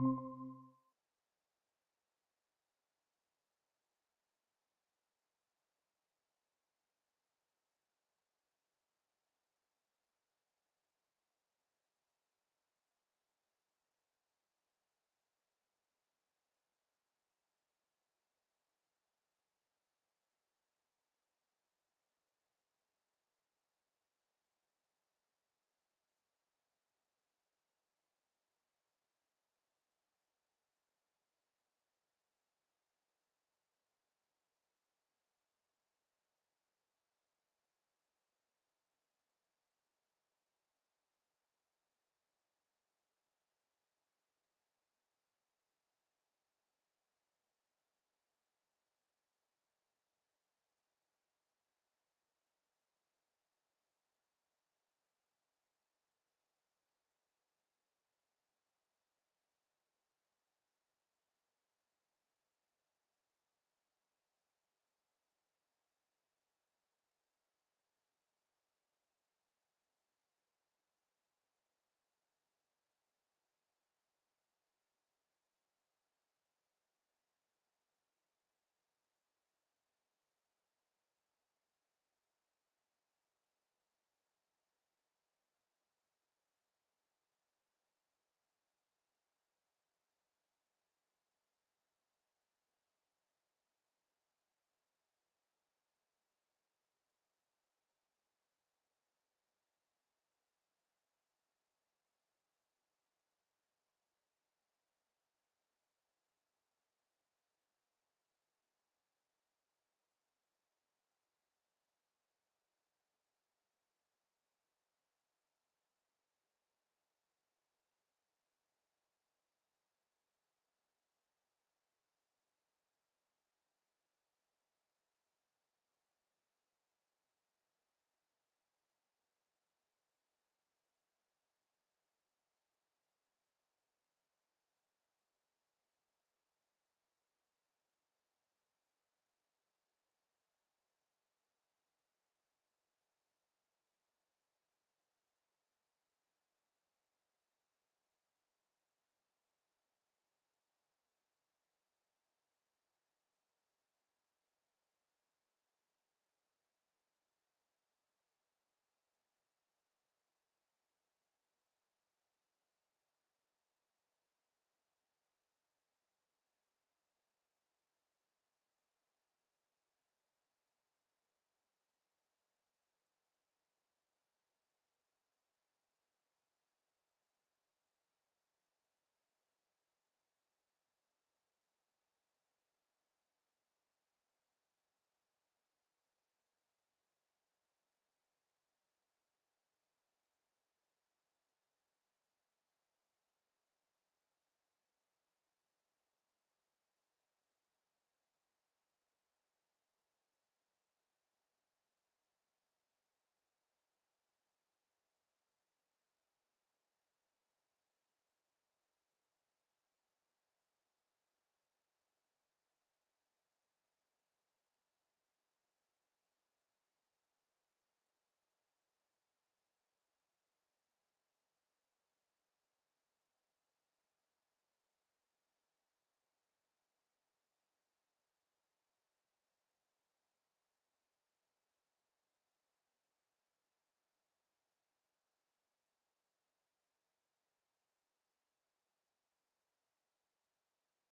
you.